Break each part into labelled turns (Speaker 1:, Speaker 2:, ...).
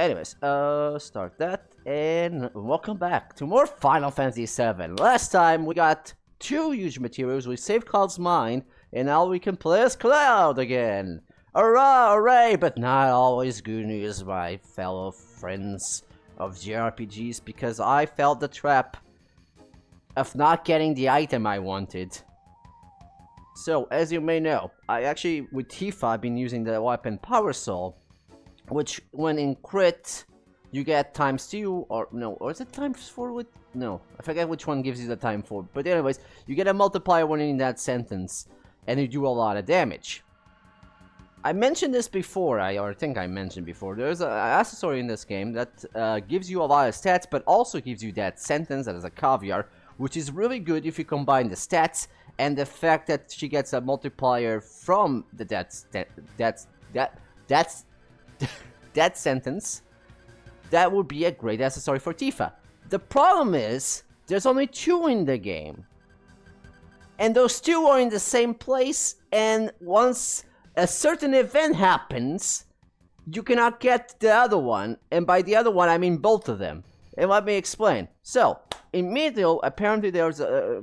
Speaker 1: Anyways, start that, and welcome back to more Final Fantasy VII. Last time we got 2 huge materials, we saved Cloud's mind, and now we can play as Cloud again. Hurrah, hooray, but not always good news, my fellow friends of JRPGs, because I fell the trap of not getting the item I wanted. So, as you may know, I actually, with Tifa, I've been using the weapon Power Soul, which, when in crit, you get ×2, or no, or is it ×4 with, no, I forget which one gives you the ×4, but anyways, you get a multiplier when in that sentence, and you do a lot of damage. I mentioned this before, I think I mentioned before, there's an accessory in this game that gives you a lot of stats, but also gives you that sentence as a caviar, which is really good if you combine the stats, and the fact that she gets a multiplier from the that sentence, that would be a great accessory for Tifa. The problem is, there's only 2 in the game. And those 2 are in the same place, and once a certain event happens, you cannot get the other one, and by the other one I mean both of them. And let me explain. So, in Middle, apparently there's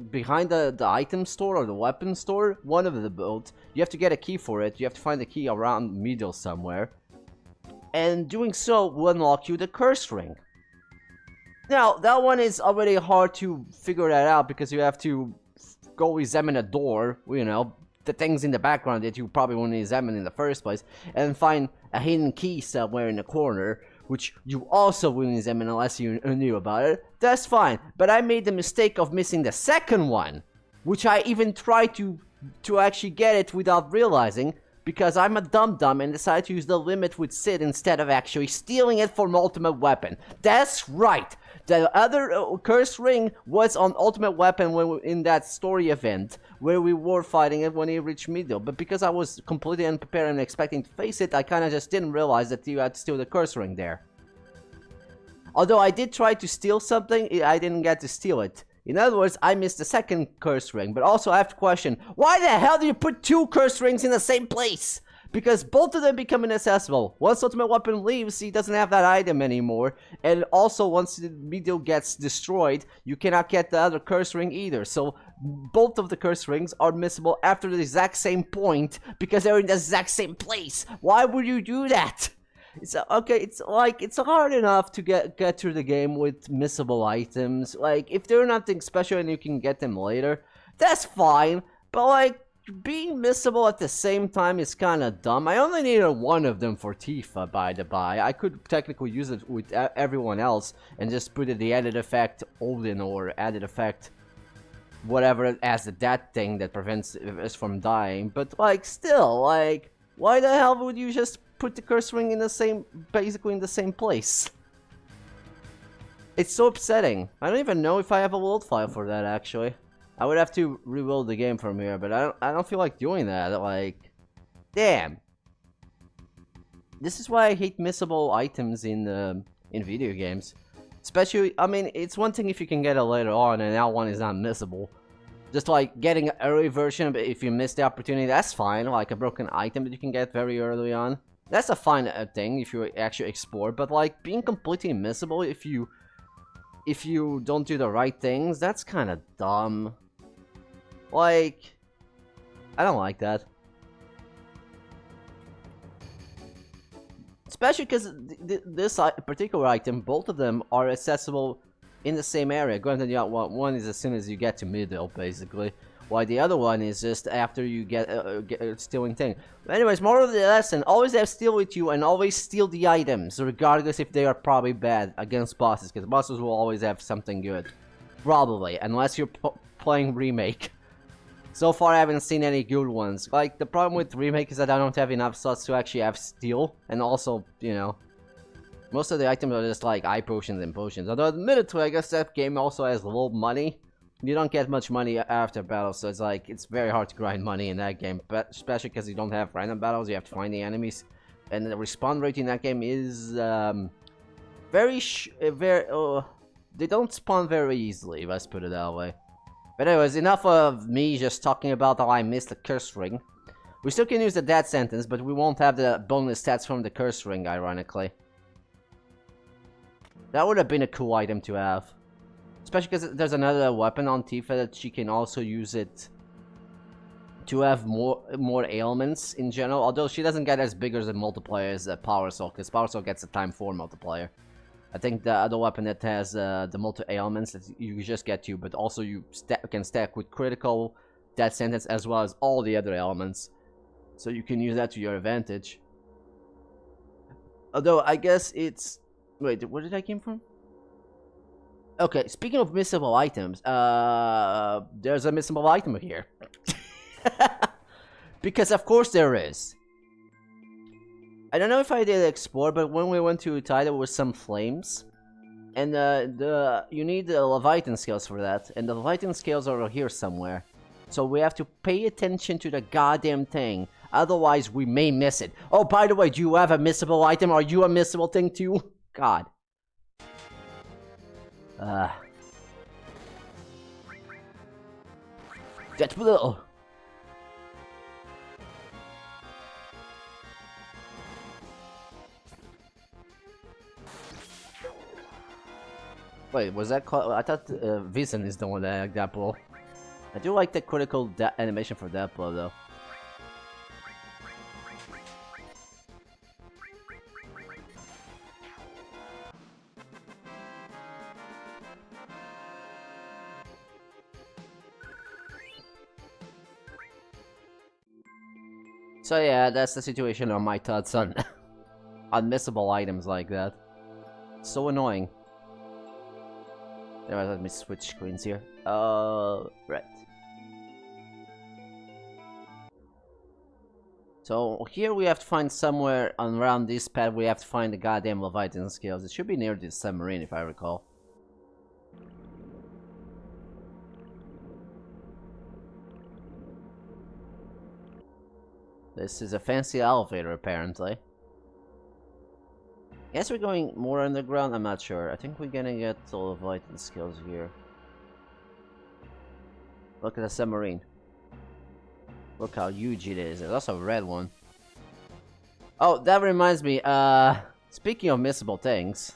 Speaker 1: behind the item store or the weapon store, one of the builds, you have to get a key for it, you have to find the key around Middle somewhere. And doing so will unlock you the curse ring. Now, that one is already hard to figure that out because you have to go examine a door, you know, the things in the background that you probably wouldn't examine in the first place, and find a hidden key somewhere in the corner, which you also wouldn't examine unless you knew about it. That's fine, but I made the mistake of missing the second one, which I even tried to actually get it without realizing, because I'm a dum-dum and decided to use the limit with Sid instead of actually stealing it from Ultimate Weapon. That's right! The other curse ring was on Ultimate Weapon when in that story event, where we were fighting it when he reached Middle. But because I was completely unprepared and expecting to face it, I kinda just didn't realize that you had to steal the curse ring there. Although I did try to steal something, I didn't get to steal it. In other words, I missed the second curse ring, but also I have to question, why the hell do you put 2 curse rings in the same place? Because both of them become inaccessible. Once Ultimate Weapon leaves, he doesn't have that item anymore, and also once the Middle gets destroyed, you cannot get the other curse ring either. So both of the curse rings are missable after the exact same point, because they're in the exact same place. Why would you do that? It's okay, it's like, it's hard enough to get through the game with missable items. Like, if they're nothing special and you can get them later, that's fine. But like, being missable at the same time is kinda dumb. I only needed 1 of them for Tifa, by the by. I could technically use it with everyone else and just put the added effect Odin or added effect whatever as that thing that prevents us from dying. But like, still, like, why the hell would you just put the curse ring in the same, basically in the same place? It's so upsetting. I don't even know if I have a load file for that, actually. I would have to reload the game from here, but I don't feel like doing that. Like, damn. This is why I hate missable items in video games. Especially, I mean, it's one thing if you can get it later on, and that one is not missable. Just like getting an early version, but if you miss the opportunity, that's fine. Like a broken item that you can get very early on. That's a fine thing if you actually explore, but like being completely missable if you don't do the right things, that's kind of dumb. Like, I don't like that. Especially because this particular item, both of them are accessible in the same area. Granted, yeah, one is as soon as you get to Middle, basically. While the other one is just after you get a stealing thing. But anyways, moral of the lesson, always have steal with you and always steal the items, regardless if they are probably bad against bosses, because bosses will always have something good. Probably, unless you're playing Remake. So far I haven't seen any good ones. Like, the problem with Remake is that I don't have enough slots to actually have steal, and also, you know, most of the items are just like eye potions and potions. Although admittedly, I guess that game also has low money. You don't get much money after battle, so it's like, it's very hard to grind money in that game, but especially because you don't have random battles, you have to find the enemies, and the respawn rate in that game is, they don't spawn very easily, let's put it that way. But anyways, enough of me just talking about how I missed the curse ring. We still can use the death sentence, but we won't have the bonus stats from the curse ring, ironically. That would have been a cool item to have. Especially because there's another weapon on Tifa that she can also use it to have more ailments in general. Although she doesn't get as big as a multiplier as Power Soul, because Power Soul gets a time 4 multiplier. I think the other weapon that has the multi-ailments that you just get to, but also you can stack with critical, death sentence, as well as all the other elements. So you can use that to your advantage. Although, I guess it's... Wait, where did I came from? Okay, speaking of missable items, there's a missable item here. Because of course there is. I don't know if I did explore, but when we went to Utai, there was some flames. And you need the Leviathan scales for that. And the Leviathan scales are here somewhere. So we have to pay attention to the goddamn thing. Otherwise, we may miss it. Oh, by the way, do you have a missable item? Are you a missable thing too? God. That's blue. Wait, was that called? I thought VII is the one that had that blow. I do like the critical animation for that blow though. So yeah, that's the situation on my thoughts on unmissable items like that. So annoying. Anyway, let me switch screens here. Right. So here we have to find somewhere around this pad. We have to find the goddamn Leviathan scales. It should be near the submarine, if I recall. This is a fancy elevator, apparently. Guess we're going more underground, I'm not sure. I think we're gonna get the Leviathan skills here. Look at the submarine. Look how huge it is. There's also a red one. Oh, that reminds me, speaking of missable things,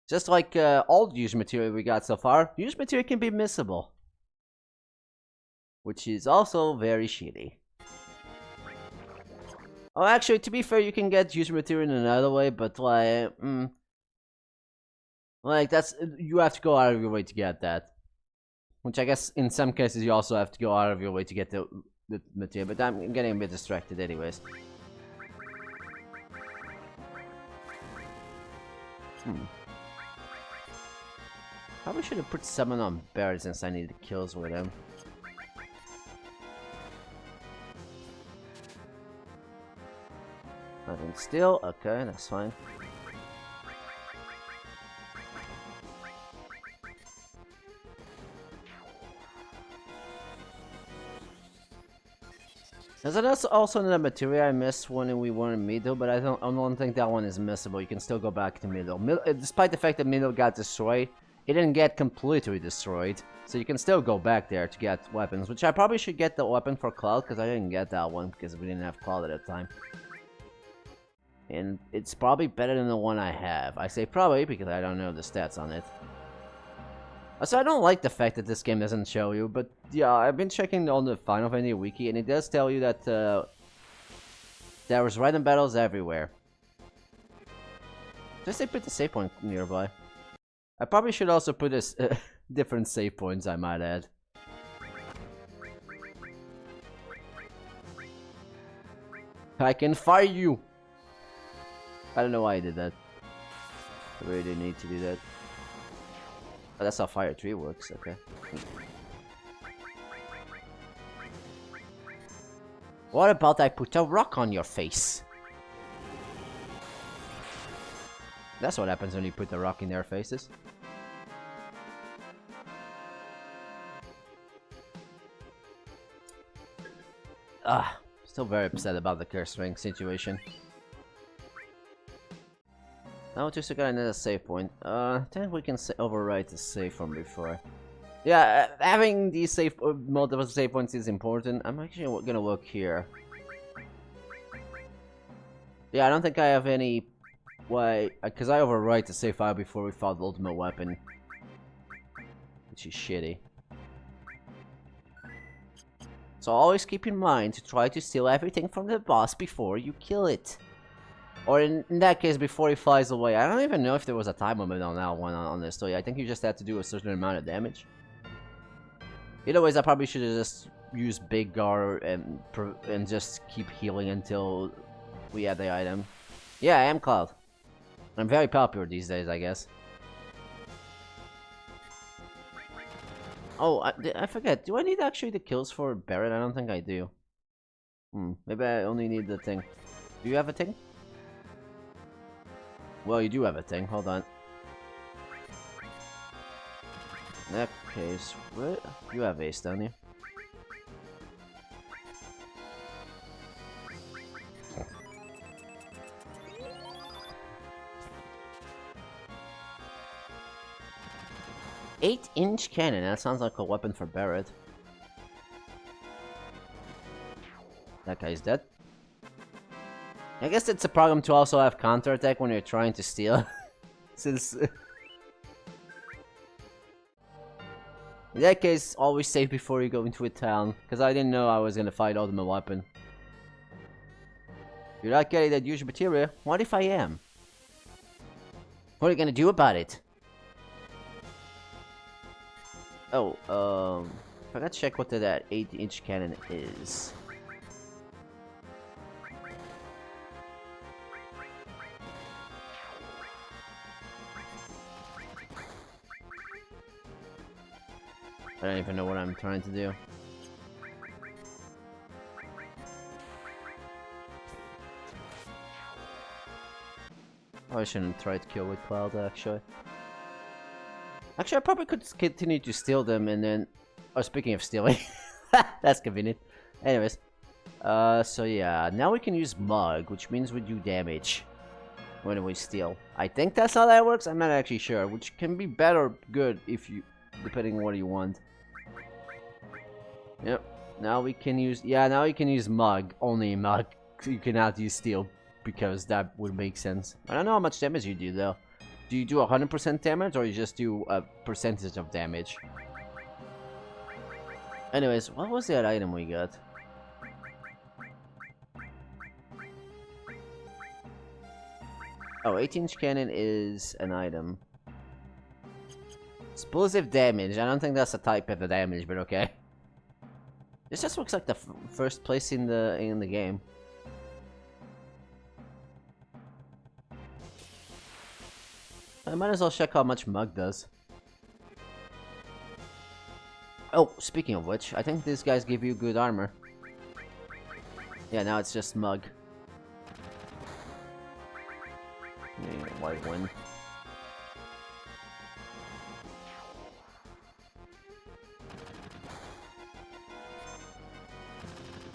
Speaker 1: just like all the used material we got so far, used material can be missable. Which is also very shitty. Oh, actually, to be fair, you can get used material in another way, but like, like that's you have to go out of your way to get that. Which I guess in some cases you also have to go out of your way to get the material. But I'm getting a bit distracted, anyways. Probably should have put summon on Barret since I needed kills with him. Nothing still, okay, that's fine. There's also another material I missed when we were in Middle, but I don't think that one is missable. You can still go back to Middle. Despite the fact that Middle got destroyed, it didn't get completely destroyed. So you can still go back there to get weapons, which I probably should get the weapon for Cloud, because I didn't get that one, because we didn't have Cloud at the time. And it's probably better than the one I have. I say probably because I don't know the stats on it. So I don't like the fact that this game doesn't show you, but yeah, I've been checking on the Final Fantasy wiki, and it does tell you that there was random battles everywhere. Just they put the save point nearby. I probably should also put a different save points, I might add. I can fire you! I don't know why I did that. I really didn't need to do that. Oh, that's how Fire 3 works, okay. What about I put a rock on your face? That's what happens when you put a rock in their faces. Still very upset about the curse ring situation. Now just got another save point. I think we can overwrite the save from before. Yeah, having these multiple save points is important. I'm actually gonna look here. Yeah, I don't think I have any Why? Because I overwrite the save file before we found the ultimate weapon. Which is shitty. So always keep in mind to try to steal everything from the boss before you kill it. Or in that case, before he flies away. I don't even know if there was a time limit on that one on this story. I think you just had to do a certain amount of damage. Either ways, I probably should have just used Big Gar and just keep healing until we had the item. Yeah, I am Cloud. I'm very popular these days, I guess. Oh, I forget. Do I need actually the kills for Barret? I don't think I do. Maybe I only need the thing. Do you have a thing? Well, you do have a thing. Hold on. In that case, what? You have Ace, don't you? Eight-inch cannon. That sounds like a weapon for Barret. That guy's dead. I guess it's a problem to also have counterattack when you're trying to steal. Since... in that case, always save before you go into a town. Because I didn't know I was gonna fight ultimate weapon. You're not getting that huge materia. What if I am? What are you gonna do about it? Oh, I forgot to check what that 8-inch cannon is. I don't even know what I'm trying to do. Oh, I shouldn't try to kill with Cloud, actually. Actually, I probably could continue to steal them and then... Oh, speaking of stealing. That's convenient. Anyways. So yeah. Now we can use Mug, which means we do damage when we steal. I think that's how that works. I'm not actually sure. Which can be bad or good if you... depending on what you want. Yep. Now we can use... yeah, now you can use Mug. Only Mug. You cannot use Steal. Because that would make sense. I don't know how much damage you do, though. Do you do 100% damage, or you just do a percentage of damage? Anyways, what was that item we got? Oh, 8-inch cannon is an item. Explosive damage. I don't think that's a type of the damage, but okay. This just looks like the first place in the game. I might as well check how much Mug does. Oh, speaking of which, I think these guys give you good armor. Yeah, now it's just Mug. Yeah, white one.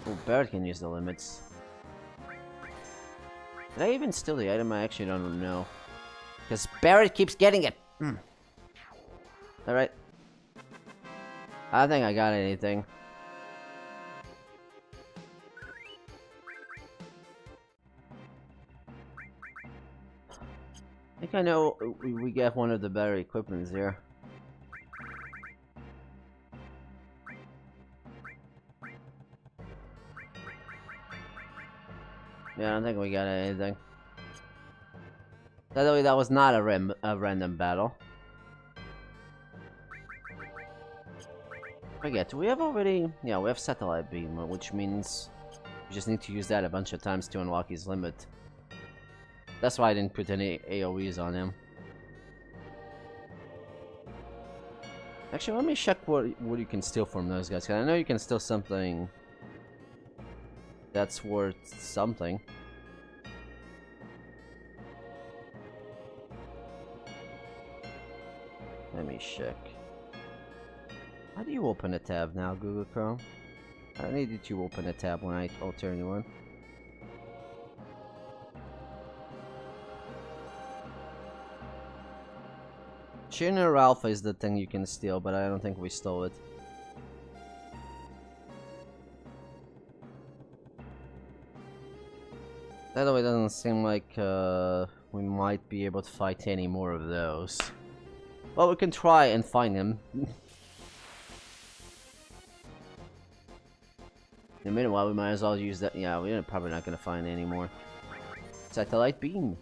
Speaker 1: Oh, Barret can use the limits. Did I even steal the item? I actually don't know. Because Barret keeps getting it. Alright. I don't think I got anything. I think I know we get one of the better equipments here. Yeah, I don't think we got anything. By the way, that was not a random battle. Forget, do we have already... yeah, we have Satellite Beam, which means we just need to use that a bunch of times to unlock his limit. That's why I didn't put any AoEs on him. Actually, let me check what you can steal from those guys, because I know you can steal something that's worth something. Let me check. How do you open a tab now, Google Chrome? I needed to open a tab when I turn you on. Junior Alpha is the thing you can steal, but I don't think we stole it. That way, doesn't seem like we might be able to fight any more of those. Well, we can try and find them. In the meanwhile, we might as well use that. Yeah, we're probably not gonna find any more. Satellite beam.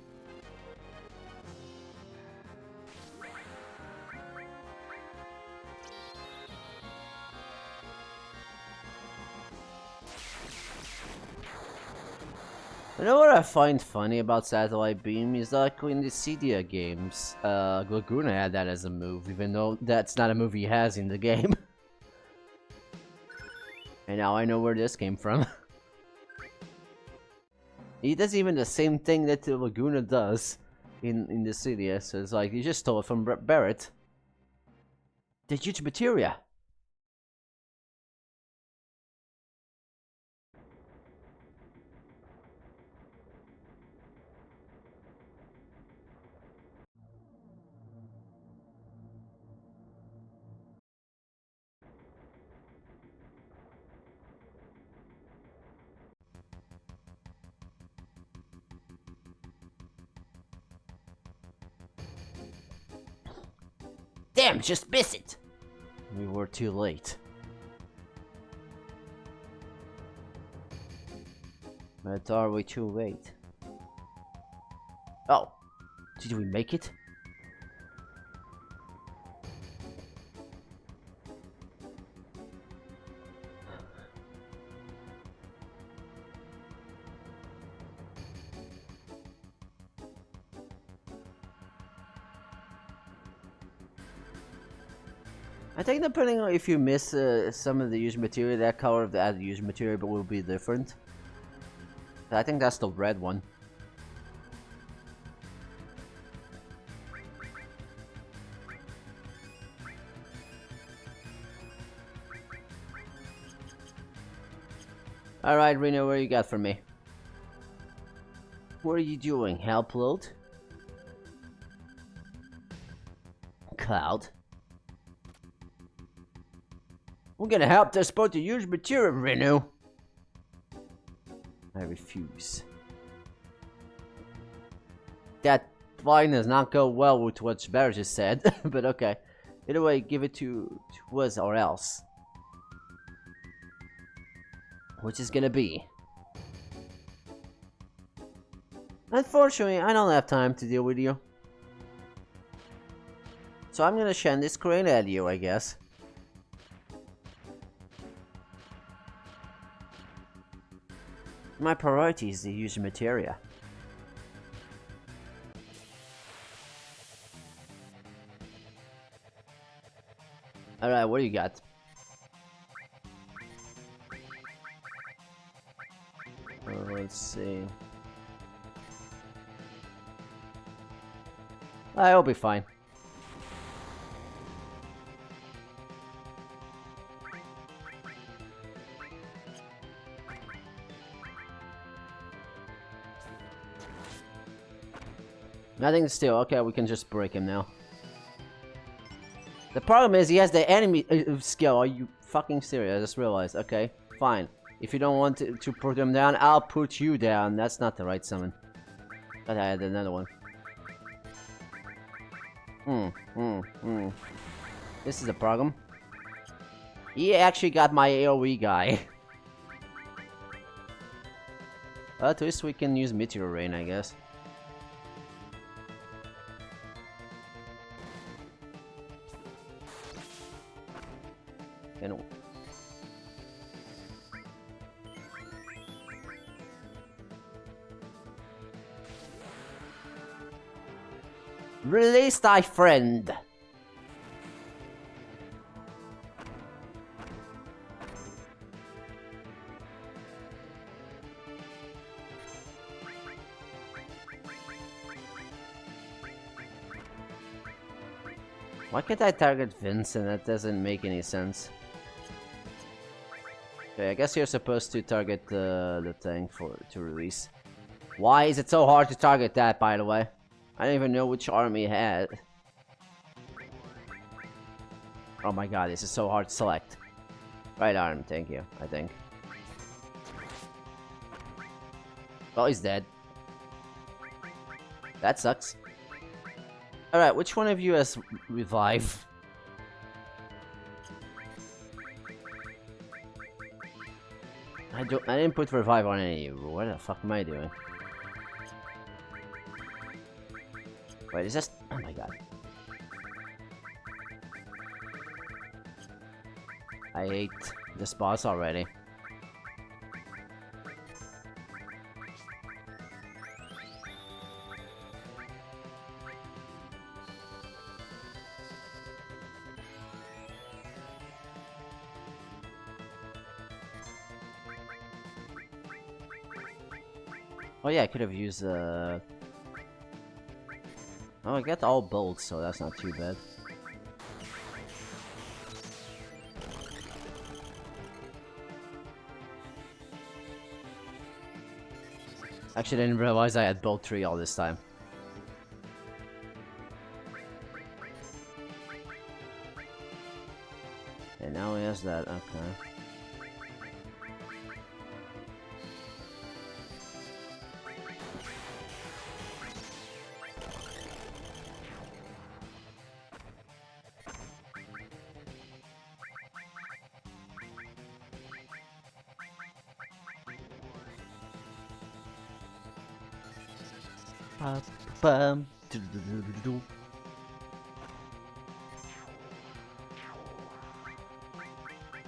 Speaker 1: You know what I find funny about Satellite Beam is like in the Cydia games, Laguna had that as a move, even though that's not a move he has in the game. And now I know where this came from. He does even the same thing that the Laguna does in the Cydia, so it's like you just stole it from Barrett. The huge materia. Damn, just miss it! We were too late. But are we too late? Oh, did we make it? I think depending on if you miss some of the used material, that color of the added used material will be different. I think that's the red one. Alright, Reno, what you got for me? What are you doing? Help load? Cloud? We're gonna help transport the used material, Reno. I refuse. That line does not go well with what Barrett just said, but okay. Either way, give it to us or else. Which is gonna be? Unfortunately, I don't have time to deal with you. So I'm gonna send this crane at you, I guess. My priority is the used materia. Alright, what do you got? Let's see. I'll be fine. Nothing still. Okay, we can just break him now. The problem is he has the enemy skill. Are you fucking serious? I just realized. Okay, fine. If you don't want to put him down, I'll put you down. That's not the right summon. But I had another one. This is a problem. He actually got my AoE guy. At least we can use Meteor Rain, I guess. And release thy friend. Why can't I target Vincent? That doesn't make any sense. Okay, I guess you're supposed to target the thing to release. Why is it so hard to target that, by the way? I don't even know which arm he had. Oh my god, this is so hard to select. Right arm, thank you, I think. Well, he's dead. That sucks. Alright, which one of you has revive? I didn't put revive on any of you. What the fuck am I doing? Wait, is this... Oh my god. I hate this boss already. Oh yeah, I could have used Oh, I got all bolts, so that's not too bad. Actually, I didn't realize I had bolt 3 all this time. And now he has that, okay.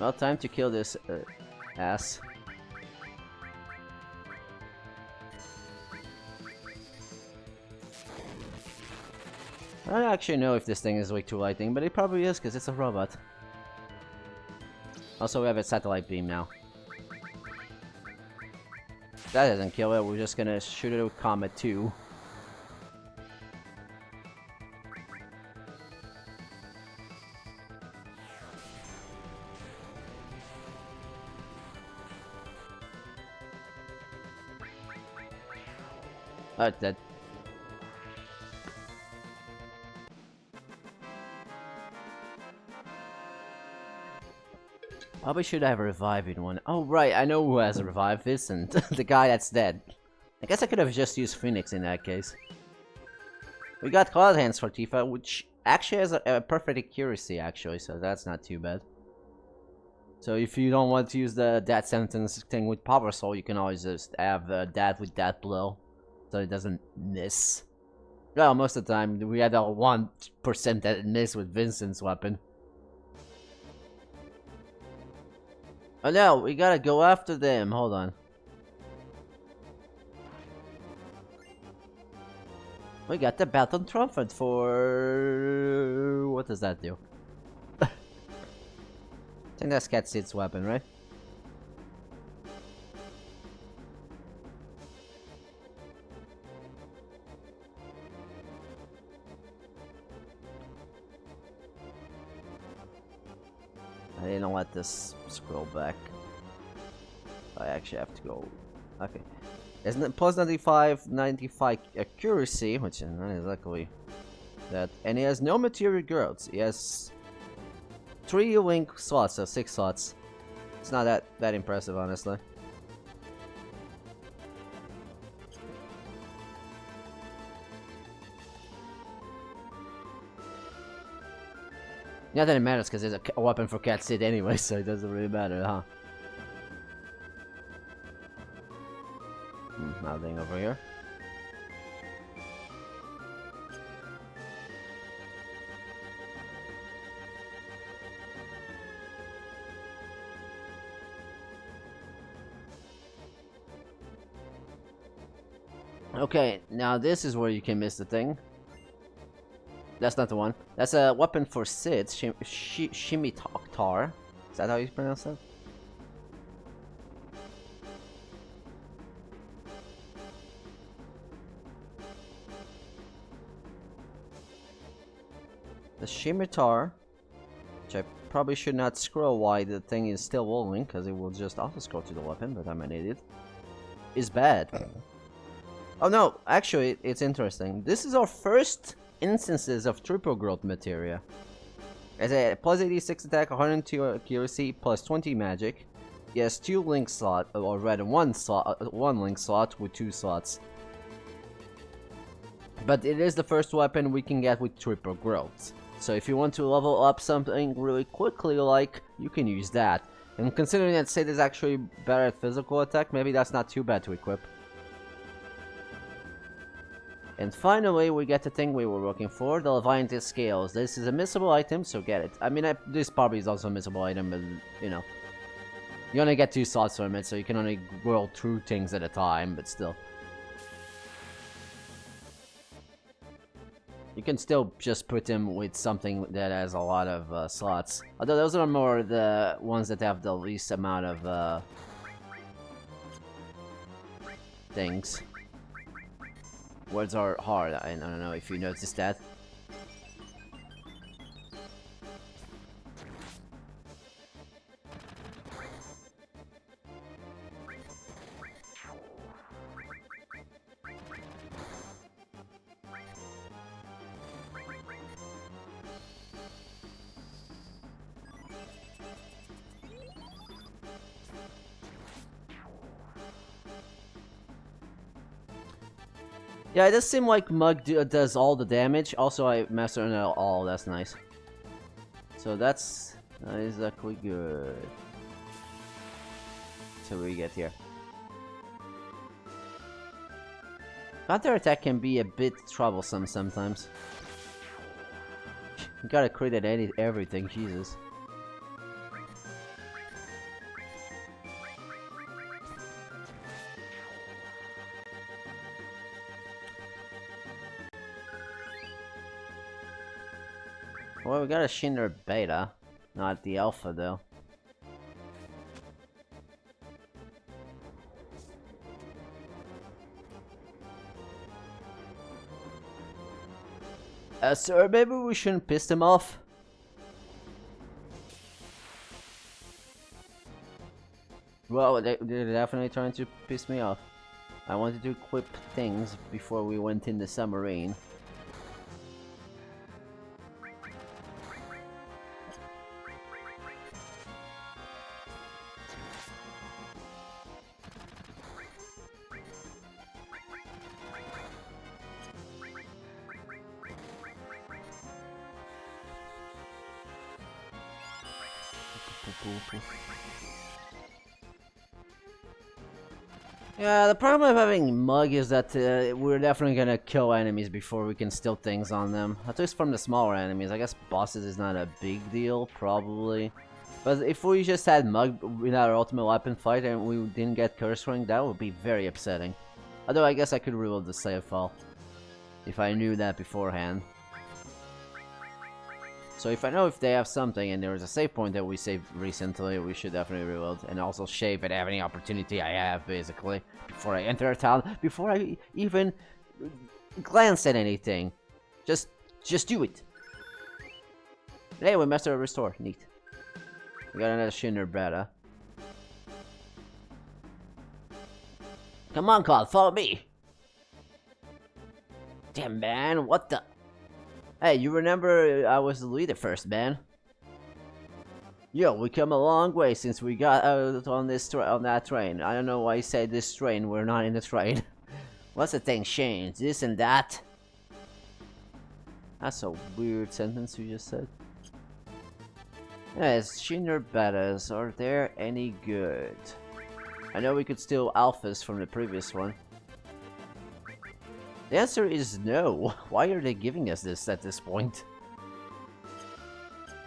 Speaker 1: Well, time to kill this ass. I don't actually know if this thing is weak to lighting, but it probably is because it's a robot. Also, we have a satellite beam now. That doesn't kill it, we're just gonna shoot it with Comet 2. Oh, it's dead. Probably should have a reviving one. Oh right, I know who has a revive. Vincent, the guy that's dead. I guess I could have just used Phoenix in that case. We got Cloud Hands for Tifa, which actually has a perfect accuracy actually, so that's not too bad. So if you don't want to use the Death Sentence thing with Power Soul, you can always just have that with that blow, so it doesn't miss. Well, most of the time we had a 1% that miss with Vincent's weapon. Oh no, we gotta go after them. Hold on. We got the Baton Trumpet for... What does that do? I think that's Cat Sid's weapon, right? I didn't let this scroll back. I actually have to go. Okay. Isn't it plus 95 accuracy, which is not exactly that. And he has no material girls. He has 3 link slots, so 6 slots. It's not that impressive, honestly. Not that it matters, because there's a weapon for Cat Sid anyway, so it doesn't really matter, huh? Nothing over here. Okay, now this is where you can miss the thing. That's not the one. That's a weapon for Sid, Shimitar. Is that how you pronounce that? The Shimitar, which I probably should not scroll while the thing is still rolling, because it will just auto scroll to the weapon, but I'm an idiot, is bad. Oh no, actually, it's interesting. This is our first instances of triple growth materia. As a plus 86 attack, 102 accuracy, plus 20 magic. He has 2 link slot, or rather one link slot with 2 slots. But it is the first weapon we can get with triple growth. So if you want to level up something really quickly, like, you can use that. And considering that Sid is actually better at physical attack, maybe that's not too bad to equip. And finally, we get the thing we were looking for, the Leviathan Scales. This is a missable item, so get it. I mean, this probably is also a missable item, but, you know. You only get 2 slots from it, so you can only roll through things at a time, but still. You can still just put him with something that has a lot of slots. Although those are more the ones that have the least amount of things. Words are hard, I don't know if you noticed that. Yeah, it does seem like Mug does all the damage. Also, I mastered it all. That's nice. So that's not exactly good. So we get here. Counter attack can be a bit troublesome sometimes. You gotta crit at everything, Jesus. Well, we got a Shinder Beta, not the Alpha though. Sir, maybe we shouldn't piss them off. Well, they're definitely trying to piss me off. I wanted to equip things before we went in the submarine. Yeah, the problem of having Mug is that we're definitely gonna kill enemies before we can steal things on them. At least from the smaller enemies. I guess bosses is not a big deal, probably. But if we just had Mug in our ultimate weapon fight and we didn't get Curse Ring, that would be very upsetting. Although I guess I could reload the save file. If I knew that beforehand. So if I know if they have something and there is a save point that we saved recently, we should definitely reload. And also shave at any opportunity I have, basically. Before I enter a town, before I even glance at anything. Just do it. Anyway, Master of Restore. Neat. We got another Shinder Beta. Come on, Cloud, follow me. Damn, man, what the... Hey, you remember I was the leader first, man. Yo, we come a long way since we got out on that train. I don't know why you say this train, we're not in the train. What's the thing changed? This and that? That's a weird sentence you just said. Yes, Shinder Betas, are there any good? I know we could steal alphas from the previous one. The answer is no. Why are they giving us this at this point?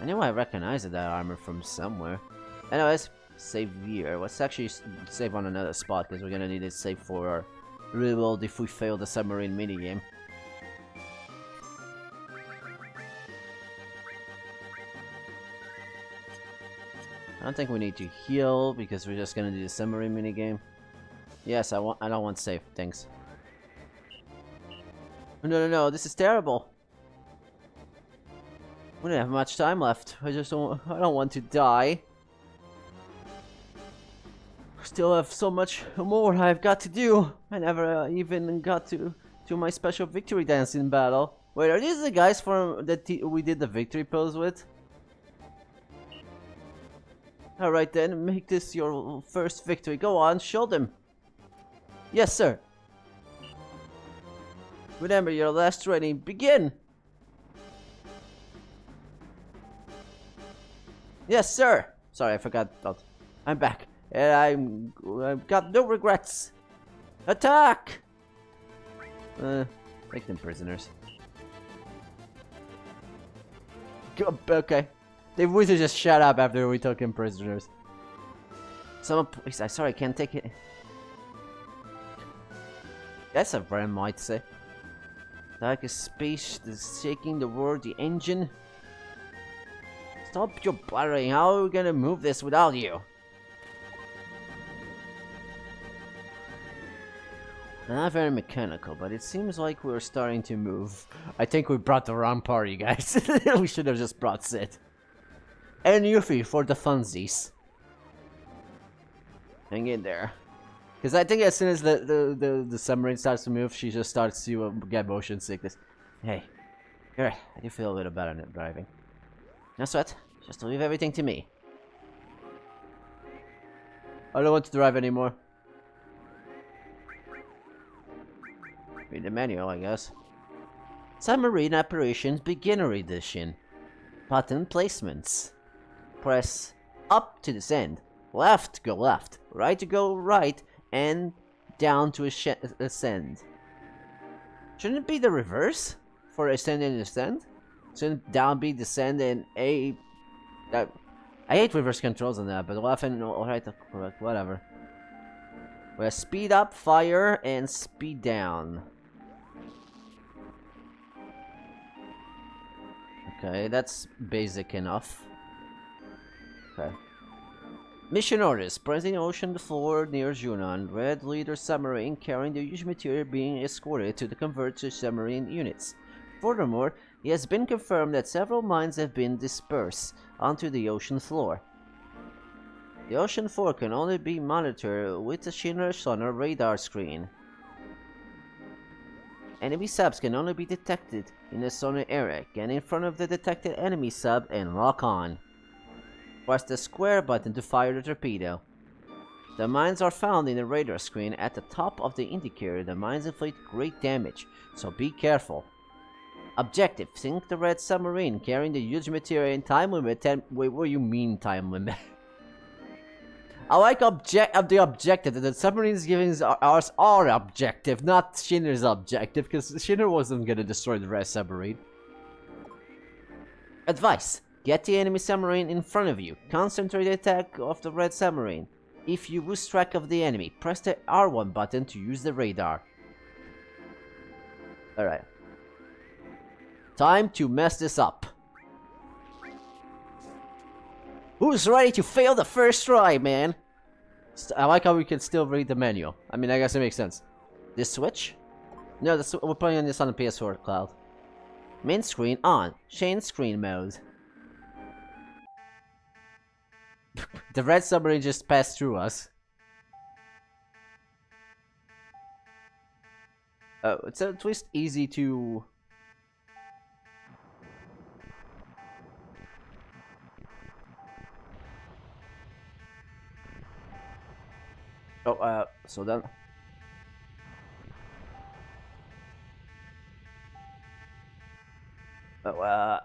Speaker 1: I know I recognize that armor from somewhere. Anyways, save here. Let's actually save on another spot because we're gonna need it save for our reload if we fail the submarine minigame. I don't think we need to heal because we're just gonna do the submarine minigame. Yes, I don't want save. Thanks. No, this is terrible. We don't have much time left. I don't want to die. Still have so much more I've got to do. I never even got to my special victory dance in battle. Wait, are these the guys from that we did the victory pose with? Alright then, make this your first victory. Go on, show them. Yes, sir. Remember your last training. Begin! Yes, sir! Sorry, I forgot that. I'm back. And I've got no regrets. Attack! Take them prisoners. Okay. They would have just shut up after we took him prisoners. Someone, please, I'm sorry, I can't take it. That's a friend might say. Like a space that's shaking the world, the engine. Stop your blathering, how are we gonna move this without you? Not very mechanical, but it seems like we're starting to move. I think we brought the wrong party, guys. We should have just brought Sid. And Yuffie for the funsies. Hang in there. Because I think as soon as the submarine starts to move, she just starts to get motion sickness. Hey, here, I do feel a little better at driving. No sweat, just leave everything to me. I don't want to drive anymore. Read the manual, I guess. Submarine Operations Beginner Edition. Button placements. Press up to descend, left to go left, right to go right, and down to ascend. Shouldn't it be the reverse for ascend and descend? Shouldn't down be descend and A? I hate reverse controls on that, but left and right, correct, whatever. Well, speed up, fire, and speed down. Okay, that's basic enough. Okay. Mission orders. Present ocean floor near Junon. Red leader submarine carrying the huge material being escorted to the converted submarine units. Furthermore, it has been confirmed that several mines have been dispersed onto the ocean floor. The ocean floor can only be monitored with a Shinra sonar radar screen. Enemy subs can only be detected in the sonar area. Get in front of the detected enemy sub and lock on. Press the square button to fire the torpedo. The mines are found in the radar screen at the top of the indicator. The mines inflict great damage, so be careful. Objective: sink the red submarine carrying the huge material in time limit 10. Wait, what do you mean time limit? I like the objective that the submarine is giving us our objective, not Shinra's objective, because Shinra wasn't gonna destroy the red submarine. Advice: get the enemy submarine in front of you. Concentrate the attack of the red submarine. If you lose track of the enemy, press the R1 button to use the radar. Alright. Time to mess this up. Who's ready to fail the first try, man? I like how we can still read the menu. I mean, I guess it makes sense. This switch? No, we're playing this on the PS4 cloud. Main screen on. Chain screen mode. The red submarine just passed through us. Oh, it's at least easy to... Oh, so then... Oh,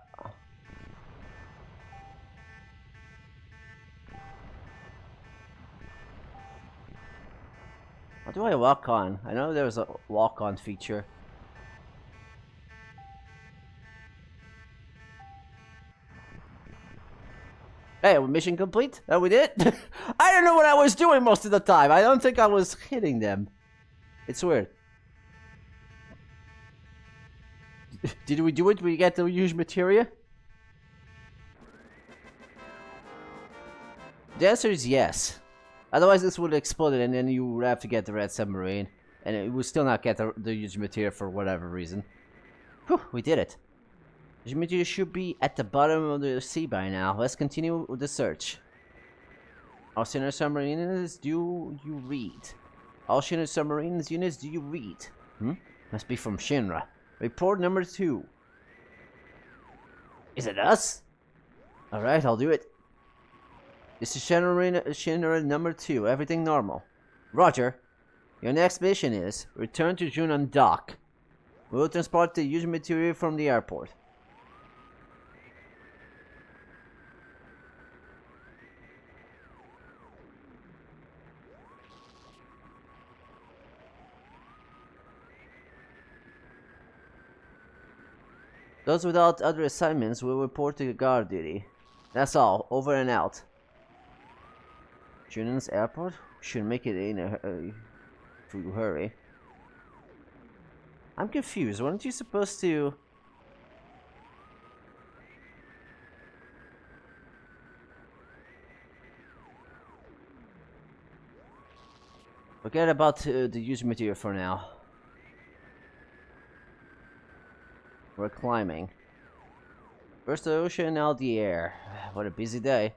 Speaker 1: What do I walk on? I know there's a walk-on feature. Hey, mission complete? Oh, we did? I don't know what I was doing most of the time. I don't think I was hitting them. It's weird. Did we do it? Did we get the huge materia? The answer is yes. Otherwise this would have exploded and then you would have to get the red submarine. And it would still not get the huge materia for whatever reason. Whew, we did it. The material should be at the bottom of the sea by now. Let's continue with the search. All Shinra submarines, do you read? All Shinra submarines units, do you read? Must be from Shinra. Report number 2. Is it us? Alright, I'll do it. This is Shinra number 2. Everything normal. Roger. Your next mission is return to Junon Dock. We will transport the used material from the airport. Those without other assignments will report to guard duty. That's all. Over and out. Junan's airport? Should make it in a hurry. I'm confused. Weren't you supposed to... Forget about the used material for now. We're climbing. First the ocean, now the air. What a busy day.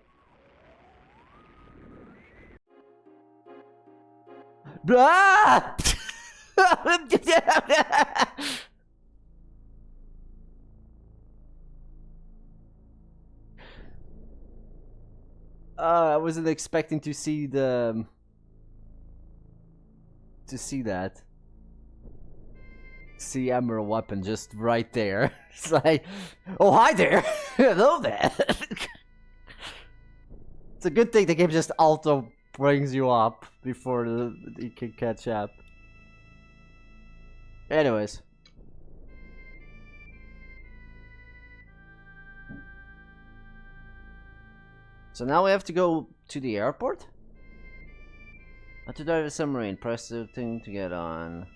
Speaker 1: Blah! I wasn't expecting to see the... that. See Emerald weapon just right there. It's like, oh hi there, hello there. It's a good thing the game just auto brings you up before you can catch up. Anyways. So now we have to go to the airport? How to drive a submarine, press the thing to get on.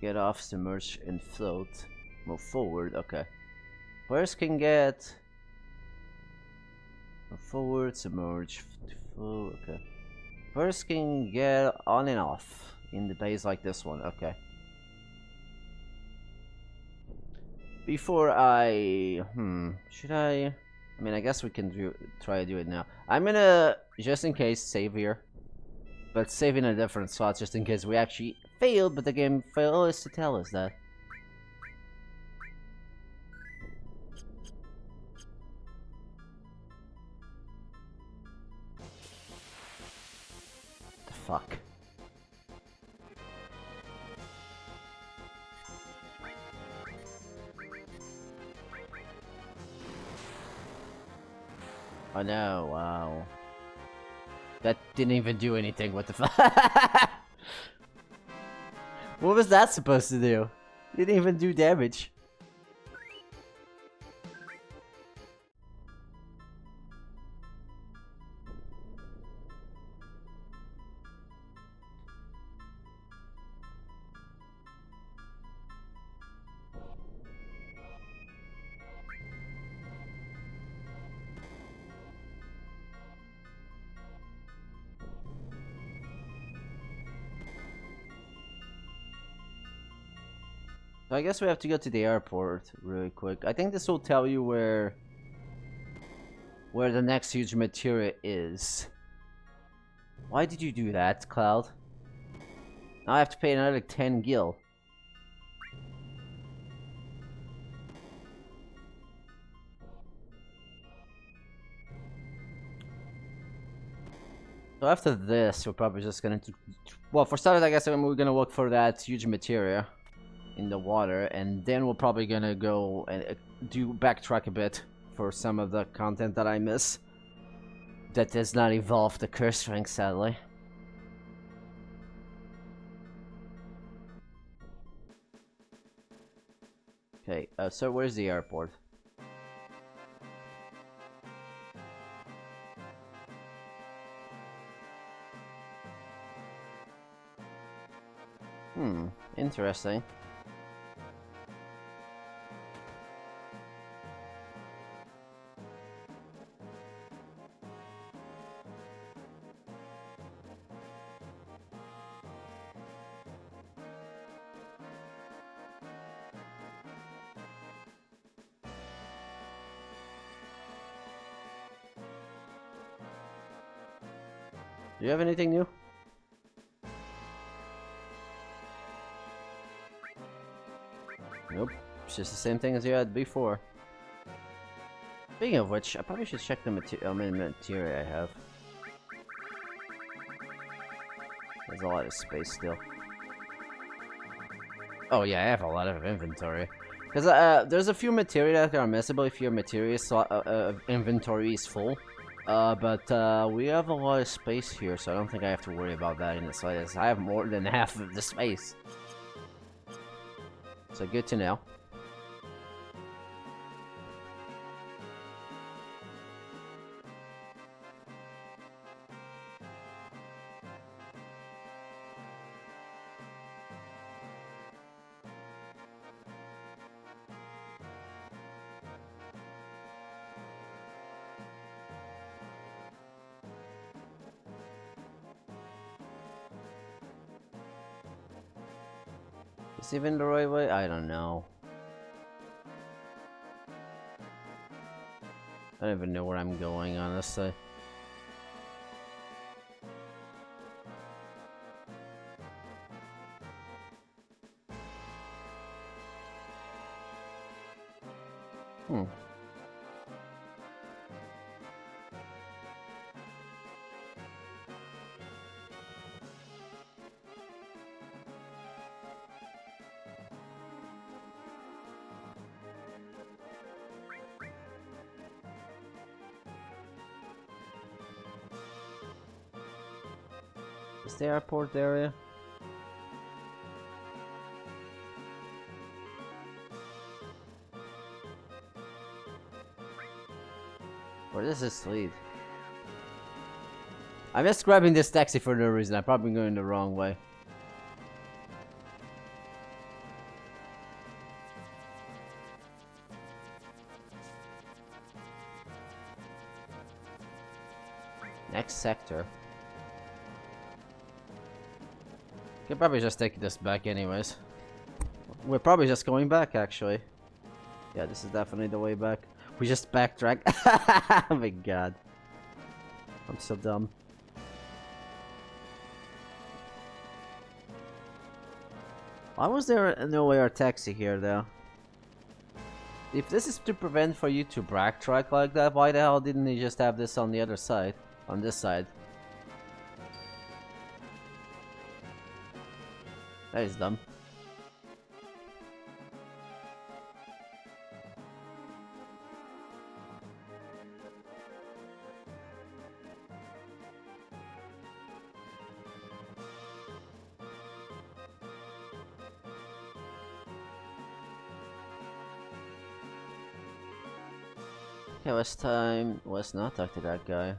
Speaker 1: Get off, submerge, and float. Move forward, okay. Players can get... Move forward, submerge, float, okay. Players can get on and off in the base like this one, okay. Before I... should I mean, I guess we can try to do it now. I'm gonna, just in case, save here. But save in a different slot just in case we actually failed, but the game fails to tell us that. The fuck? Oh no, wow. That didn't even do anything, what the fuck? What was that supposed to do? Didn't even do damage. So I guess we have to go to the airport really quick. I think this will tell you where the next huge materia is. Why did you do that, Cloud? Now I have to pay another 10 gil. So after this, we're probably just gonna... Well, for starters, I guess we're gonna look for that huge materia in the water, and then we're probably gonna go and backtrack a bit for some of the content that I miss that does not involve the curse ring, sadly. Okay, so where's the airport? Interesting. Do you have anything new? Nope. It's just the same thing as you had before. Speaking of which, I probably should check the materia I have. There's a lot of space still. Oh yeah, I have a lot of inventory. Because there's a few material that are missable if your material inventory is full. But we have a lot of space here, so I don't think I have to worry about that in the slightest. I have more than half of the space. So good to know. Is even the right way? I don't know. I don't even know where I'm going, honestly. Hmm. Is the airport area? Where does this lead? I'm just grabbing this taxi for no reason. I'm probably going the wrong way. Next sector. Could probably just take this back anyways. We're probably just going back actually. Yeah, this is definitely the way back. We just backtrack. Oh my god. I'm so dumb. Why was there no way or taxi here though? If this is to prevent for you to backtrack like that, why the hell didn't he just have this on the other side? On this side. That is dumb. Okay, let's not talk to that guy.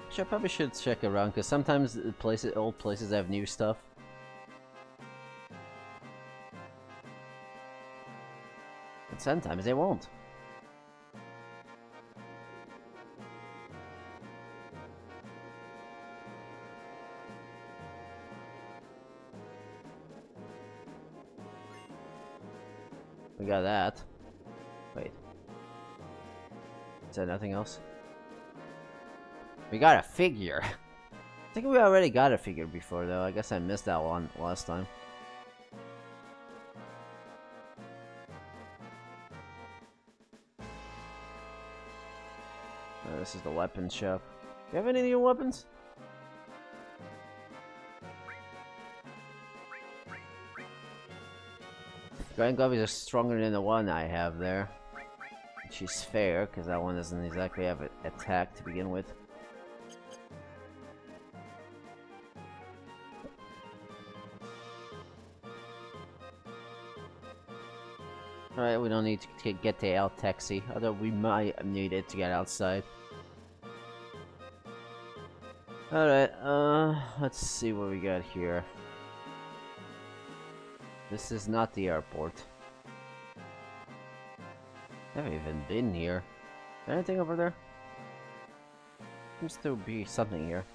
Speaker 1: Actually, I probably should check around, because sometimes old places have new stuff. And sometimes they won't. We got that. Wait. Is there nothing else? We got a figure. I think we already got a figure before though. I guess I missed that one last time. This is the weapon shop. Do you have any new weapons? Grand Gloves are stronger than the one I have there. Which is fair, because that one doesn't exactly have an attack to begin with. Alright, we don't need to get the out taxi, although we might need it to get outside. Alright, let's see what we got here. This is not the airport. I haven't even been here. Anything over there? Seems to be something here.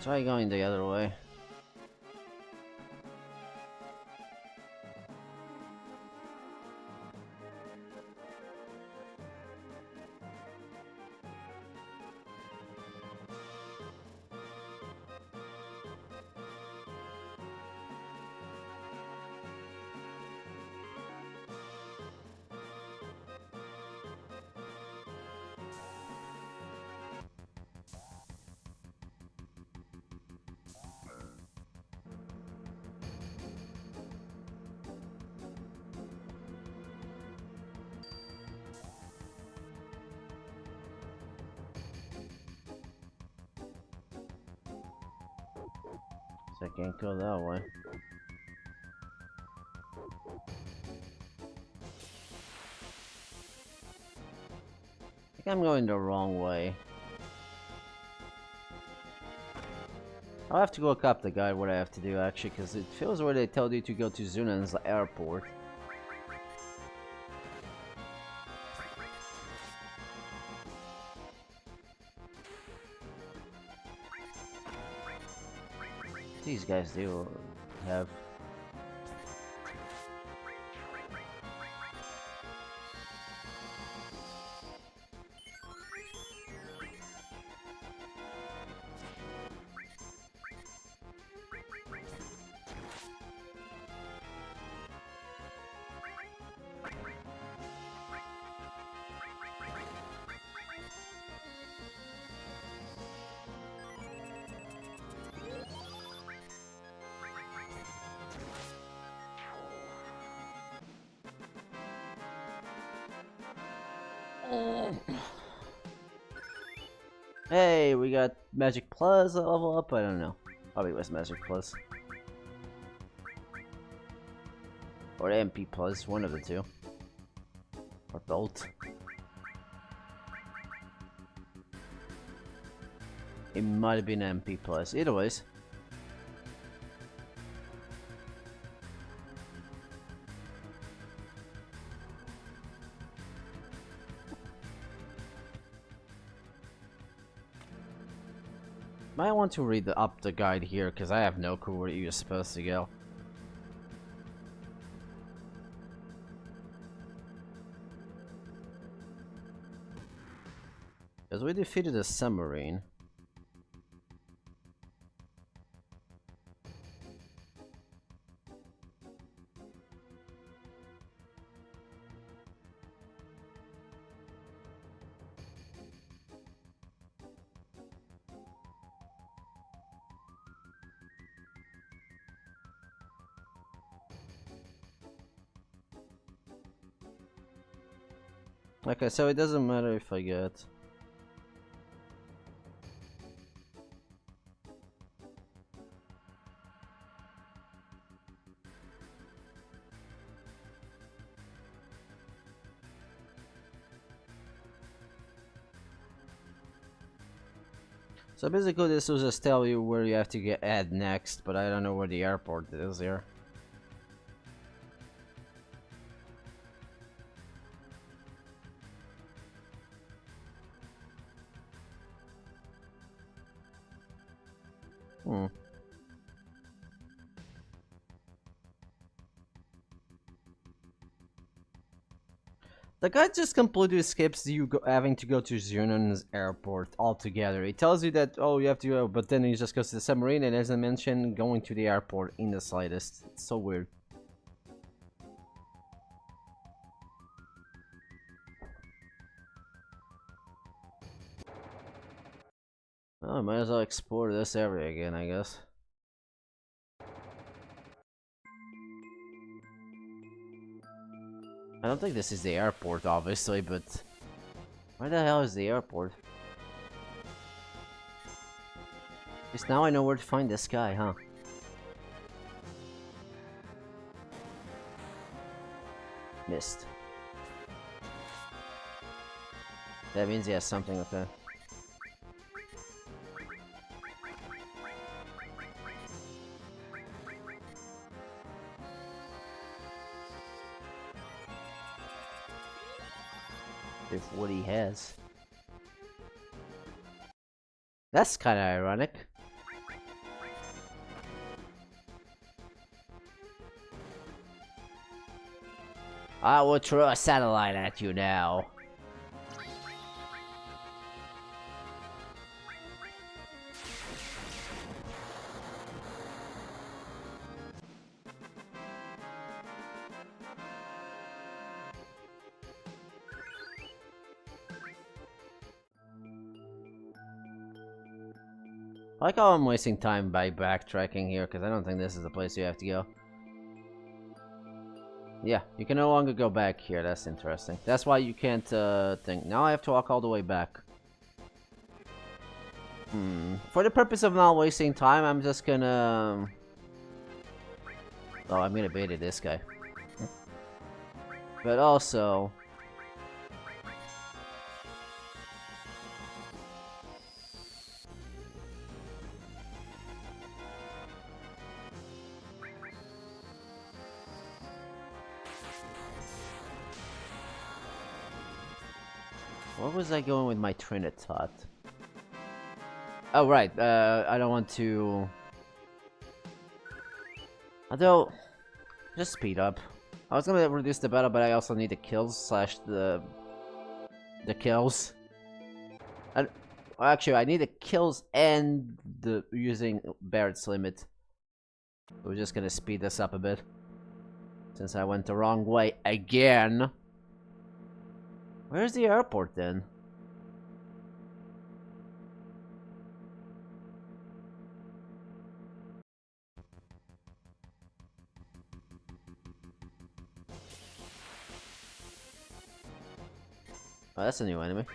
Speaker 1: Try going the other way. So I can't go that way. I think I'm going the wrong way. I'll have to look up the guide what I have to do actually, because it feels where they tell you to go to Zunan's airport. These guys do have. Hey, we got Magic Plus level up? I don't know. Probably was Magic Plus. Or MP Plus, one of the two. Or both. It might have been MP Plus. Either ways. Might want to read the guide here, because I have no clue where you're supposed to go. Because we defeated a submarine. Okay, so it doesn't matter if I get... So basically this will just tell you where you have to add next, but I don't know where the airport is here. The guide just completely skips you having to go to Zunan's airport altogether. It tells you that, oh, you have to go, but then he just goes to the submarine and doesn't mention going to the airport in the slightest. It's so weird. Oh, I might as well explore this area again, I guess. I don't think this is the airport, obviously, but... Where the hell is the airport? Because now I know where to find this guy, huh? Missed. That means he has something, okay. If what he has. That's kind of ironic. I will throw a satellite at you now. I like how I'm wasting time by backtracking here, because I don't think this is the place you have to go. Yeah, you can no longer go back here. That's interesting. That's why you can't think. Now I have to walk all the way back. For the purpose of not wasting time, I'm just gonna... Oh, I'm gonna bait this guy. But also... Where was I going with my Trinitot? Oh, right, I don't want to... Although, just speed up. I was gonna reduce the battle, but I also need the kills slash the kills. Actually, I need the kills and the using Barrett's limit. We're just gonna speed this up a bit. Since I went the wrong way again. Where's the airport then? Oh, that's a new enemy.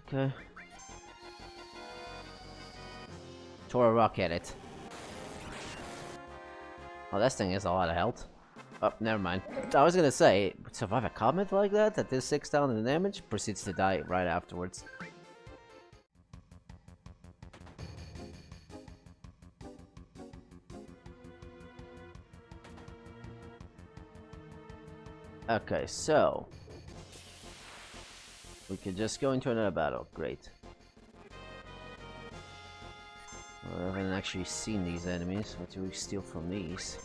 Speaker 1: Okay. Throw a rock at it. Oh, this thing has a lot of health. Oh, never mind. I was gonna say, survive a comet like that this 6,000 damage, proceeds to die right afterwards. Okay, so... we could just go into another battle. Great. Well, I haven't actually seen these enemies. What do we steal from these?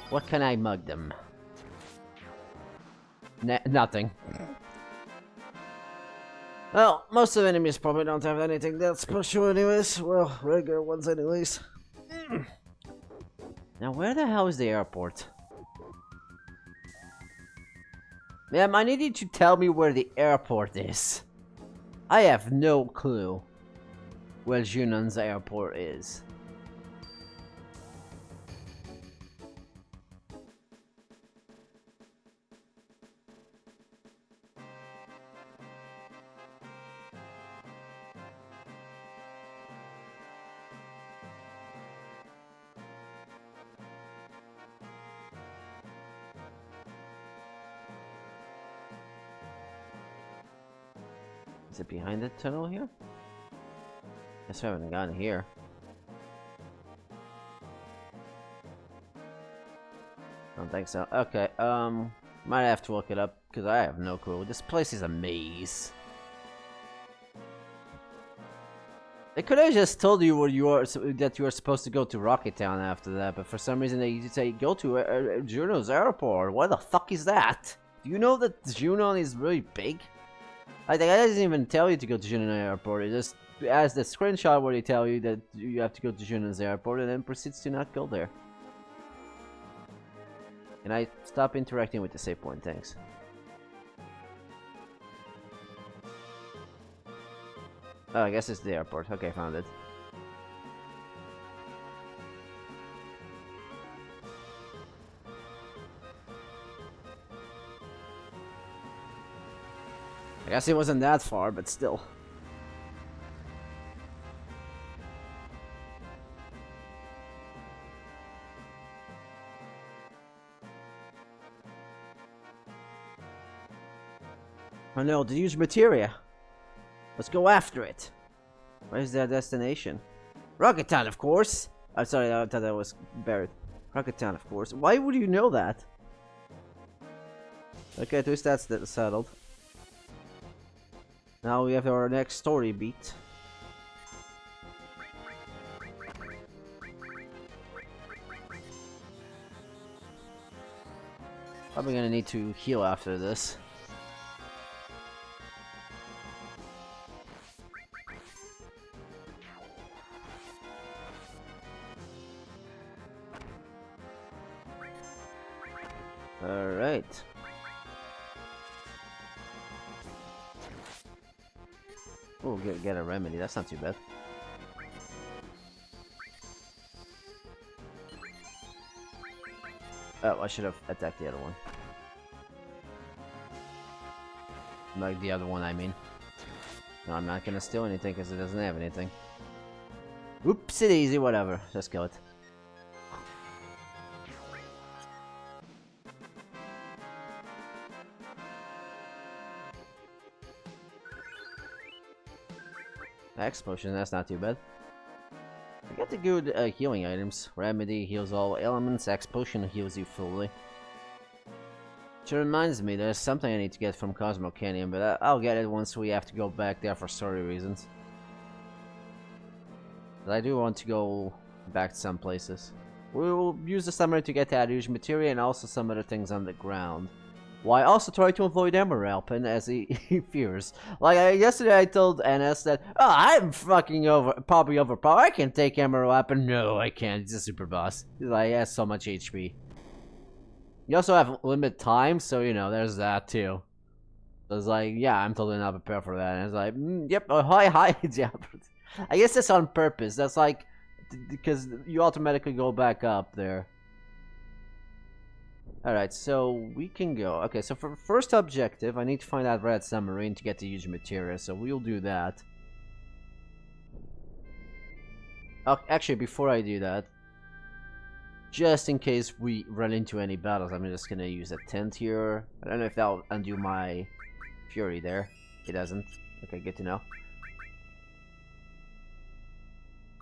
Speaker 1: What can I mug them? Nothing. Well, most of the enemies probably don't have anything that special anyways. Well, regular ones anyways. Now, where the hell is the airport? Ma'am, I need you to tell me where the airport is. I have no clue where Junon's airport is. Is it behind the tunnel here? Guess I haven't gone here. Don't think so. Okay, might have to look it up because I have no clue. This place is a maze. They could have just told you where you are, that you are supposed to go to Rocket Town after that, but for some reason they say go to Juno's airport. What the fuck is that? Do you know that Juno is really big? Like, that doesn't even tell you to go to Juno airport. It just has the screenshot where they tell you that you have to go to Juno's airport and then proceeds to not go there. Can I stop interacting with the save point? Thanks. Oh, I guess it's the airport. Okay, found it. I guess it wasn't that far, but still. Oh no, the huge materia. Let's go after it. Where's their destination? Rocket Town, of course. I'm sorry, I thought that was buried. Rocket Town, of course. Why would you know that? Okay, at least that's settled. Now we have our next story beat. Probably gonna need to heal after this. Alright. Oh, get a remedy. That's not too bad. Oh, I should have attacked the other one. Like the other one, I mean. No, I'm not gonna steal anything because it doesn't have anything. Oopsie daisy, whatever. Just kill it. X potion, that's not too bad. I got the good healing items. Remedy heals all elements, X potion heals you fully. Which reminds me, there's something I need to get from Cosmo Canyon, but I'll get it once we have to go back there for story reasons. But I do want to go back to some places. We will use the summoner to get that huge materia and also some other things on the ground. While also try to avoid Emeralpin as he fears. Like yesterday I told NS that, oh, I'm fucking probably overpowered. I can take Emeralpin. No, I can't. He's a super boss. He's like, he has so much HP. You also have limited time, so you know, there's that too. So it's like, yeah, I'm totally not prepared for that. And it's like, yep, hi, yeah. I guess that's on purpose. That's like, because you automatically go back up there. Alright, so we can go. Okay, so for first objective, I need to find out Red Submarine to get the huge materia, so we'll do that. Oh, actually, before I do that, just in case we run into any battles, I'm just gonna use a tent here. I don't know if that'll undo my fury there. It doesn't. Okay, good to know.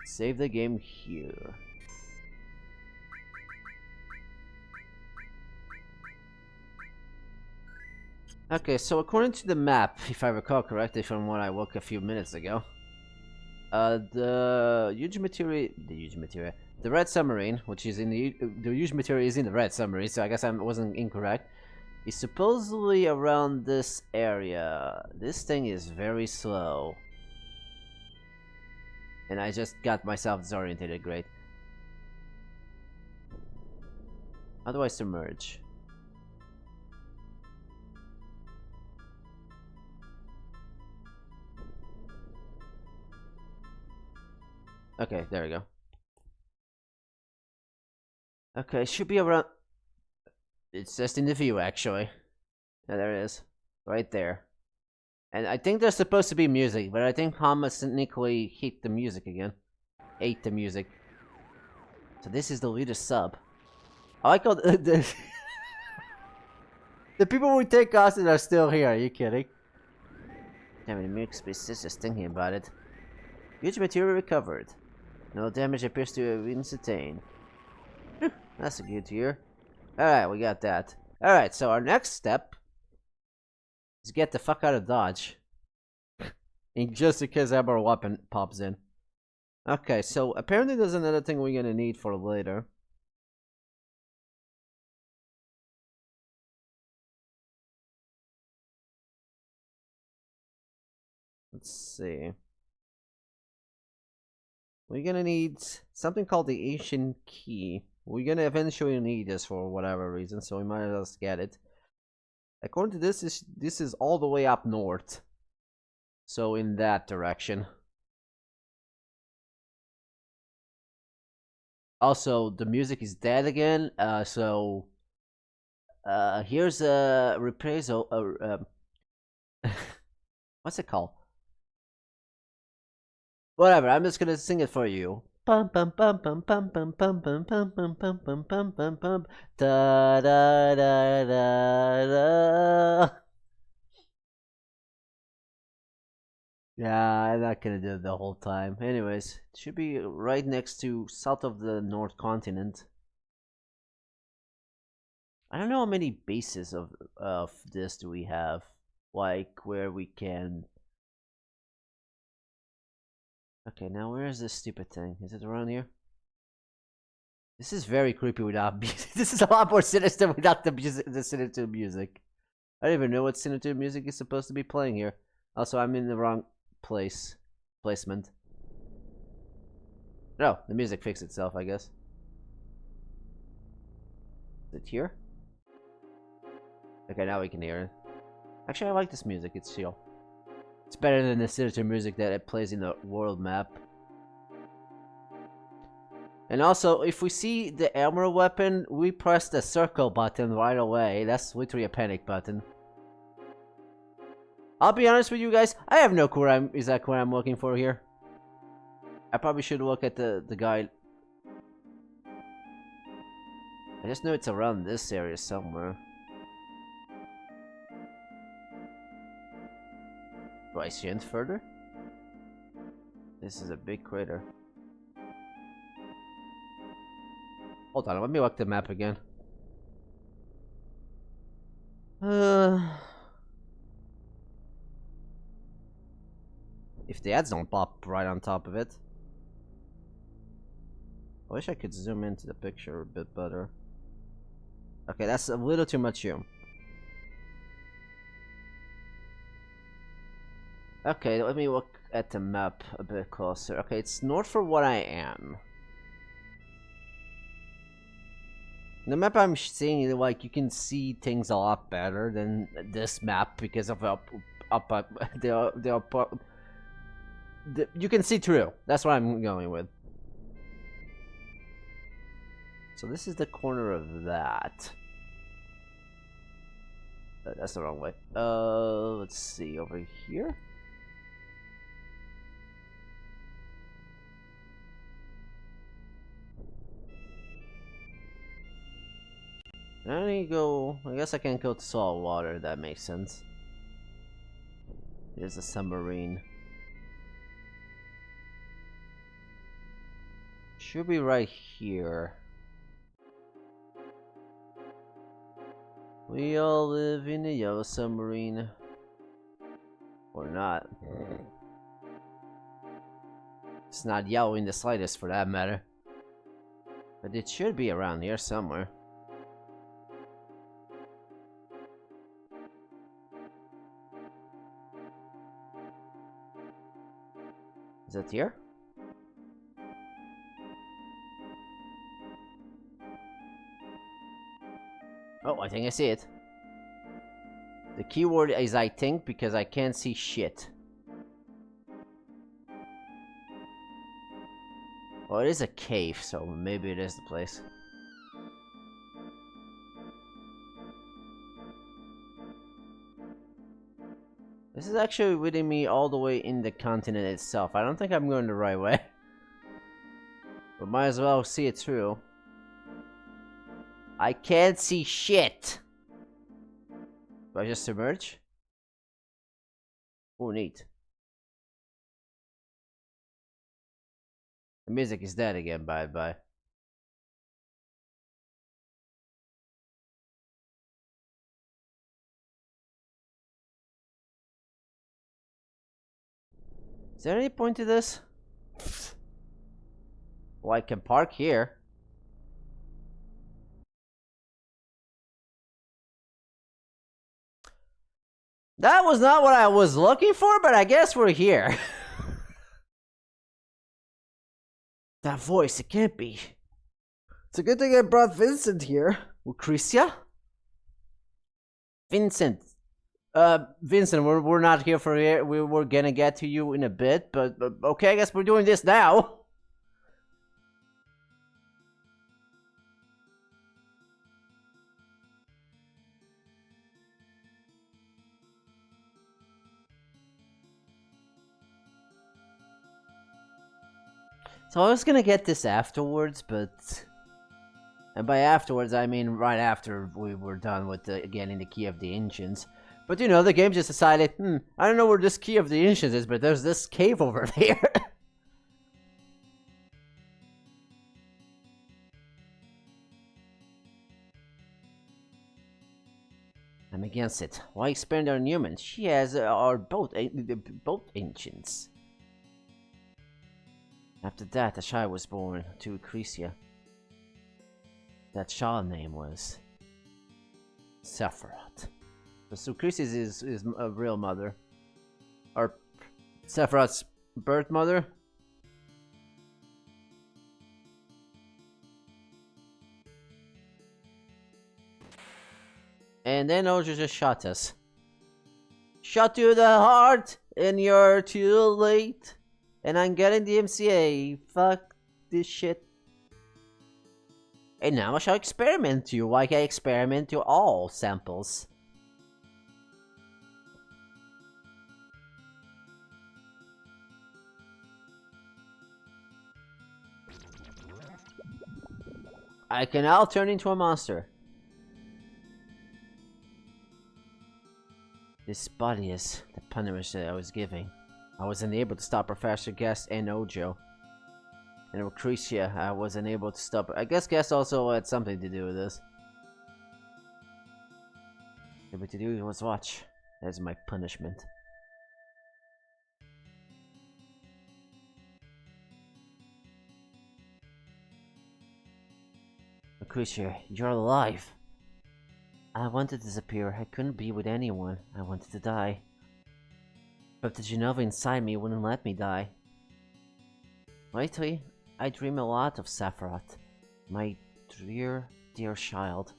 Speaker 1: Save the game here. Okay, so according to the map, if I recall correctly from what I woke a few minutes ago, the huge materia, the red submarine, which is in the huge materia is in the red submarine, so I guess I wasn't incorrect, is supposedly around this area. This thing is very slow. And I just got myself disoriented, great. How do I submerge? Okay, there we go. Okay, it should be around... It's just in the view, actually. Yeah, there it is. Right there. And I think there's supposed to be music, but I think Hama sneakily hit the music again. Ate the music. So this is the leader sub. I like how the people we take hostage are still here, are you kidding? Damn it, the music space is just thinking about it. Huge material recovered. No damage appears to have been sustained. That's a good hear. Alright, we got that. Alright, so our next step is get the fuck out of Dodge. And just in case ever a weapon pops in. Okay, so apparently there's another thing we're gonna need for later. Let's see. We're gonna need something called the Ancient Key. We're gonna eventually need this for whatever reason, so we might as well get it. According to this is all the way up north. So in that direction. Also, the music is dead again, so here's a reprisal. What's it called? Whatever, I'm just gonna sing it for you. Pum pum pum pum pum pum pum pum pum pum pum pum pum pum pum da da da da da. Yeah, I'm not gonna do it the whole time. Anyways, it should be right next to south of the North Continent. I don't know how many bases of this do we have, like where we can. Okay, now where is this stupid thing? Is it around here? This is very creepy without music. This is a lot more sinister without the sinister music. I don't even know what sinister music is supposed to be playing here. Also, I'm in the wrong placement. No, the music fixed itself, I guess. Is it here? Okay, now we can hear it. Actually, I like this music. It's chill. It's better than the sinister music that it plays in the world map. And also, if we see the armor weapon, we press the circle button right away. That's literally a panic button. I'll be honest with you guys, I have no clue exactly what I'm looking for here. I probably should look at the guide. I just know it's around this area somewhere. Do I see it further? This is a big crater. Hold on, let me look the map again. If the ads don't pop right on top of it. I wish I could zoom into the picture a bit better. Okay, that's a little too much zoom. Okay, let me look at the map a bit closer. Okay, it's north for what I am. The map I'm seeing, like, you can see things a lot better than this map because of you can see through. That's what I'm going with. So this is the corner of that. That's the wrong way. Let's see, over here. I need to go. I guess I can go to salt water. That makes sense. There's a submarine. Should be right here. We all live in a yellow submarine. Or not. It's not yellow in the slightest for that matter. But it should be around here somewhere. Is that here? Oh, I think I see it. The keyword is I think because I can't see shit. Oh, it is a cave, so maybe it is the place. This is actually leading me all the way in the continent itself. I don't think I'm going the right way. But might as well see it through. I can't see shit! Do I just submerge? Oh, neat. The music is dead again, bye. Is there any point to this? Well, I can park here. That was not what I was looking for, but I guess we're here. That voice, it can't be. It's a good thing I brought Vincent here. Lucretia? Vincent. Vincent, we're not here for here. We're gonna get to you in a bit, but okay, I guess we're doing this now. So I was gonna get this afterwards, but... And by afterwards, I mean right after we were done with getting the key of the ancients. But you know, the game just decided, I don't know where this key of the ancients is, but there's this cave over there. I'm against it. Why experiment on humans? She has our both ancients. After that, a child was born to Cretia. That child name was Sephiroth. So Cretia is a real mother, or Sephiroth's birth mother. And then Ojo just shot us. Shot to the heart, and you're too late. And I'm getting the MCA. Fuck this shit. And now I shall experiment you, like I experiment to all samples. I can now turn into a monster. This body is the punishment that I was giving. I was unable to stop Professor Guest and Ojo. And with Cretia, I was unable to stop. I guess Guest also had something to do with this. What to do was watch. That's my punishment. Creature, you're alive. I wanted to disappear. I couldn't be with anyone. I wanted to die. But the Genova inside me wouldn't let me die. Lately, I dream a lot of Sephiroth, my dear, dear child.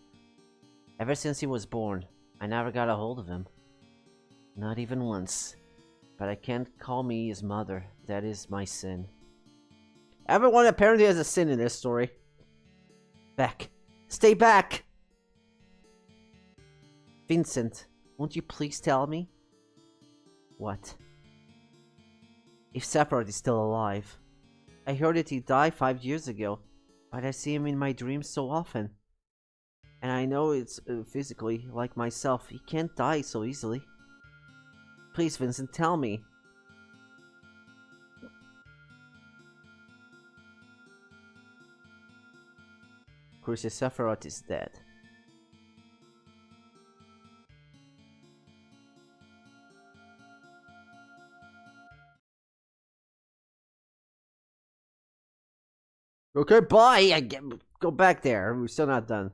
Speaker 1: Ever since he was born, I never got a hold of him. Not even once. But I can't call me his mother. That is my sin. Everyone apparently has a sin in this story. Back. Stay back! Vincent, won't you please tell me? What? If Sephiroth is still alive. I heard that he died 5 years ago, but I see him in my dreams so often. And I know it's physically, like myself, he can't die so easily. Please, Vincent, tell me. Crucius Sephiroth is dead. Okay, bye! Go back there. We're still not done.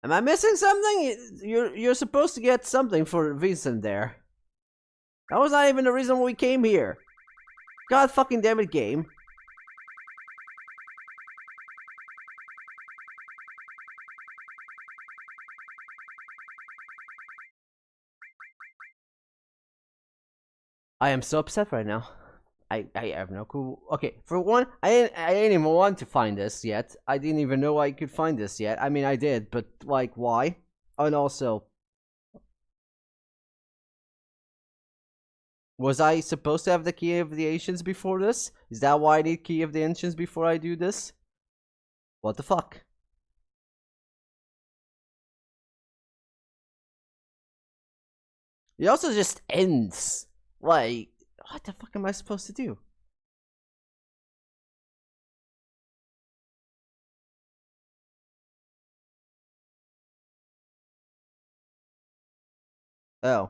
Speaker 1: Am I missing something? You're supposed to get something for Vincent there. That was not even the reason we came here. God fucking damn it, game. I am so upset right now. I have no clue. Okay, for one, I didn't even want to find this yet. I didn't even know I could find this yet. I mean, I did, but like, why? And also, was I supposed to have the key of the ancients before this? Is that why I need key of the ancients before I do this? What the fuck? It also just ends. Like, what the fuck am I supposed to do? Oh.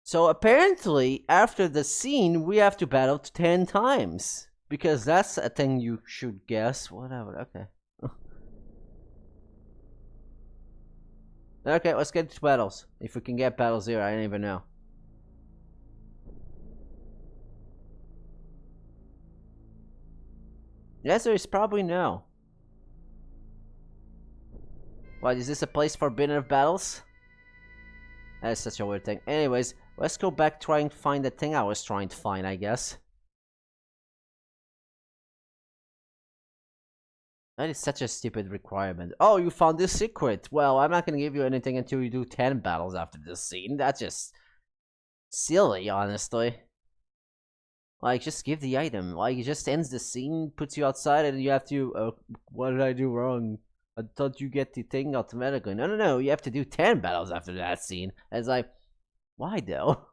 Speaker 1: So apparently, after the scene, we have to battle 10 times. Because that's a thing you should guess. Whatever, okay. Okay, let's get to battles. If we can get battles here, I don't even know. The answer is probably no. What, is this a place forbidden of battles? That is such a weird thing. Anyways, let's go back trying to find the thing I was trying to find, I guess. That is such a stupid requirement. Oh, you found this secret. Well, I'm not gonna give you anything until you do 10 battles after this scene. That's just silly, honestly. Like, just give the item. Like, it just ends the scene, puts you outside, and you have to, what did I do wrong? I thought you get the thing automatically. No, no, no, you have to do 10 battles after that scene. And it's like, why though?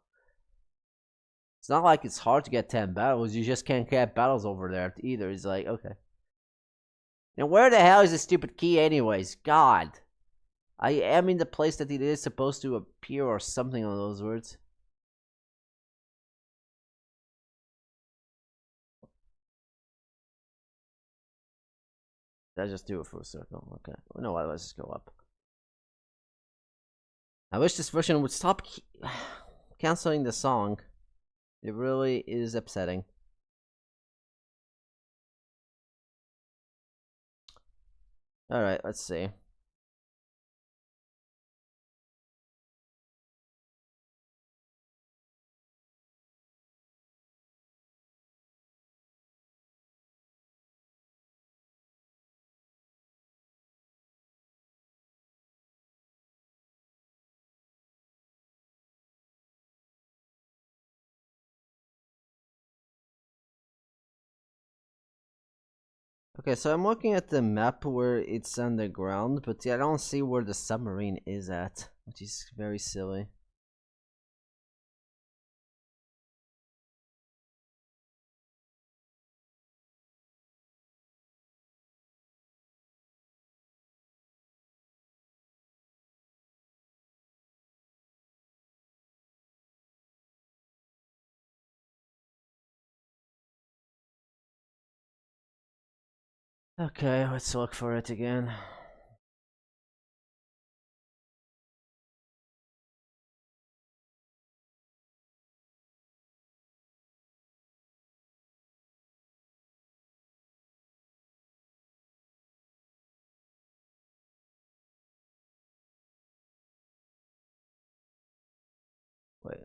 Speaker 1: It's not like it's hard to get 10 battles, you just can't get battles over there either. It's like, okay. Now, where the hell is the stupid key anyways? God. I am in the place that it is supposed to appear or something on those words. Did I just do a full circle? Okay. Oh, no, let's just go up. I wish this version would stop canceling the song. It really is upsetting. Alright, let's see. Okay, so I'm looking at the map where it's underground, but I don't see where the submarine is at, which is very silly. Okay, let's look for it again. Wait.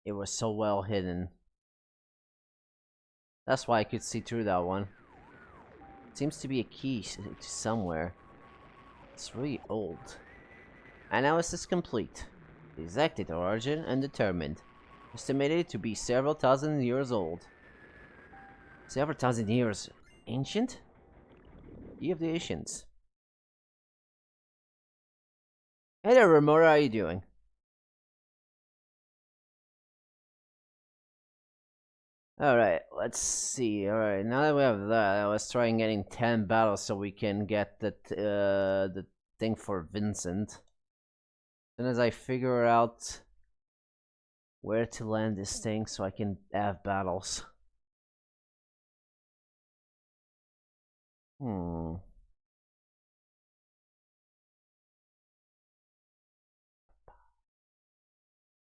Speaker 1: It was so well hidden. That's why I could see through that one. Seems to be a key to somewhere. It's really old. Analysis complete. Exact origin undetermined. Estimated to be several thousand years old. Several thousand years ancient? Key of the ancients. Hey there, Remora, how you doing? Alright, let's see. Alright, now that we have that, let's try and getting 10 battles so we can get the thing for Vincent. As soon as I figure out where to land this thing so I can have battles.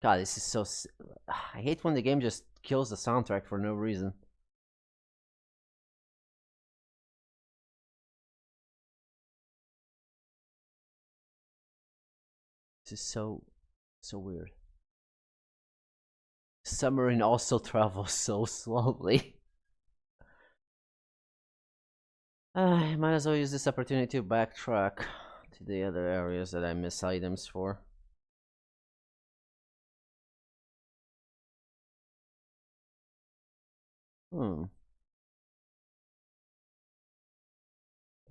Speaker 1: God, this is so... I hate when the game just kills the soundtrack for no reason. This is so weird. Submarine also travels so slowly. I might as well use this opportunity to backtrack to the other areas that I miss items for. Okay,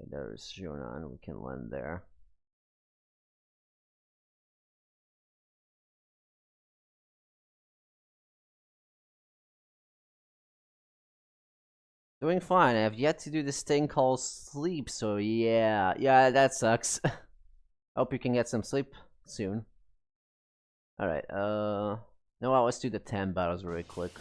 Speaker 1: there's Junan, we can land there. Doing fine. I have yet to do this thing called sleep, so yeah, that sucks. Hope you can get some sleep soon. Alright, no, well, let's do the 10 battles really quick.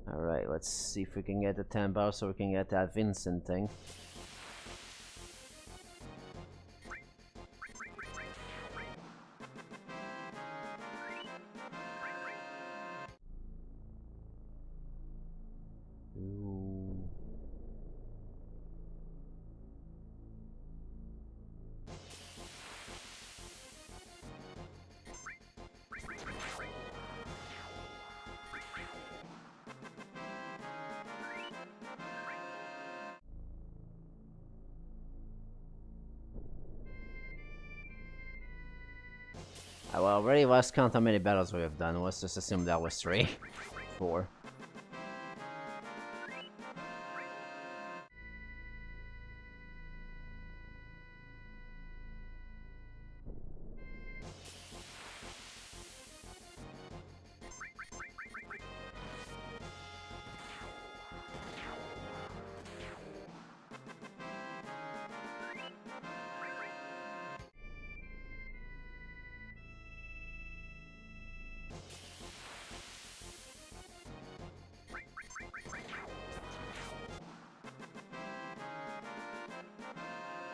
Speaker 1: Alright, let's see if we can get the 10 battles so we can get that Vincent thing. I well, already lost count how many battles we have done. Let's just assume that was 3. 4.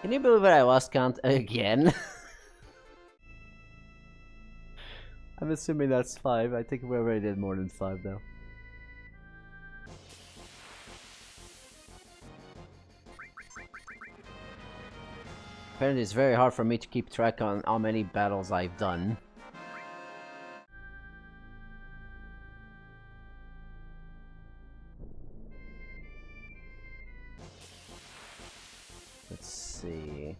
Speaker 1: Can you believe that I lost count again? I'm assuming that's 5. I think we already did more than 5 now. Apparently it's very hard for me to keep track on how many battles I've done. Let's see.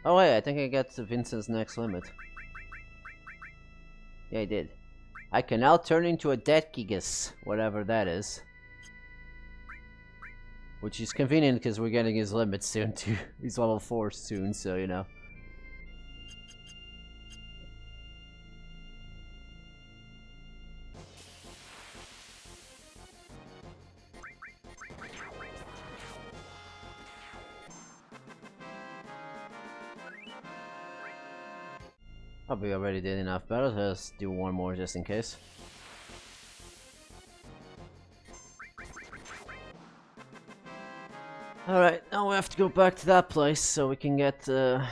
Speaker 1: Oh wait, I think I got to Vincent's next limit. Yeah, I did. I can now turn into a dead Gigas, whatever that is. Which is convenient because we're getting his limit soon too. He's level 4 soon, so you know. Probably already did enough battles. Let's do one more just in case. Alright, now we have to go back to that place so we can get the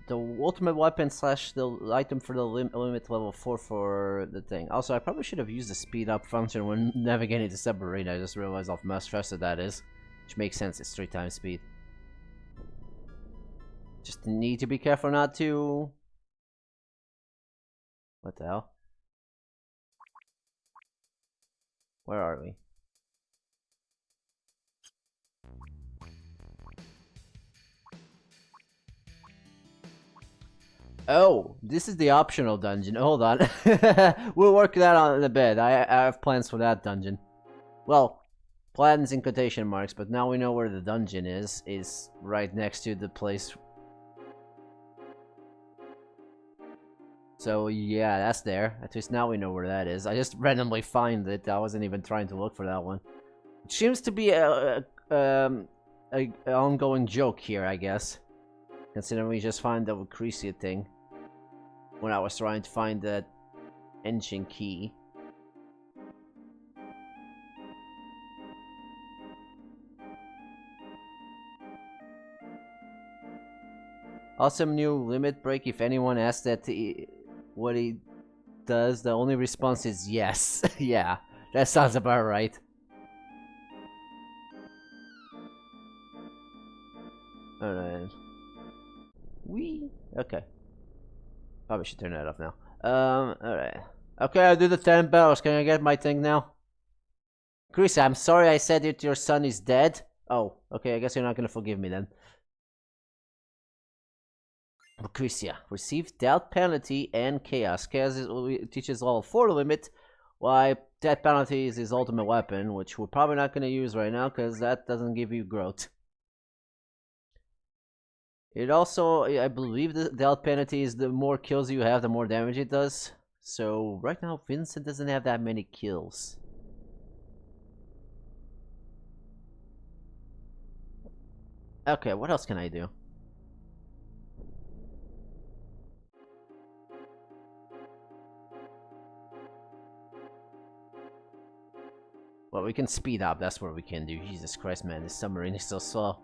Speaker 1: ultimate weapon slash the item for the limit level 4 for the thing. Also, I probably should have used the speed up function when navigating the submarine. I just realized how much faster that is. Which makes sense, it's 3 times speed. Just need to be careful not to... What the hell? Where are we? Oh, this is the optional dungeon. Hold on. We'll work that on in a bit. I have plans for that dungeon. Well, plans in quotation marks, but now we know where the dungeon is. Is right next to the place. So yeah, that's there. At least now we know where that is. I just randomly find it. I wasn't even trying to look for that one. It seems to be a ongoing joke here, I guess. Considering we just find the Lucretia thing. When I was trying to find that engine key. Awesome new limit break. If anyone asks that what he does, the only response is yes. Yeah, that sounds about right. Alright. Wee. Okay. Probably should turn that off now. Alright. Okay, I'll do the 10 battles. Can I get my thing now? Chris, I'm sorry I said that your son is dead. Oh, okay, I guess you're not gonna forgive me then. Lucretia, receive death penalty and chaos. Chaos teaches level 4 limit, while death penalty is his ultimate weapon, which we're probably not gonna use right now because that doesn't give you growth. It also, I believe the death penalty is the more kills you have, the more damage it does. So right now, Vincent doesn't have that many kills. Okay, what else can I do? Well, we can speed up, that's what we can do. Jesus Christ, man, this submarine is so slow.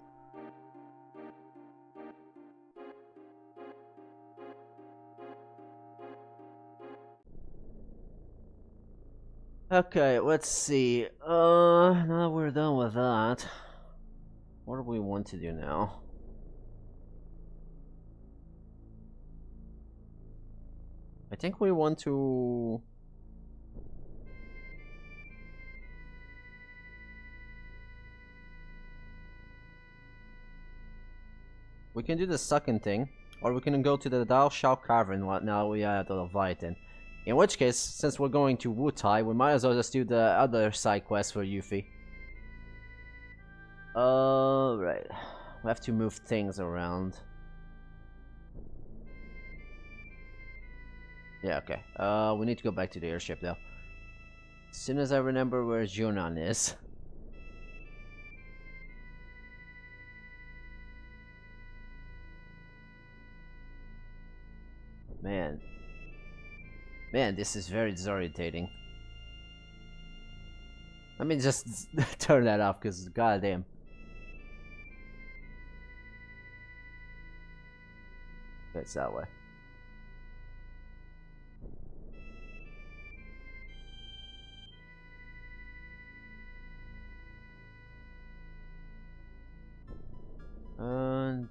Speaker 1: Okay, let's see. Now that we're done with that, what do we want to do now? I think we want to... We can do the second thing, or we can go to the Dao Shao Cavern now we have the Leviathan. In which case, since we're going to Wutai, we might as well just do the other side quest for Yuffie. Right. We have to move things around. Yeah, okay. We need to go back to the airship though. As soon as I remember where Junon is. Man, this is very disorientating. Let me just turn that off, because goddamn. It's that way.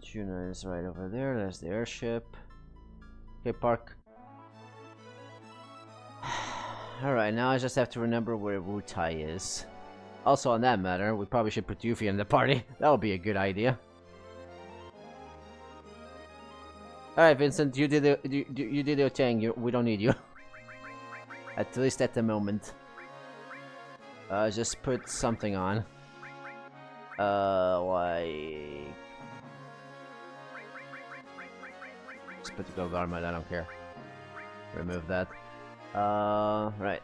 Speaker 1: Juno is right over there. There's the airship. Okay, park. Alright, now I just have to remember where Wutai is. Also, on that matter, we probably should put Yuffie in the party. That would be a good idea. Alright, Vincent, you did your thing. We don't need you. At least at the moment. Just put something on. Why? Just put the gold armor, I don't care. Remove that. Right.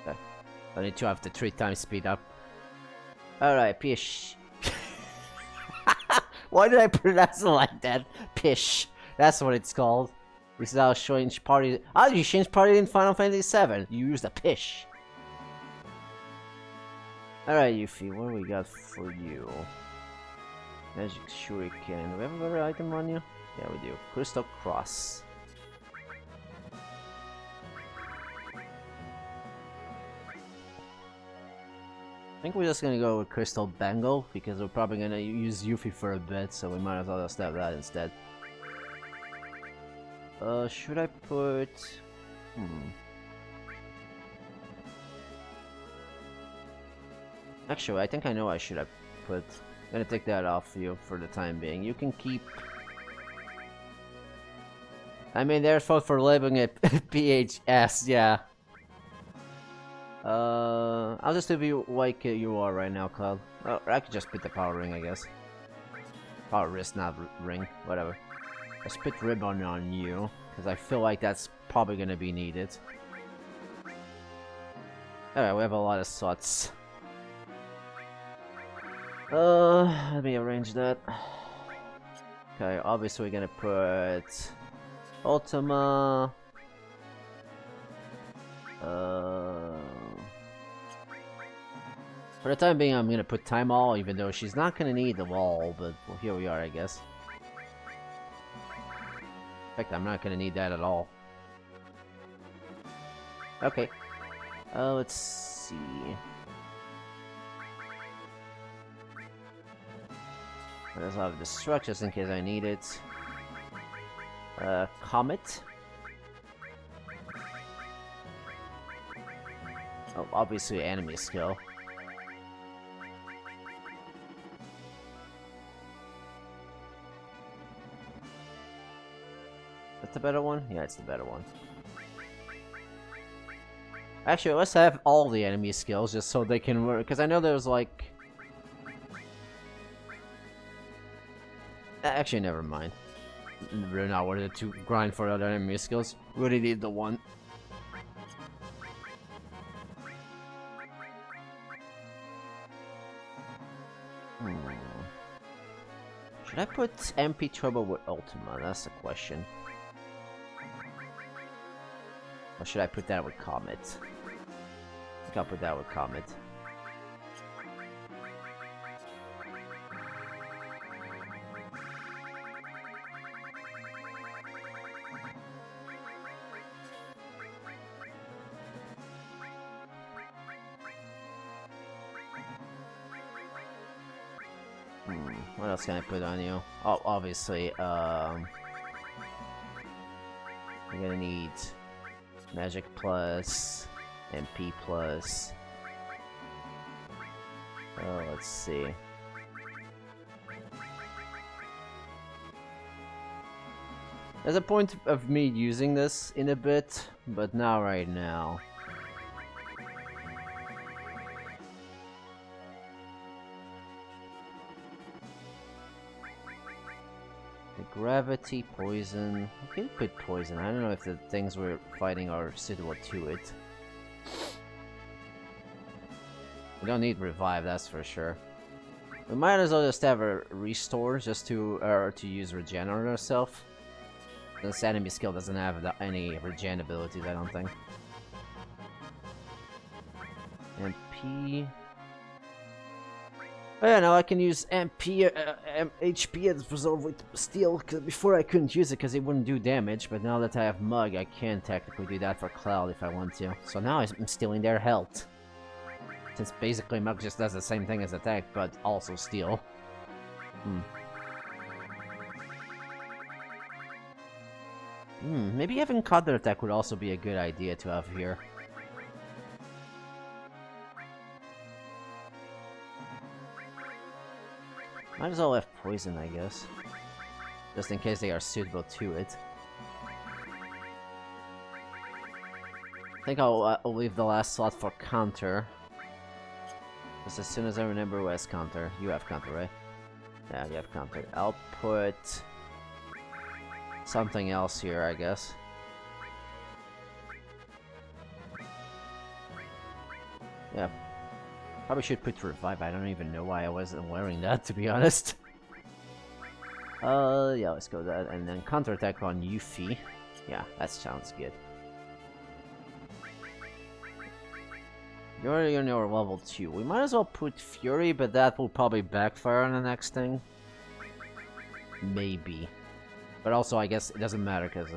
Speaker 1: Okay. I need to have the 3 times speed up. Alright, pish. Why did I pronounce it like that? Pish. That's what it's called. This is how change party. How do you change party in Final Fantasy VII? You use the pish. Alright, Yuffie, what do we got for you? Magic Shuriken. Do we have a better item on you? Yeah, we do. Crystal Cross. I think we're just gonna go with Crystal Bangle, because we're probably gonna use Yuffie for a bit, so we might as well just have that instead. Should I put... Actually, I think I know I should have put... I'm gonna take that off you for the time being. You can keep... I mean, there's fault for labeling it PHS, yeah. I'll just do you like you are right now, Cloud. Oh, I could just put the power ring, I guess. Power wrist, not ring, whatever. Let's put ribbon on you, because I feel like that's probably gonna be needed. Alright, we have a lot of slots. Let me arrange that. Okay, obviously we're gonna put Ultima. For the time being, I'm gonna put Time All, even though she's not gonna need the wall, but well, here we are, I guess. In fact, I'm not gonna need that at all. Okay. Let's see. Let's have the structures in case I need it. Comet. Oh, obviously enemy skill. That's the better one? Yeah, it's the better one. Actually, let's have all the enemy skills just so they can work. Because I know there's like... Actually, never mind. Really not worth it to grind for other enemy skills. Really need the one. Should I put MP Turbo with Ultima? That's the question. Or should I put that with Comet? I think I'll put that with Comet. What else can I put on you? Oh, obviously, We're gonna need Magic plus, MP plus. Oh, let's see. There's a point of me using this in a bit, but not right now. The gravity, poison. We can put poison. I don't know if the things we're fighting are suitable to it. We don't need revive, that's for sure. We might as well just have a restore just to use regen on ourselves. This enemy skill doesn't have any regen abilities, I don't think. MP. Oh yeah, now I can use MP, HP as resolve with steel, cause before I couldn't use it because it wouldn't do damage, but now that I have Mug, I can technically do that for Cloud if I want to. So now I'm stealing their health. Since basically Mug just does the same thing as attack, but also steal. Maybe having counter attack would also be a good idea to have here. Might as well have poison, I guess. Just in case they are suitable to it. I think I'll leave the last slot for counter. Just as soon as I remember who has counter. You have counter, right? Yeah, you have counter. I'll put something else here, I guess. Yeah. Probably should put revive. I don't even know why I wasn't wearing that, to be honest. Yeah, let's go with that. And then counterattack on Yuffie. Yeah, that sounds good. You're in your level 2. We might as well put Fury, but that will probably backfire on the next thing. Maybe. But also, I guess it doesn't matter, because...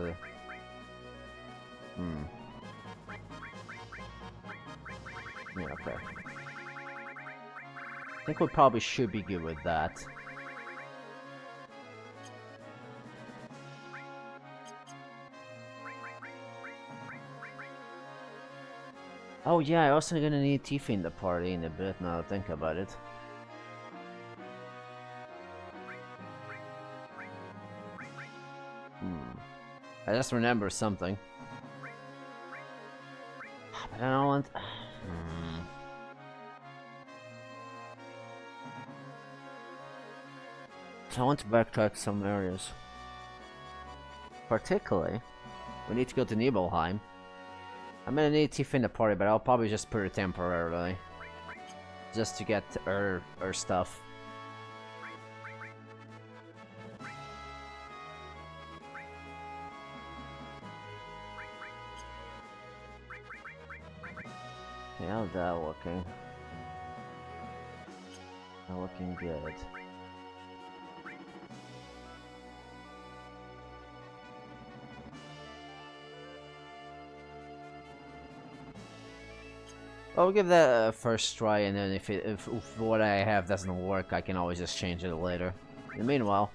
Speaker 1: Yeah, okay. I think we probably should be good with that. Oh yeah, I also gonna need Tifa in the party in a bit now that I think about it. I just remember something. But I don't want... I want to backtrack some areas. Particularly, we need to go to Nibelheim. I'm gonna need Tifa in the party, but I'll probably just put her temporarily. Just to get her stuff. Okay, how's that looking? Not looking good. I'll give that a first try, and then if what I have doesn't work, I can always just change it later. In the meanwhile,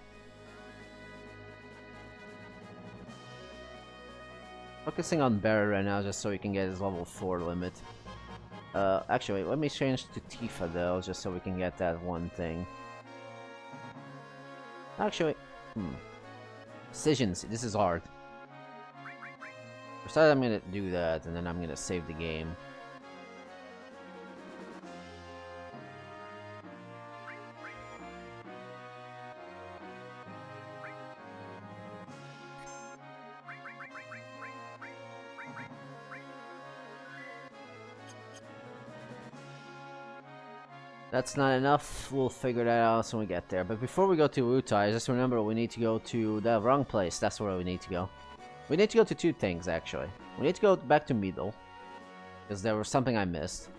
Speaker 1: focusing on Barry right now just so he can get his level 4 limit. Actually, let me change to Tifa though, just so we can get that one thing. Actually, decisions. This is hard. First, I'm gonna do that, and then I'm gonna save the game. That's not enough, we'll figure that out when we get there. But before we go to Utai, just remember we need to go to the wrong place. That's where we need to go. We need to go to 2 things, actually. We need to go back to Middle, because there was something I missed.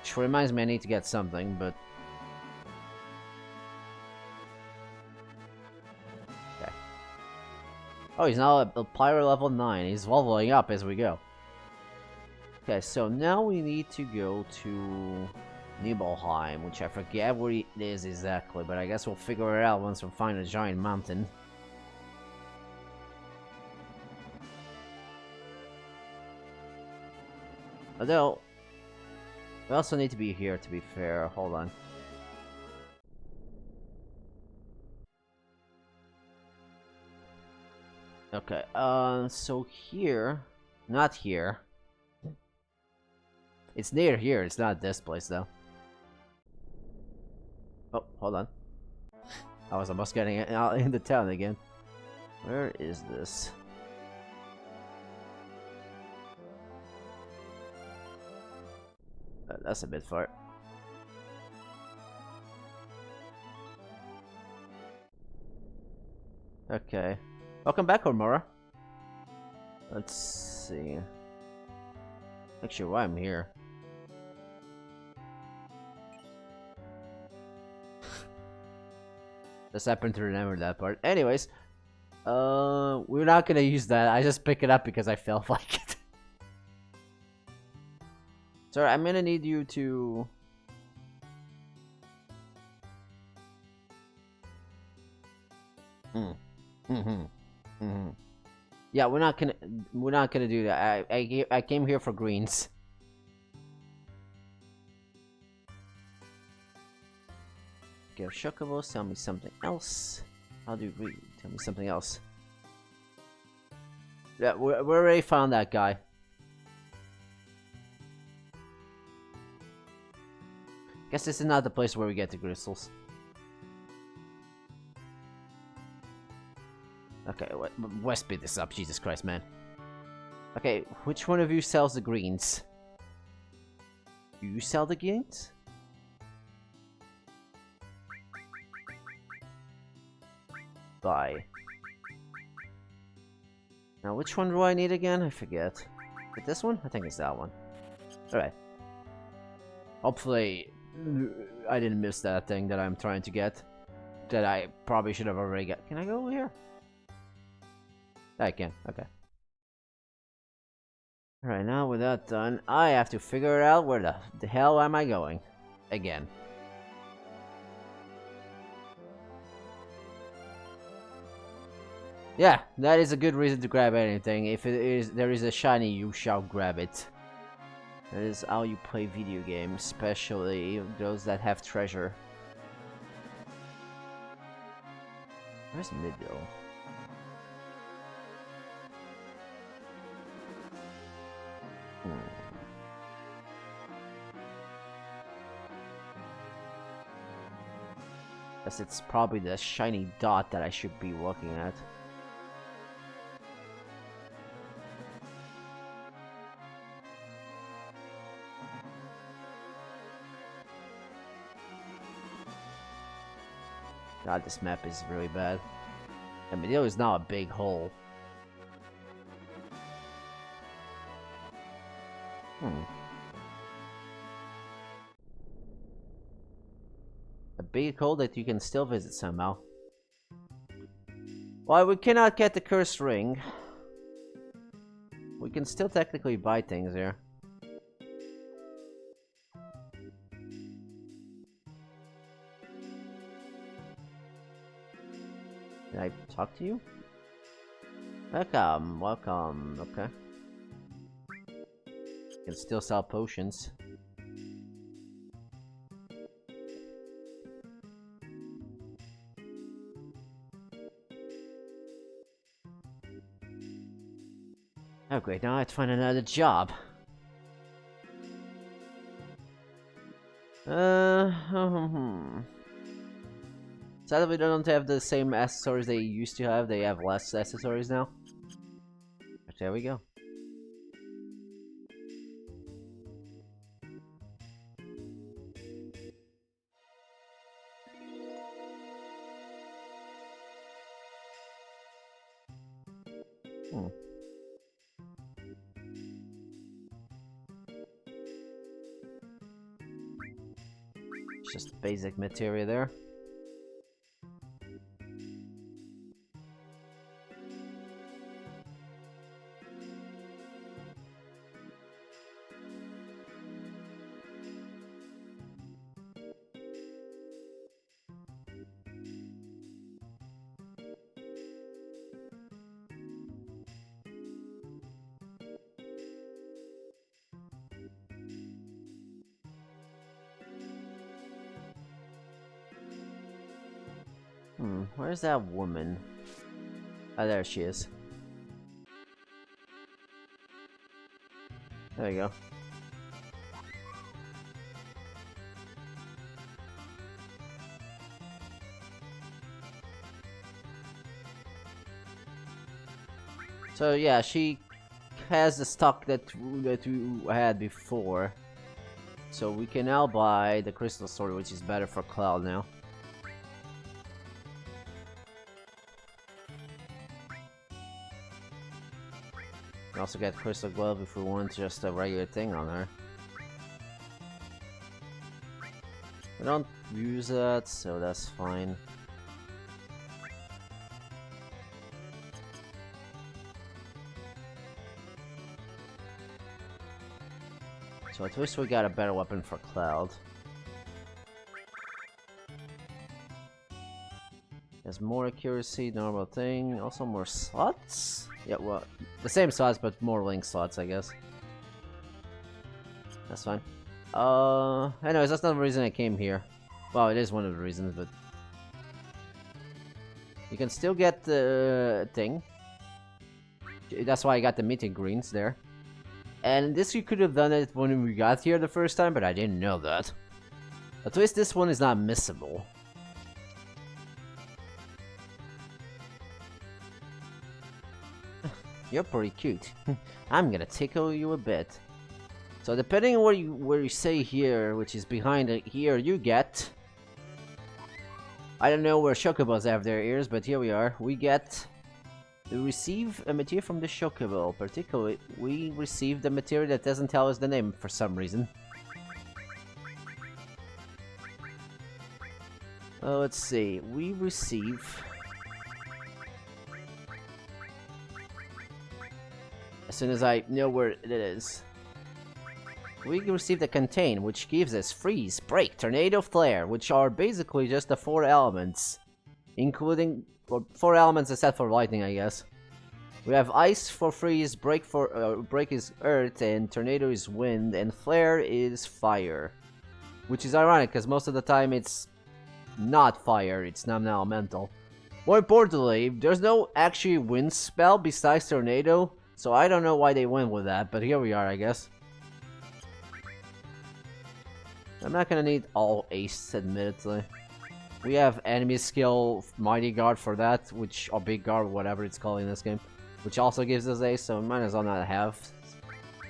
Speaker 1: Which reminds me I need to get something, but... Okay. Oh, he's now a Pyro level 9. He's leveling up as we go. Okay, so now we need to go to... Nibelheim, which I forget where it is exactly, but I guess we'll figure it out once we find a giant mountain. Although, we also need to be here, to be fair. Hold on. Okay, so here... Not here. It's near here, it's not this place, though. Oh, hold on. I was almost getting out in the town again. Where is this? That's a bit far. Okay. Welcome back, Hormora. Let's see. Not sure why I'm here. Just happened to remember that part. Anyways, we're not gonna use that. I just pick it up because I felt like it. Sorry, I'm gonna need you to... Yeah, we're not gonna do that. I came here for greens. Okay, Chocobos, tell me something else. How do you read? Tell me something else. Yeah, we already found that guy. Guess this is not the place where we get the crystals. Okay, what speed this up, Jesus Christ, man. Okay, which one of you sells the greens? Do you sell the greens? Buy. Now, which one do I need again? I forget. Is it this one? I think it's that one. Alright. Hopefully, I didn't miss that thing that I'm trying to get. That I probably should have already got. Can I go over here? I can. Okay. Alright, now with that done, I have to figure out where the hell am I going. Again. Yeah, that is a good reason to grab anything. If there is a shiny, you shall grab it. That is how you play video games, especially those that have treasure. Where's Middle? Guess it's probably the shiny dot that I should be looking at. God, this map is really bad. I mean, it is now a big hole. A big hole that you can still visit somehow. Well, we cannot get the cursed ring. We can still technically buy things here. Did I talk to you? Welcome, welcome, okay. You can still sell potions. Oh great, now I have to find another job. Sadly, we don't have the same accessories they used to have. They have less accessories now. But there we go. Just basic material there. Where's that woman? Oh, there she is. There you go. So yeah, she has the stock that we had before. So we can now buy the crystal sword, which is better for Cloud now. We also get crystal glove if we want just a regular thing on her. We don't use that, so that's fine. So at least we got a better weapon for Cloud. There's more accuracy, normal thing, also more slots? Yeah, well, the same slots, but more link slots, I guess. That's fine. Anyways, that's not the reason I came here. Well, it is one of the reasons, but... You can still get the thing. That's why I got the meeting greens there. And this you could have done it when we got here the first time, but I didn't know that. At least this one is not missable. You're pretty cute. I'm gonna tickle you a bit. So depending on where you say here, which is behind it here, you get... I don't know where chocobos have their ears, but here we are. We get... We receive a material from the chocobo. Particularly, we receive the material that doesn't tell us the name for some reason. Let's see. We receive... As soon as I know where it is. We receive the contain, which gives us freeze, break, tornado, flare, which are basically just the 4 elements. Including... Well, 4 elements except for lightning, I guess. We have ice for freeze, break is earth, and tornado is wind, and flare is fire. Which is ironic, because most of the time it's not fire, it's non-elemental. More importantly, there's no actually wind spell besides tornado, so I don't know why they went with that, but here we are, I guess. I'm not gonna need all ace, admittedly. We have enemy skill, Mighty Guard for that, which, or Big Guard, whatever it's called in this game, which also gives us ace, so might as well not have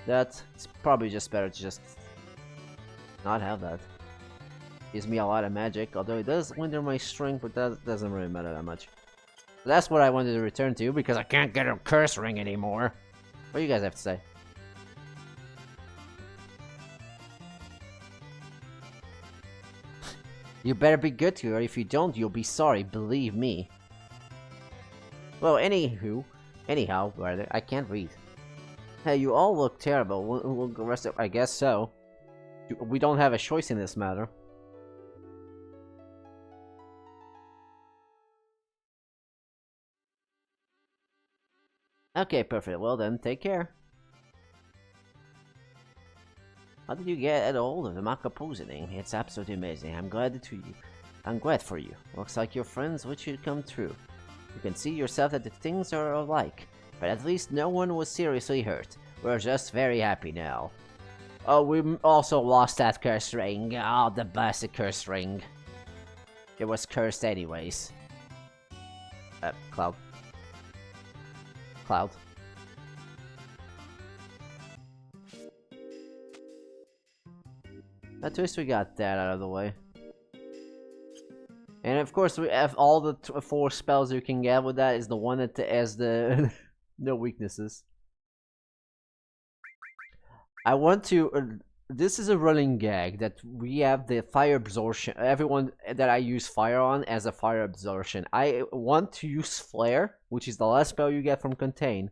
Speaker 1: that. It's probably just better to just not have that. Gives me a lot of magic, although it does wither my strength, but that doesn't really matter that much. So that's what I wanted to return to, because I can't get a curse ring anymore. What do you guys have to say? You better be good to her, if you don't, you'll be sorry, believe me. Well, anyhow, rather, I can't read. Hey, you all look terrible, we'll rest it, I guess so. We don't have a choice in this matter. Okay, perfect, well then, take care. How did you get at all of the Maka positioning? It's absolutely amazing. I'm glad for you. Looks like your friends wish you'd come true. You can see yourself that the things are alike, but at least no one was seriously hurt. We're just very happy now. Oh, we also lost that curse ring. Oh, the blasted curse ring. It was cursed anyways. Cloud. Cloud. At least we got that out of the way. And of course we have all the 4 spells you can get with that is the one that has the no weaknesses. I want to... this is a running gag that we have the fire absorption. Everyone that I use fire on as a fire absorption. I want to use flare, which is the last spell you get from contain.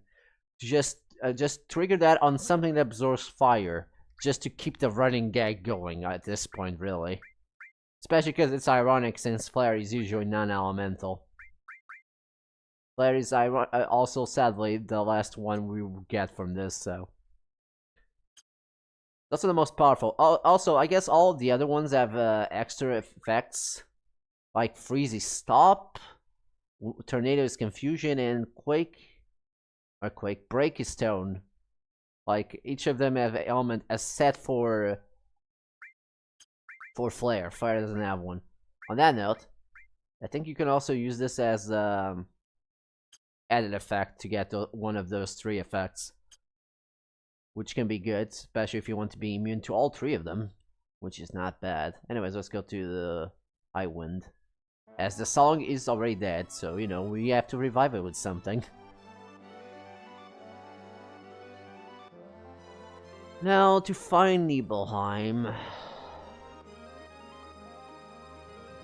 Speaker 1: To just trigger that on something that absorbs fire. Just to keep the running gag going at this point, really. Especially because it's ironic since flare is usually non-elemental. Flare is also, sadly, the last one we will get from this, so... Those are the most powerful. Also, I guess all of the other ones have extra effects. Like Freezy Stop, Tornado is Confusion, and Quake Break is Stone. Like each of them have an element as set for Flare. Fire doesn't have one. On that note, I think you can also use this as added effect to get one of those 3 effects, which can be good, especially if you want to be immune to all 3 of them, which is not bad. Anyways, let's go to the High Wind, as the song is already dead, so you know we have to revive it with something. Now to find Nibelheim,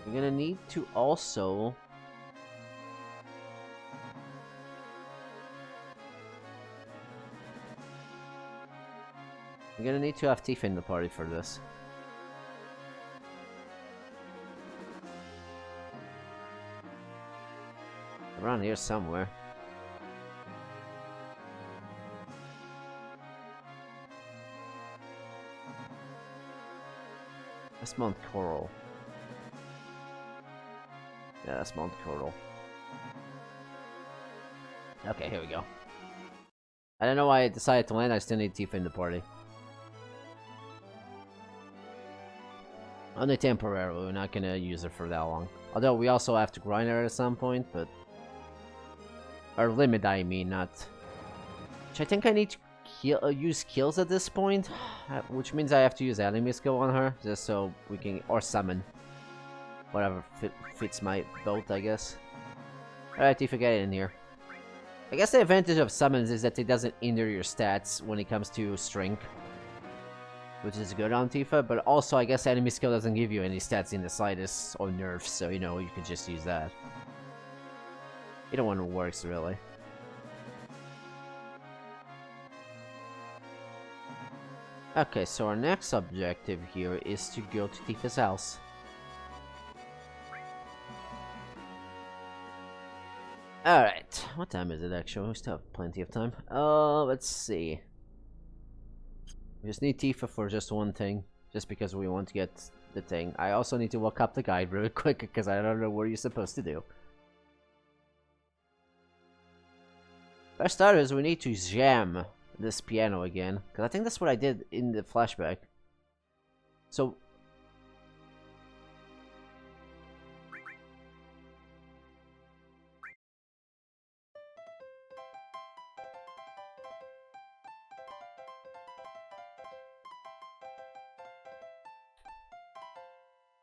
Speaker 1: we're gonna need to also have Tifa in the party for this. Around here somewhere. That's Mount Coral. Yeah, that's Mount Coral. Okay, here we go. I don't know why I decided to land, I still need Tifa in the party. Only temporarily, we're not gonna use her for that long. Although we also have to grind her at some point, but... Or limit, I mean, not... Which I think I need to use kills at this point, which means I have to use enemy skill on her, just so we can... Or summon. Whatever fits my boat, I guess. Alright, Tifa, get in here. I guess the advantage of summons is that it doesn't hinder your stats when it comes to strength, which is good on Tifa, but also I guess enemy skill doesn't give you any stats in the slightest or nerfs, so you know, you could just use that. Either one works, really. Okay, so our next objective here is to go to Tifa's house. Alright, what time is it actually? We still have plenty of time. Let's see. We just need Tifa for just one thing, just because we want to get the thing. I also need to look up the guide really quick, because I don't know what you're supposed to do. For starters, we need to jam this piano again, because I think that's what I did in the flashback. So...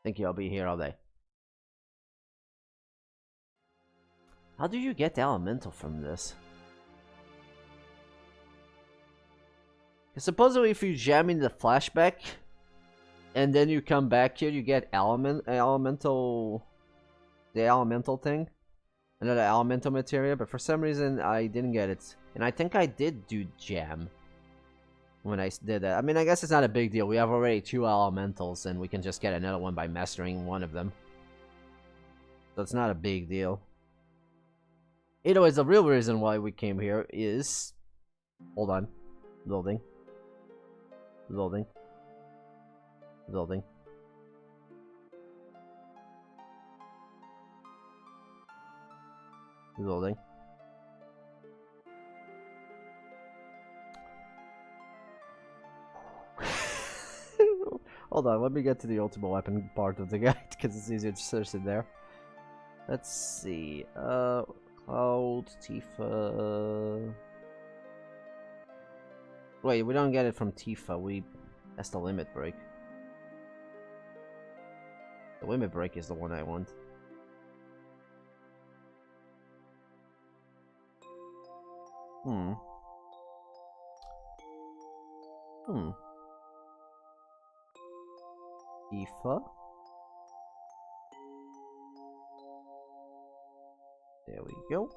Speaker 1: Thank you, I'll be here all day. How do you get elemental from this? Because supposedly if you jam in the flashback and then you come back here, you get elemental thing, another elemental materia, but for some reason I didn't get it. And I think I did do jam when I did that. I mean, I guess it's not a big deal. We have already 2 elementals and we can just get another one by mastering one of them. So it's not a big deal. Either way, the real reason why we came here is... Hold on. Loading. Loading. Loading. Loading. Hold on, let me get to the ultimate weapon part of the guide, because it's easier to search it there. Let's see, Cloud, Tifa... Wait, we don't get it from Tifa, that's the limit break. The limit break is the one I want. Tifa. There we go.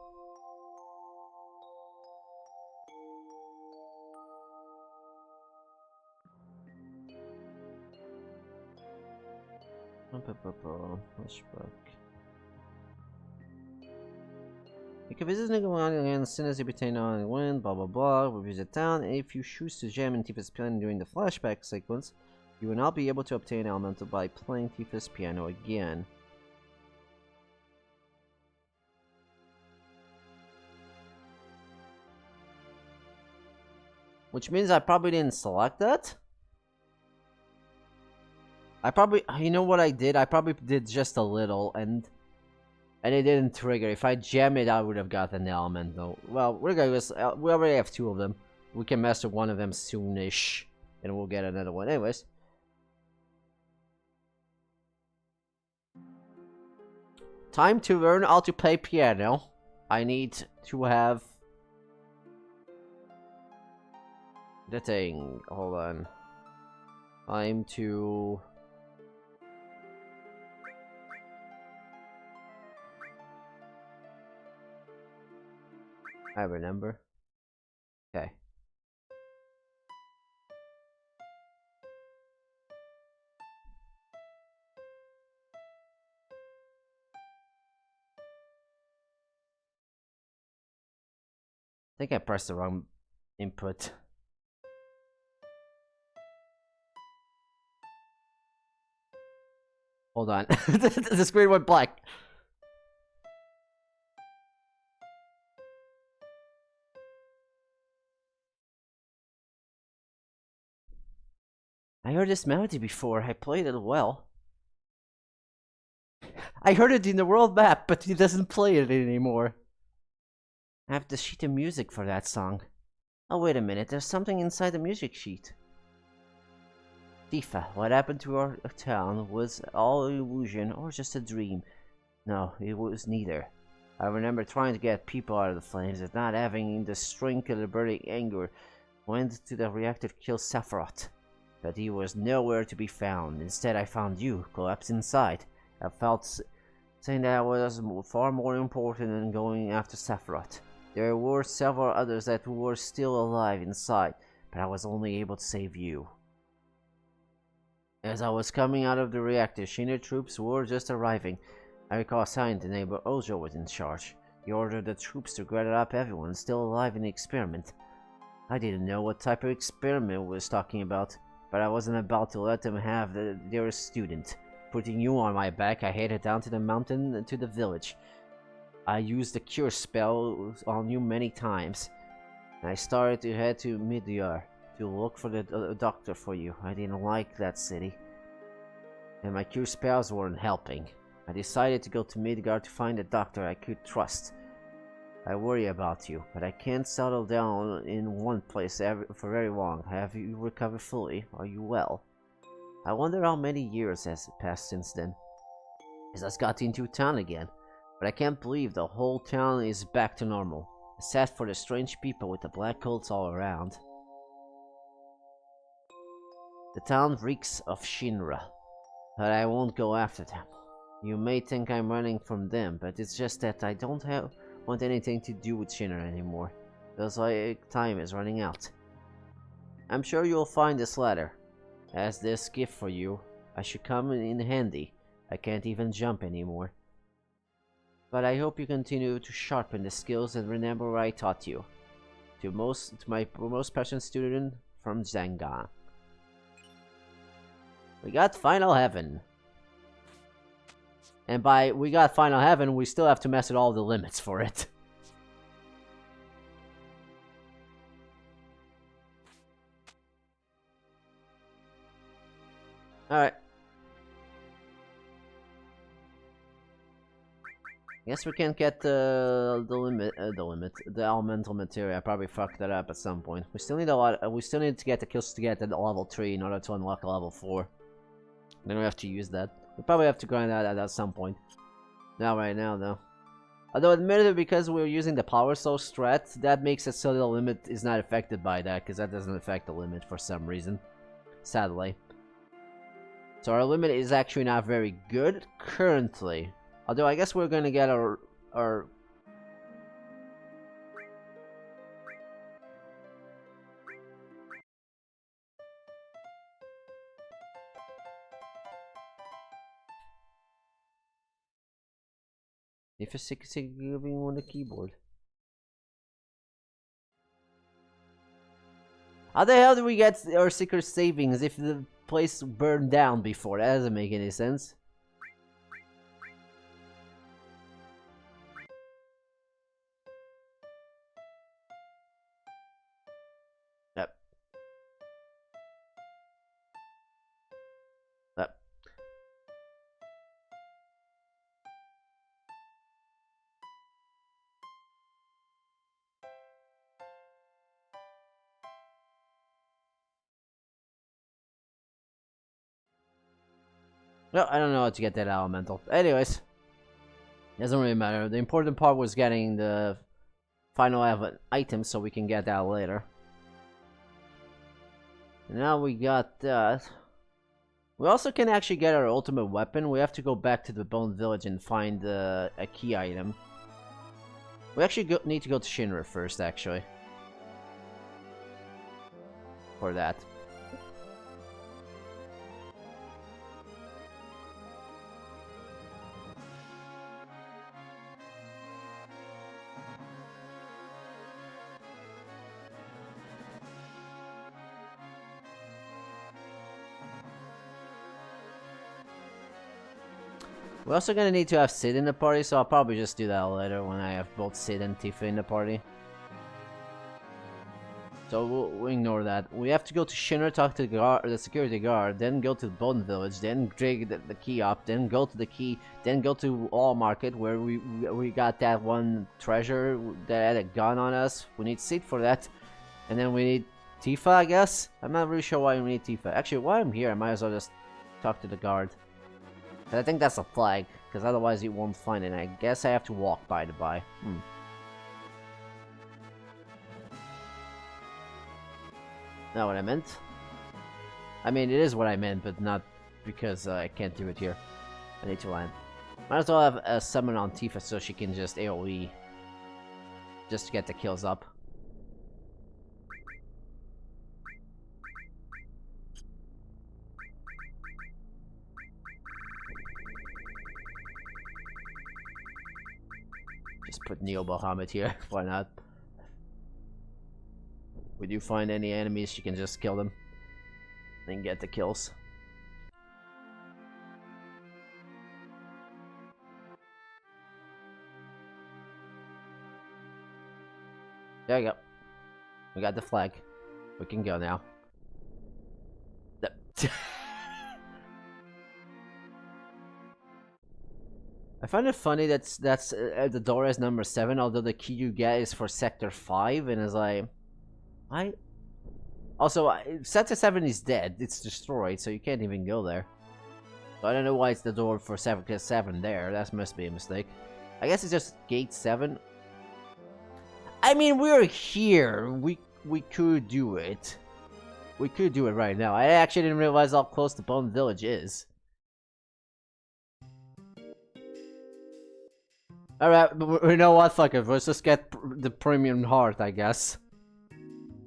Speaker 1: Flashback. You can visit Nigel again as soon as you obtain on wind, blah blah blah, we visit town, and if you choose to jam in Tifa's piano during the flashback sequence, you will not be able to obtain elemental by playing Tifa's piano again. Which means I probably didn't select that. I probably, you know what I did? I probably did just a little, and it didn't trigger. If I jam it, I would have gotten the element, though. Well, regardless, we already have 2 of them. We can master one of them soonish, and we'll get another one. Anyways. Time to learn how to play piano. I need to have the thing. Hold on. Time to... I remember. Okay. I think I pressed the wrong input. Hold on. The screen went black. I heard this melody before. I played it well. I heard it in the world map, but he doesn't play it anymore. I have the sheet of music for that song. Oh, wait a minute. There's something inside the music sheet. Tifa, what happened to our town was all illusion or just a dream? No, it was neither. I remember trying to get people out of the flames and not having the strength of the burning anger. Went to the reactor to kill Sephiroth, but he was nowhere to be found. Instead, I found you, collapsed inside. I felt saying that I was far more important than going after Sephiroth. There were several others that were still alive inside, but I was only able to save you. As I was coming out of the reactor, Shinra troops were just arriving. I recall saying the neighbor Ojo was in charge. He ordered the troops to gather up everyone still alive in the experiment. I didn't know what type of experiment we was talking about, but I wasn't about to let them have their student. Putting you on my back, I headed down to the mountain to the village. I used the cure spell on you many times. I started to head to Midgar to look for the doctor for you. I didn't like that city, and my cure spells weren't helping. I decided to go to Midgar to find a doctor I could trust. I worry about you, but I can't settle down in one place for very long. Have you recovered fully? Are you well? I wonder how many years has passed since then. I just got into town again, but I can't believe the whole town is back to normal, except for the strange people with the black coats all around. The town reeks of Shinra, but I won't go after them. You may think I'm running from them, but it's just that I don't want anything to do with Shinra anymore. Feels like time is running out. I'm sure you'll find this letter. As this gift for you, I should come in handy. I can't even jump anymore. But I hope you continue to sharpen the skills and remember what I taught you. To my most passionate student from Zangan. We got Final Heaven. And by we got Final Heaven, we still have to master all the limits for it. Alright. Guess we can't get the elemental material. I probably fucked that up at some point. We still need a lot. We still need to get the kills to get to level 3 in order to unlock a level 4. Then we have to use that. We probably have to grind that at some point. Not right now, though. Although, admittedly, because we're using the Power Soul strat, that makes it so the limit is not affected by that, because that doesn't affect the limit for some reason. Sadly. So our limit is actually not very good currently. Although I guess we're gonna get our if it's giving on the keyboard. How the hell do we get our secret savings if the place burned down before? That doesn't make any sense. Yep. No, I don't know how to get that elemental. Anyways, doesn't really matter. The important part was getting the final item so we can get that later. Now we got that. We also can actually get our ultimate weapon. We have to go back to the Bone Village and find a key item. We actually need to go to Shinra first, actually. For that. We're also gonna need to have Sid in the party, so I'll probably just do that later when I have both Sid and Tifa in the party. So we'll ignore that. We have to go to Shinra, talk to the security guard, then go to the Bone Village, then dig the key up, then go to the key, then go to All Market where we got that one treasure that had a gun on us. We need Sid for that, and then we need Tifa, I guess. I'm not really sure why we need Tifa. Actually, while I'm here, I might as well just talk to the guard. I think that's a flag, because otherwise you won't find it. I guess I have to walk by the by. Not what I meant. I mean, it is what I meant, but not because I can't do it here. I need to land. Might as well have a summon on Tifa so she can just AoE. Just to get the kills up. Just put Neo Bahamut here, why not? When you find any enemies, you can just kill them. And get the kills. There you go. We got the flag. We can go now. I find it funny that's the door is number 7, although the key you get is for sector 5, and it's like, also sector 7 is dead. It's destroyed, so you can't even go there. So I don't know why it's the door for sector 7 there. That must be a mistake. I guess it's just gate 7. I mean, we're here. We could do it. We could do it right now. I actually didn't realize how close the Bone Village is. Alright, you know what? Fuck it. Let's just get the premium heart, I guess.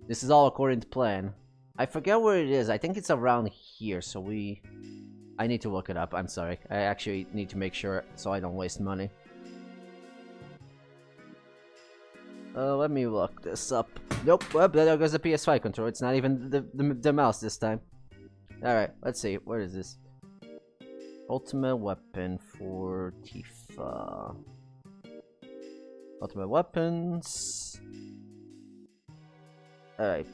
Speaker 1: This is all according to plan. I forget where it is. I think it's around here, so I need to look it up. I'm sorry. I actually need to make sure so I don't waste money. Let me look this up. Nope, well, there goes the PS5 controller. It's not even the mouse this time. Alright, let's see. Where is this? Ultimate weapon for Tifa. Ultimate weapons. Alright.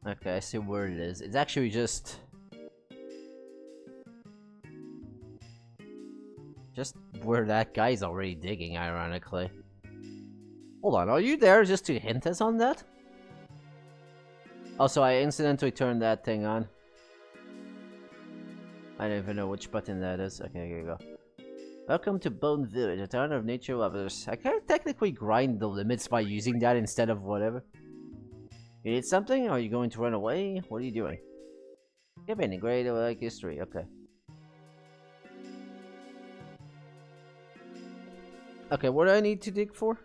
Speaker 1: Okay, I see where it is. It's actually just where that guy's already digging, ironically. Hold on, are you there just to hint us on that? Also, I incidentally turned that thing on. I don't even know which button that is. Okay, here you go. Welcome to Bone Village, a town of nature lovers. I can technically grind the limits by using that instead of whatever. You need something? Are you going to run away? What are you doing? You have any great like history? Okay. Okay, what do I need to dig for?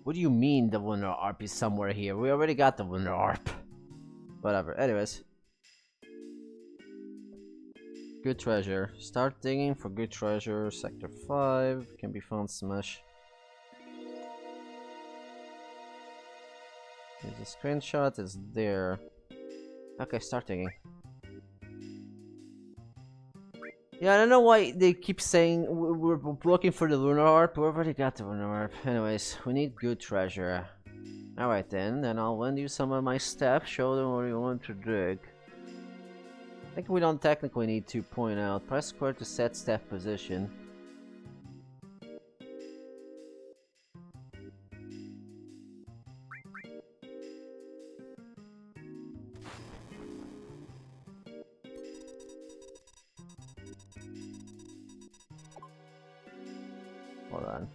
Speaker 1: What do you mean the Wonder Arp is somewhere here? We already got the Wonder Arp. Whatever. Anyways. Good treasure. Start digging for good treasure. Sector 5 can be found. Smash. There's a screenshot. It's there. Okay, start digging. Yeah, I don't know why they keep saying we're looking for the lunar harp. We already got the lunar harp. Anyways, we need good treasure. Alright then I'll lend you some of my stuff. Show them where you want to dig. I think we don't technically need to point out. Press square to set staff position. Hold on.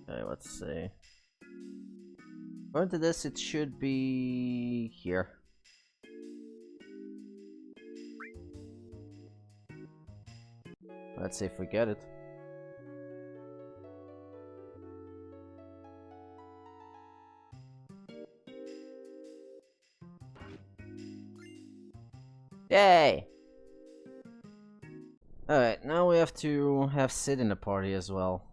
Speaker 1: Okay, let's see. According to this, it should be here. Let's see if we get it. Yay! Alright, now we have to have Sid in the party as well.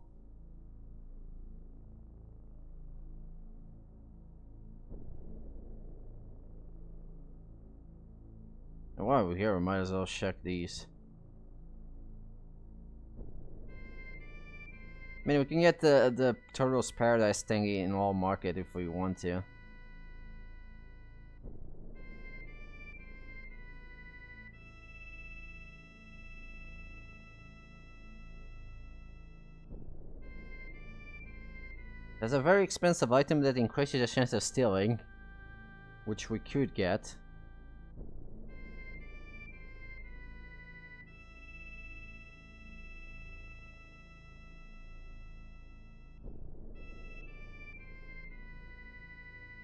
Speaker 1: And while we're here, we might as well check these. I mean, we can get the Turtles Paradise thingy in all market if we want to. There's a very expensive item that increases the chance of stealing, which we could get.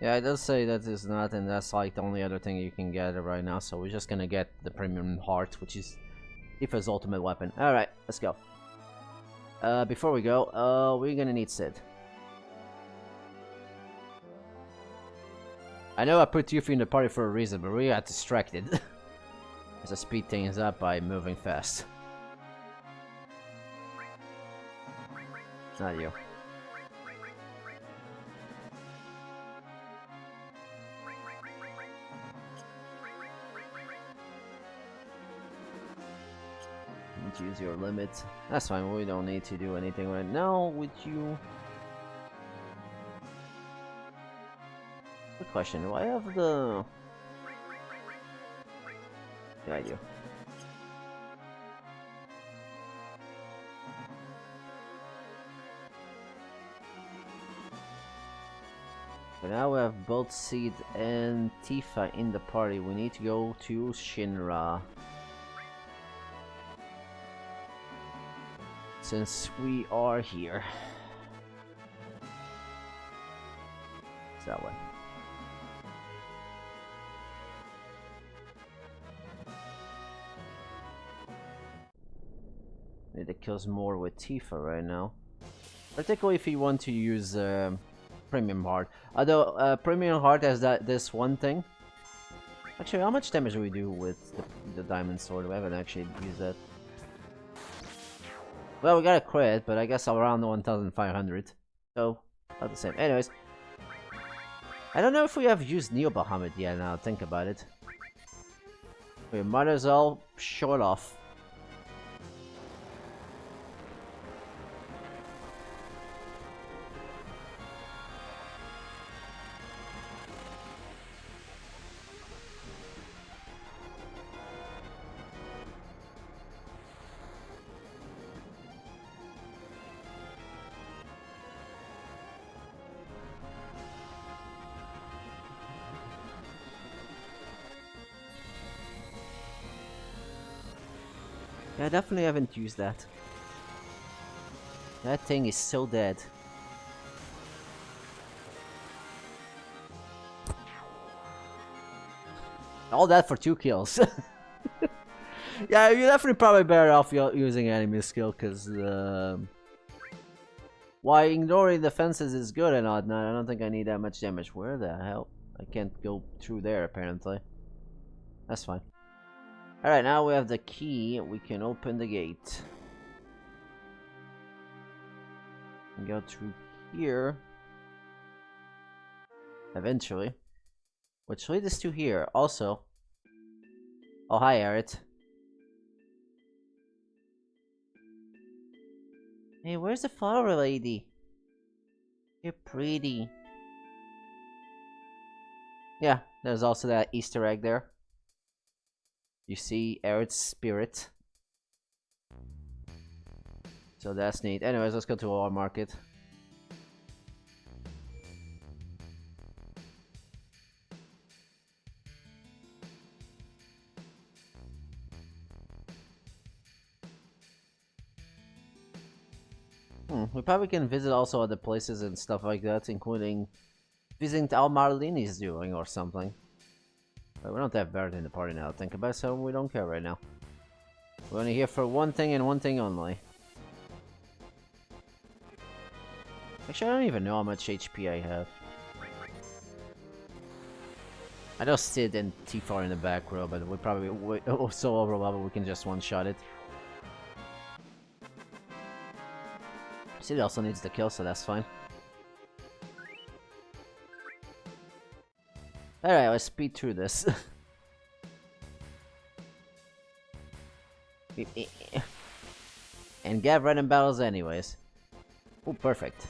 Speaker 1: Yeah, it does say that it's not, and that's like the only other thing you can get right now, so we're just gonna get the premium heart, which is Tifa's ultimate weapon. Alright, let's go. Before we go, we're gonna need Sid. I know I put Yuffie in the party for a reason, but we got distracted. So speed things up by moving fast. It's not you. Use your limit. That's fine, we don't need to do anything right now. Would you... Good question, do I have the... Yeah, I do. But now we have both Seed and Tifa in the party. We need to go to Shinra. Since we are here. It's that way. Need to kill more with Tifa right now. Particularly if you want to use Premium Heart. Although Premium Heart has this one thing. Actually, how much damage do we do with the Diamond Sword? We haven't actually used that. Well, we got a crit, but I guess around 1,500. So, about the same. Anyways. I don't know if we have used Neo Bahamut yet, now think about it. We might as well show it off. Yeah, I definitely haven't used that. That thing is so dead. All that for 2 kills. Yeah, you're definitely probably better off using enemy skill, because while ignoring defenses is good and whatnot, I don't think I need that much damage. Where the hell? I can't go through there apparently. That's fine. Alright, now we have the key. We can open the gate. And go through here. Eventually. Which leads us to here. Also. Oh, hi, Aerith. Hey, where's the flower lady? You're pretty. Yeah, there's also that Easter egg there. You see Aerith's spirit. So that's neat. Anyways, let's go to our market. We probably can visit also other places and stuff like that, including visiting how Marlene doing or something. But we don't have Barret in the party now to think about, so we don't care right now. We're only here for one thing and one thing only. Actually, I don't even know how much HP I have. I know Sid and Tifa are in the back row, but we probably so over level we can just one-shot it. Sid also needs the kill, so that's fine. Alright, let's speed through this. And get random battles anyways. Oh, perfect.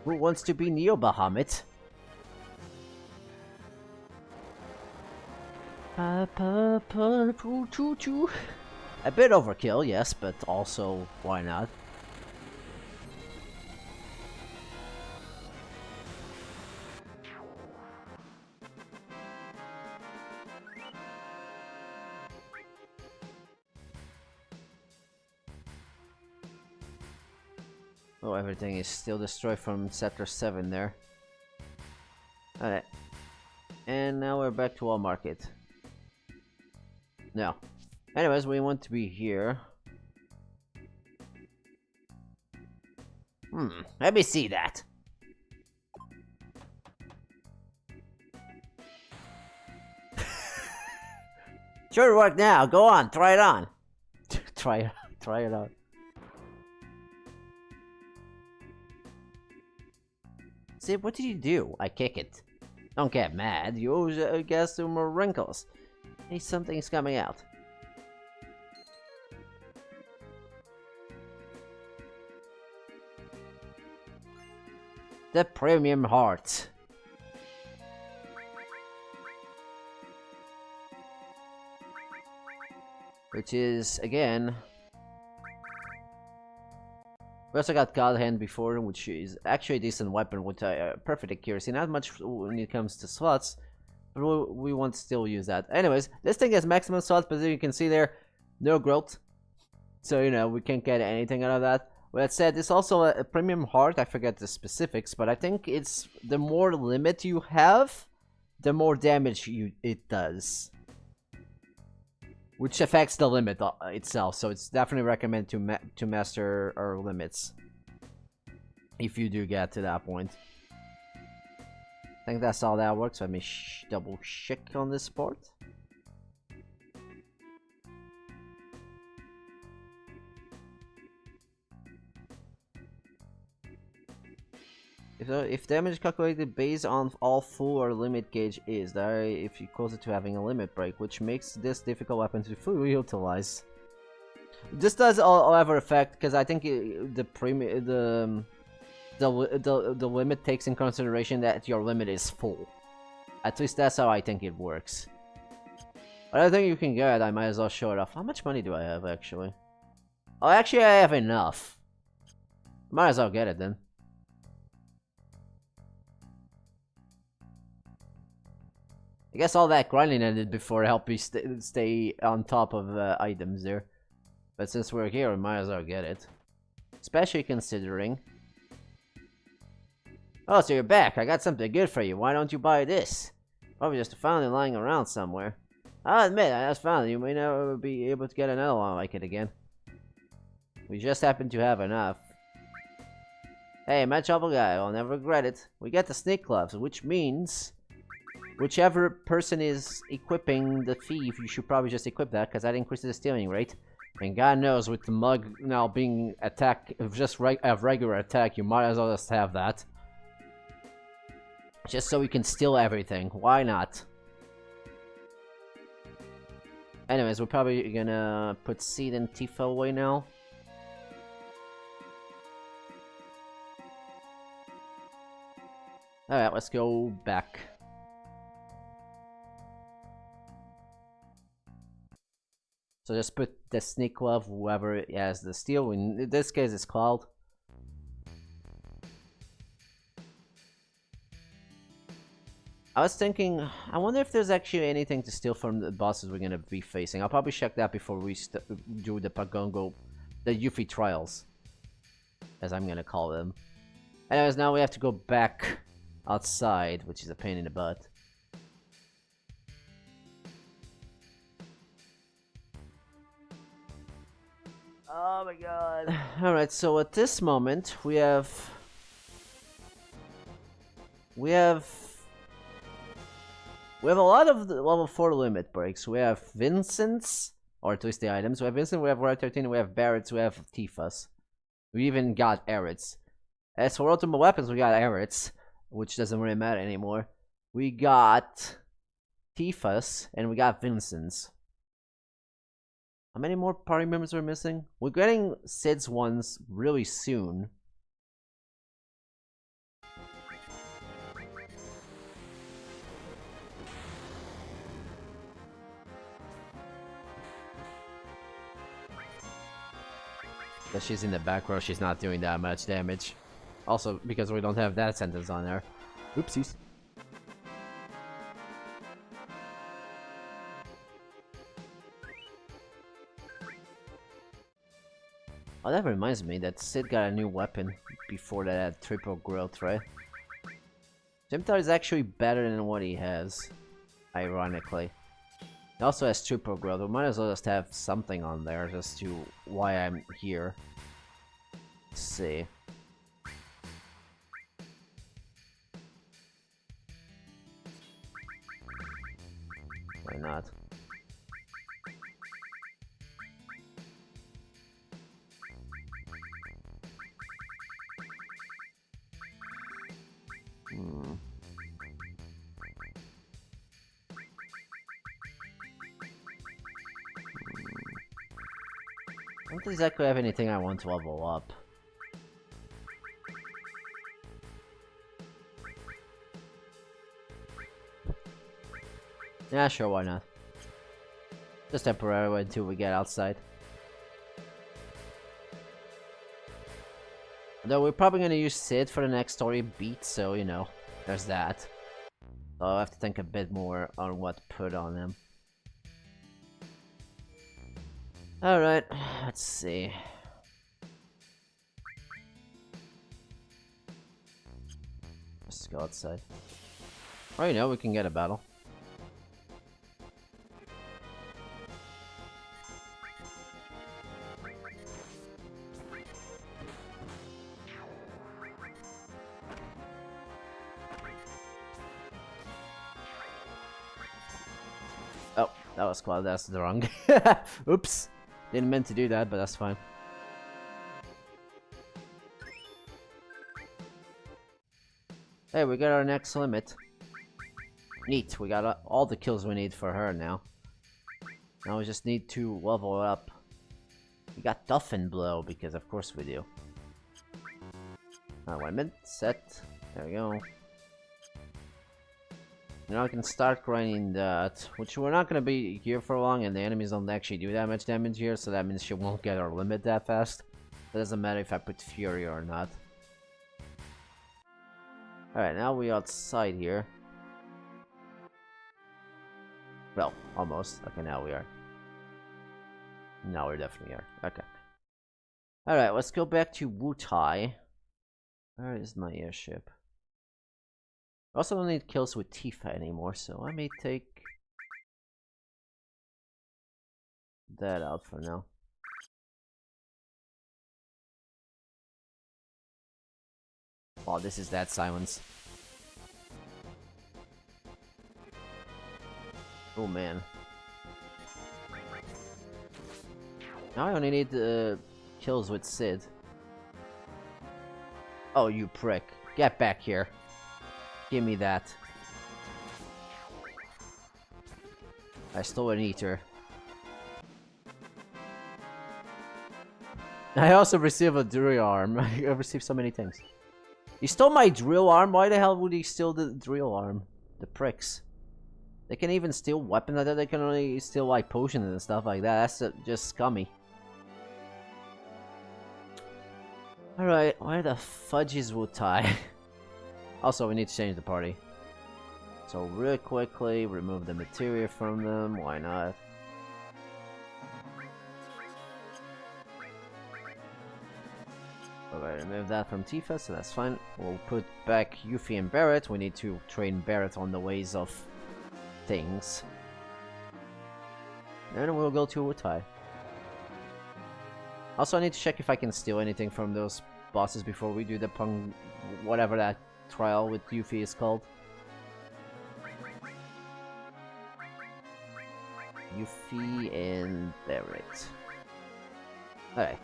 Speaker 1: Who wants to be Neo Bahamut? A bit overkill, yes, but also, why not? Oh, everything is still destroyed from Sector 7 there. Alright. And now we're back to our market. No. Anyways, we want to be here. Let me see that. Sure work now. Go on, try it on. try it out. See, what did you do? I kick it. Don't get mad. You always guess there more wrinkles. Hey, something's coming out. The premium heart. Which is, again... We also got God Hand before, which is actually a decent weapon with perfect accuracy. Not much when it comes to slots, but we want to still use that. Anyways, this thing has maximum slots, but as you can see there, no growth. So, you know, we can't get anything out of that. With that said, it's also a premium heart. I forget the specifics, but I think it's the more limit you have, the more damage it does. Which affects the limit itself, so it's definitely recommended to master our limits. If you do get to that point. I think that's how that works. Let me double check on this part. If damage is calculated based on all full or limit gauge is, that if you close it to having a limit break, which makes this difficult weapon to fully utilize. This does, however, affect because I think the limit takes in consideration that your limit is full. At least that's how I think it works. But I think you can get it. I might as well show it off. How much money do I have actually? Oh, actually, I have enough. Might as well get it then. I guess all that grinding I did before helped me stay on top of items there. But since we're here, we might as well get it. Especially considering... Oh, so you're back. I got something good for you. Why don't you buy this? Probably just found it lying around somewhere. I'll admit, I just found it. You may never be able to get another one like it again. We just happen to have enough. Hey, my trouble guy. I'll never regret it. We get the snake gloves, which means... Whichever person is equipping the thief, you should probably just equip that, because that increases the stealing rate. And God knows, with the mug now being attack, just a regular attack, you might as well just have that. Just so we can steal everything. Why not? Anyways, we're probably gonna put Seed and Tifa away now. Alright, let's go back. So just put the Sneak Glove, whoever has the steal. In this case, it's Cloud. I was thinking, I wonder if there's actually anything to steal from the bosses we're gonna be facing. I'll probably check that before we do the Pagongo, the Yuffie trials, as I'm gonna call them. Anyways, now we have to go back outside, which is a pain in the butt. Oh my god. Alright, so at this moment, we have a lot of the level 4 limit breaks. We have Vincent's, or at least the items. We have Vincent, we have Roy 13, we have Barrett's, we have Tifa's. We even got Aerith's. As for ultimate weapons, we got Aerith's, which doesn't really matter anymore. We got Tifa's, and we got Vincent's. How many more party members are missing? We're getting Sid's ones really soon. But she's in the back row, she's not doing that much damage. Also, because we don't have that sentence on there. Oopsies. Oh, that reminds me that Sid got a new weapon before that had triple growth, right? Jimtar is actually better than what he has, ironically. He also has triple growth. We might as well just have something on there just to why I'm here. Let's see. Why not? I don't exactly have anything I want to level up. Yeah, sure, why not? Just temporarily until we get outside. Though we're probably gonna use Sid for the next story beat, so you know, there's that. So I'll have to think a bit more on what to put on him. Alright, let's see. Let's go outside. Oh, you know, we can get a battle. Oh, that was Cloud, that's the wrong. Oops. Didn't mean to do that, but that's fine. Hey, we got our next limit. Neat, we got all the kills we need for her now. Now we just need to level up. We got Duffin Blow, because of course we do. Wait a minute, set. There we go. Now I can start grinding that, which we're not gonna be here for long, and the enemies don't actually do that much damage here, so that means she won't get our limit that fast. It doesn't matter if I put Fury or not. Alright, now we're outside here. Well, almost. Okay, now we are. Now we definitely are. Okay. Alright, let's go back to Wutai. Where is my airship? I also don't need kills with Tifa anymore, so I may take that out for now. Oh, this is that silence. Oh man. Now I only need kills with Sid. Oh, you prick. Get back here. Give me that. I stole an eater. I also received a drill arm. I received so many things. He stole my drill arm? Why the hell would he steal the drill arm? The pricks. They can even steal weapons. I thought they can only steal like potions and stuff like that. That's just scummy. Alright, where the fudge is Wutai? Also, we need to change the party. So real quickly, remove the materia from them. Why not? Alright, remove that from Tifa, so that's fine. We'll put back Yuffie and Barret. We need to train Barret on the ways of things. Then we'll go to Wutai. Also, I need to check if I can steal anything from those bosses before we do the whatever that trial with Yuffie is called. Yuffie and Barret. Alright.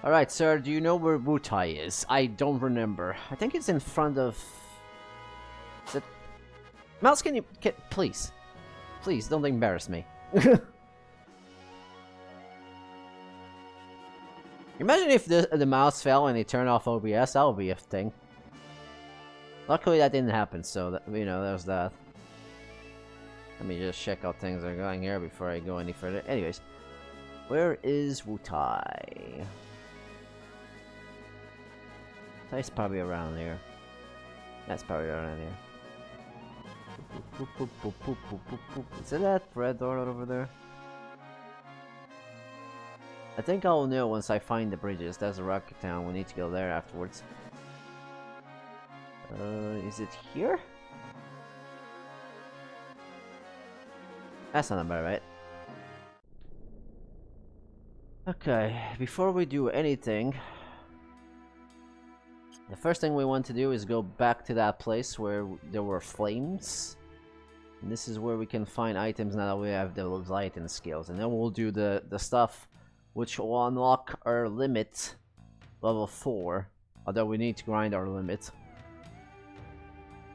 Speaker 1: Alright, sir, do you know where Wutai is? I don't remember. I think it's in front of... Is it... Mouse, can you... Please. Please, don't embarrass me. Imagine if the mouse fell and he turned off OBS, that would be a thing. Luckily that didn't happen, so, that, you know, there's that. Let me just check how things are going here before I go any further. Anyways, where is Wutai? That's probably around here. That's probably around here. Is it that red door over there? I think I'll know once I find the bridges. That's a rocket town. We need to go there afterwards. Is it here? That's not about right. Okay, before we do anything, the first thing we want to do is go back to that place where there were flames. And this is where we can find items now that we have the lighting skills. And then we'll do the stuff which will unlock our limit, level 4. Although we need to grind our limit.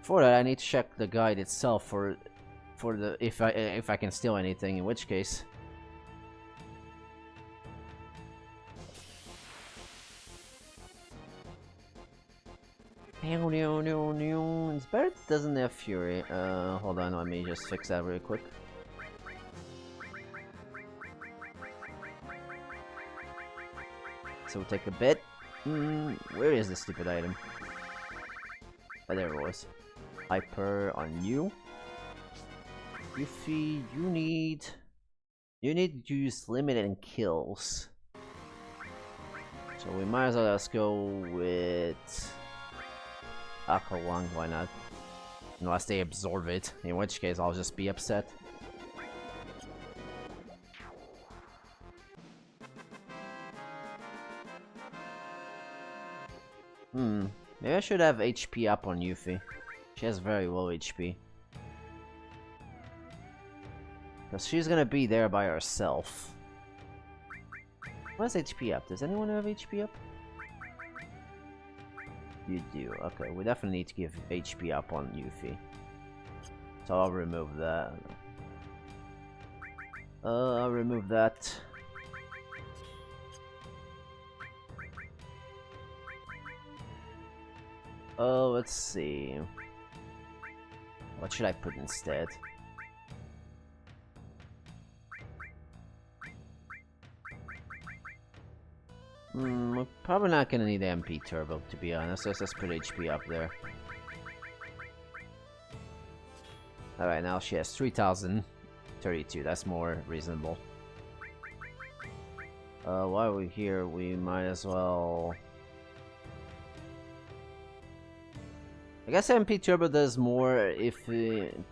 Speaker 1: For that, I need to check the guide itself for the if I can steal anything. In which case, it's better it doesn't have fury. Hold on, let me just fix that real quick. So we'll take a bit. Where is this stupid item? Oh, there it was. Hyper on you. Yuffie, you need to use limited and kills. So we might as well just go with Aqua Wang, why not? Unless they absorb it, in which case I'll just be upset. Maybe I should have HP up on Yuffie. She has very low HP. Because she's gonna be there by herself. What's HP up? Does anyone have HP up? You do. Okay, we definitely need to give HP up on Yuffie. So I'll remove that. I'll remove that. Oh, let's see. What should I put instead? We're probably not gonna need MP Turbo, to be honest. Let's just put HP up there. Alright, now she has 3032. That's more reasonable. While we're here, we might as well... I guess MP Turbo does more if thing.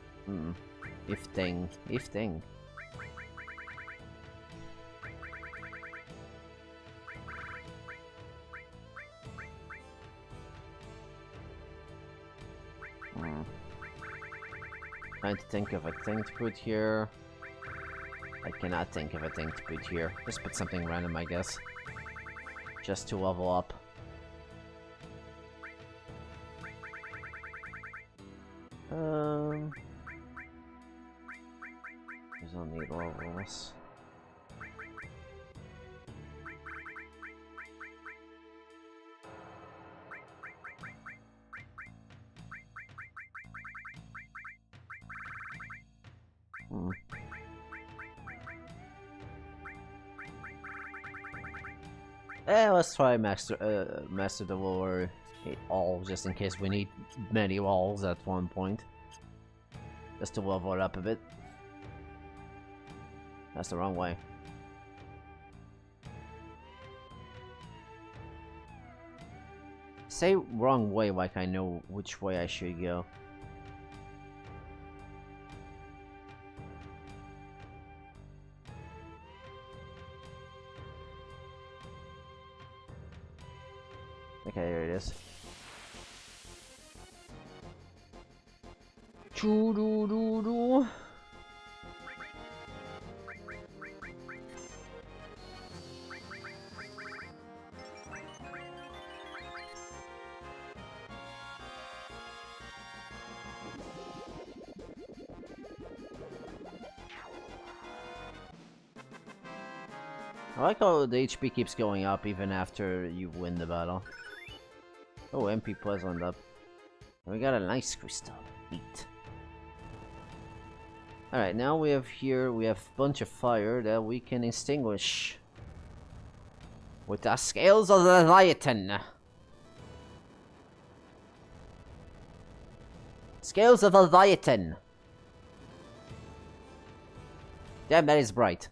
Speaker 1: Trying to think of a thing to put here. I cannot think of a thing to put here. Just put something random, I guess. Just to level up. There's no need levels. Let's try master the lower all, just in case we need many walls at one point. Just to level it up a bit. That's the wrong way. Say wrong way like I know which way I should go. Okay, here it is. Choo-doo-doo-doo. I like how the HP keeps going up even after you win the battle. Oh, MP plus went up. We got a nice crystal. Neat. Alright, now we have a bunch of fire that we can extinguish with the scales of the Leviathan. Scales of the Leviathan. Damn, that is bright.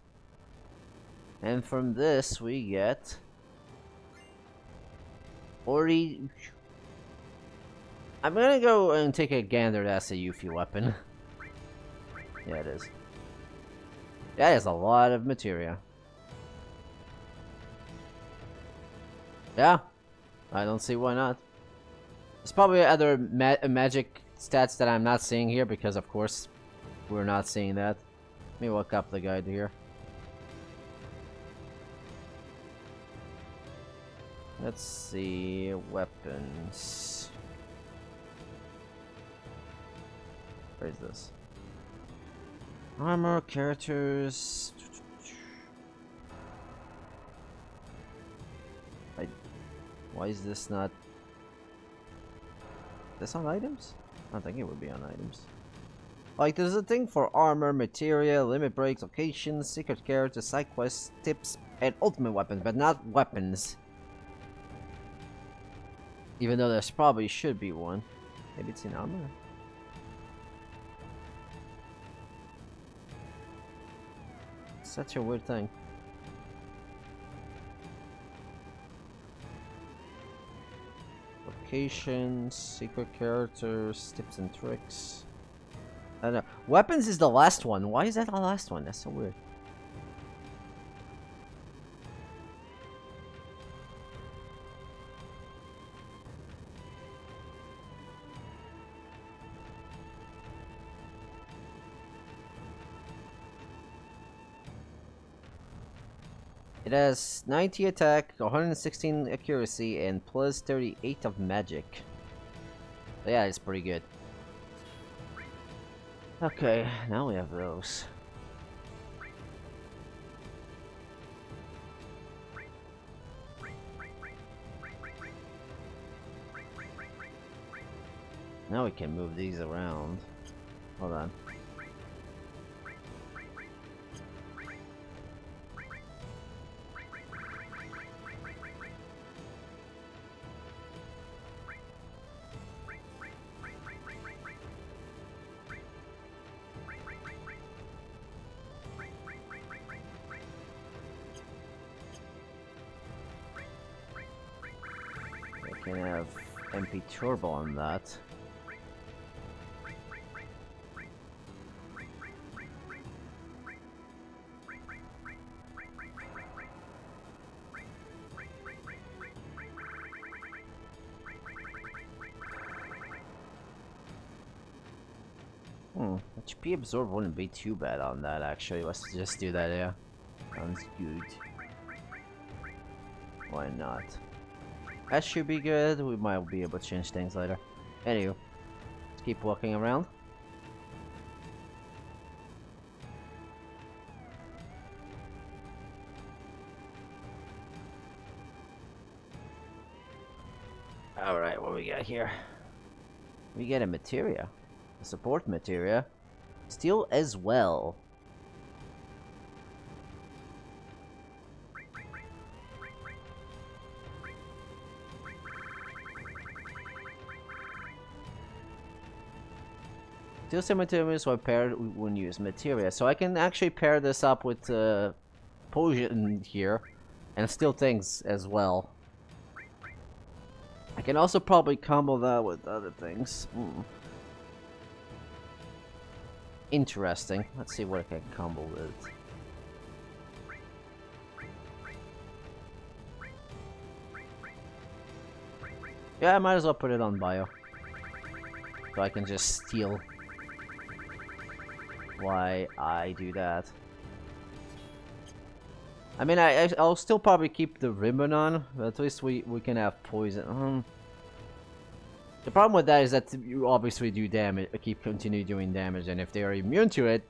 Speaker 1: And from this we get 40. I'm gonna go and take a gander. That's a Yuffie weapon. Yeah, it is. That is a lot of materia. Yeah, I don't see why not. There's probably other magic stats that I'm not seeing here because, of course, we're not seeing that. Let me look up the guide here. Let's see, weapons. Where is this? Armor, characters. Why is this not? This on items? I don't think it would be on items. Like, there's a thing for armor, materia, limit breaks, locations, secret characters, side quests, tips, and ultimate weapons, but not weapons. Even though there's probably should be one. Maybe it's in armor. Such a weird thing. Locations, secret characters, tips and tricks. I don't know. Weapons is the last one. Why is that the last one? That's so weird. It has 90 attack, 116 accuracy, and plus 38 of magic. So yeah, it's pretty good. Okay, now we have those. Now we can move these around. Hold on. I can have MP Turbo on that. HP absorb wouldn't be too bad on that actually. Let's just do that, yeah. Sounds good. Why not? That should be good. We might be able to change things later. Anywho, let's keep walking around. Alright, what we got here? We get a materia. A support materia. Steel as well. Steel same materials are paired when you use materia. So I can actually pair this up with potion here. And steel things as well. I can also probably combo that with other things. Interesting. Let's see what I can combo with. Yeah, I might as well put it on bio. So I can just steal why I do that. I mean, I'll still probably keep the ribbon on, but at least we can have poison. The problem with that is that you obviously do damage, continue doing damage, and if they are immune to it,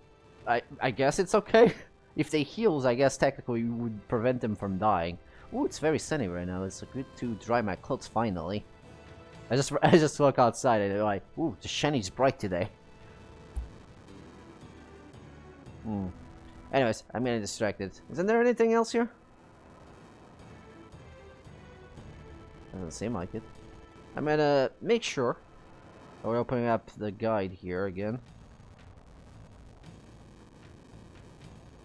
Speaker 1: I guess it's okay. If they heals, I guess technically we would prevent them from dying. Ooh, it's very sunny right now. It's good to dry my clothes finally. I just look outside and they're like, ooh, the shiny's bright today. Anyways, I'm getting distracted. Isn't there anything else here? Doesn't seem like it. I'm gonna make sure. We're opening up the guide here again.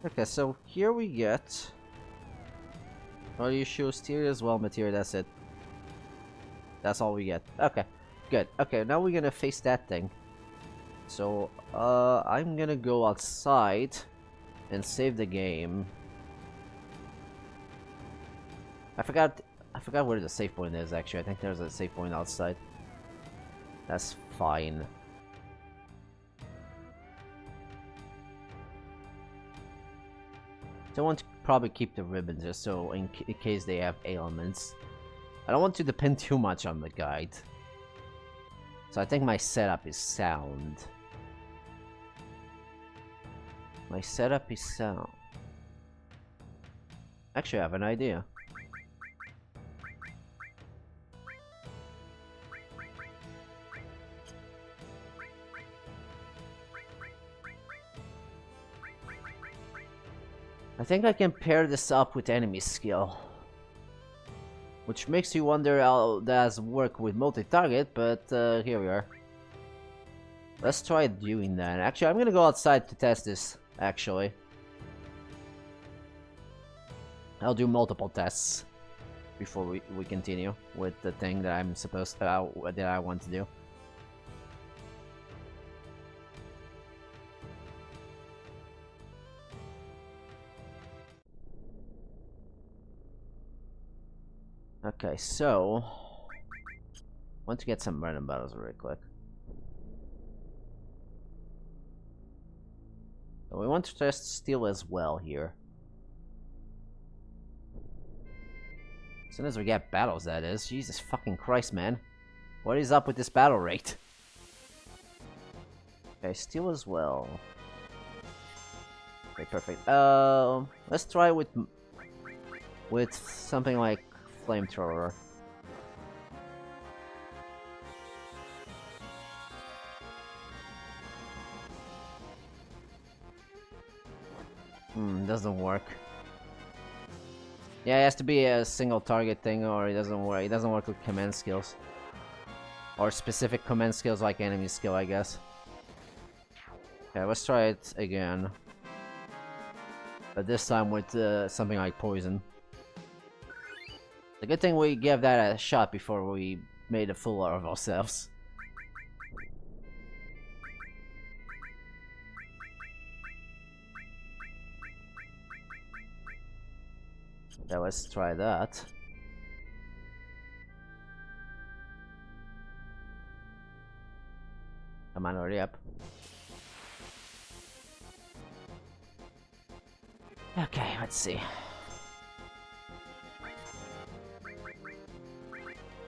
Speaker 1: Okay, so here we get. Oh, you show steel as well, material. That's it. That's all we get. Okay, good. Okay, now we're gonna face that thing. So, I'm gonna go outside and save the game. I forgot where the save point is actually. I think there's a save point outside. That's fine. So I want to probably keep the ribbons just so in case they have ailments. I don't want to depend too much on the guide. So I think my setup is sound. My setup is sound. Actually, I have an idea. I think I can pair this up with enemy skill. Which makes you wonder how that does work with multi-target, but here we are. Let's try doing that. Actually, I'm gonna go outside to test this, actually. I'll do multiple tests before we continue with the thing that I'm supposed to, that I want to do. Okay, so I want to get some random battles really quick. So we want to test steel as well here. As soon as we get battles, that is. Jesus fucking Christ, man. What is up with this battle rate? Okay, steel as well. Okay, perfect. Let's try with something like flamethrower. Doesn't work. Yeah, it has to be a single target thing, or it doesn't work. It doesn't work with command skills, or specific command skills like enemy skill, I guess. Okay, let's try it again, but this time with something like poison. The good thing we gave that a shot before we made a fool out of ourselves. Okay, let's try that. Come on, hurry up. Okay, let's see.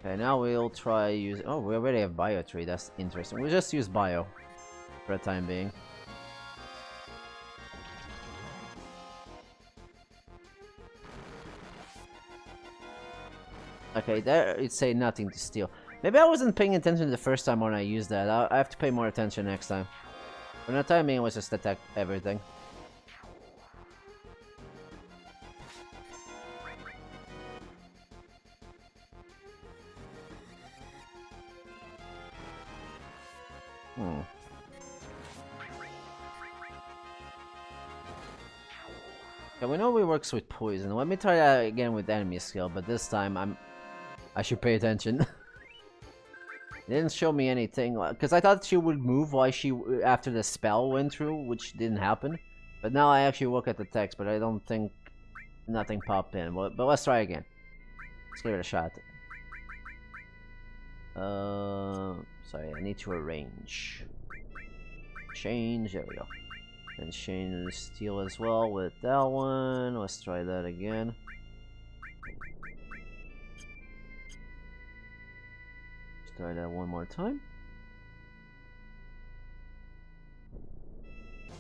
Speaker 1: Okay, now we'll try using... Oh, we already have Bio Tree, that's interesting. We'll just use Bio for the time being. Okay, there it say nothing to steal. Maybe I wasn't paying attention the first time when I used that. I have to pay more attention next time. For the time being, let's just attack everything. Okay, we know it works with poison. Let me try that again with enemy skill, but this time I should pay attention. It didn't show me anything, because I thought she would move while after the spell went through, which didn't happen. But now I actually look at the text, but I don't think nothing popped in. But let's try again. Let's give it a shot. Sorry, I need to arrange. Change, there we go. And change the steel as well with that one. Let's try that again. Let's try that one more time.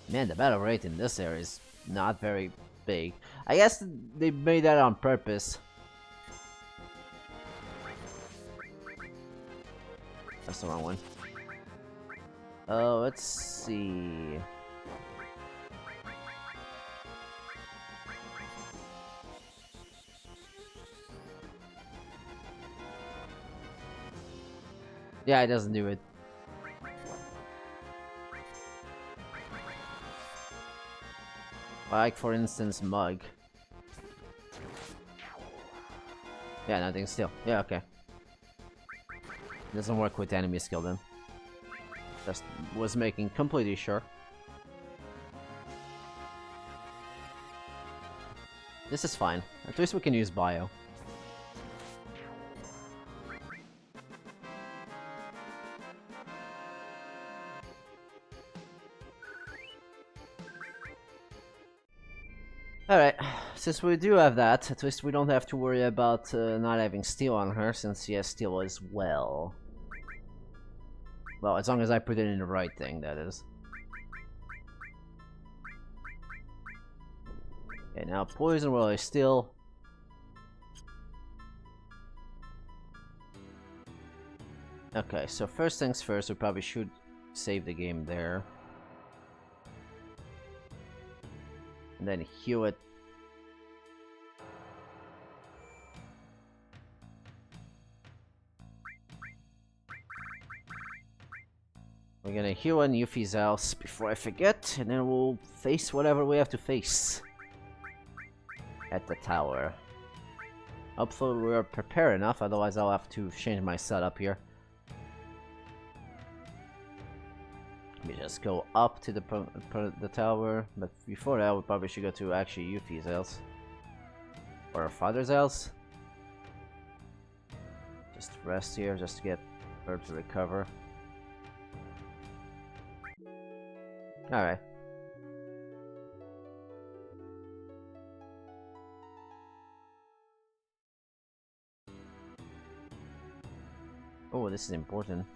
Speaker 1: Man, the battle rate in this area is not very big. I guess they made that on purpose. That's the wrong one. Let's see. Yeah, it doesn't do it. Like, for instance, Mug. Yeah, nothing still. Yeah, okay. Doesn't work with enemy skill then. Just was making completely sure. This is fine. At least we can use Bio. Alright, since we do have that, at least we don't have to worry about not having steel on her, since she has steel as well. Well, as long as I put it in the right thing, that is. Okay, now poison will I still... Okay, so first things first, we probably should save the game there. And then heal it. We're gonna heal on Yuffie's house before I forget, and then we'll face whatever we have to face at the tower. Hopefully we're prepared enough, otherwise I'll have to change my setup here. Let me just go up to the tower, but before that we probably should go to actually Yuffie's house. Or her father's house. Just rest here, just to get her to recover. Alright. Oh, this is important.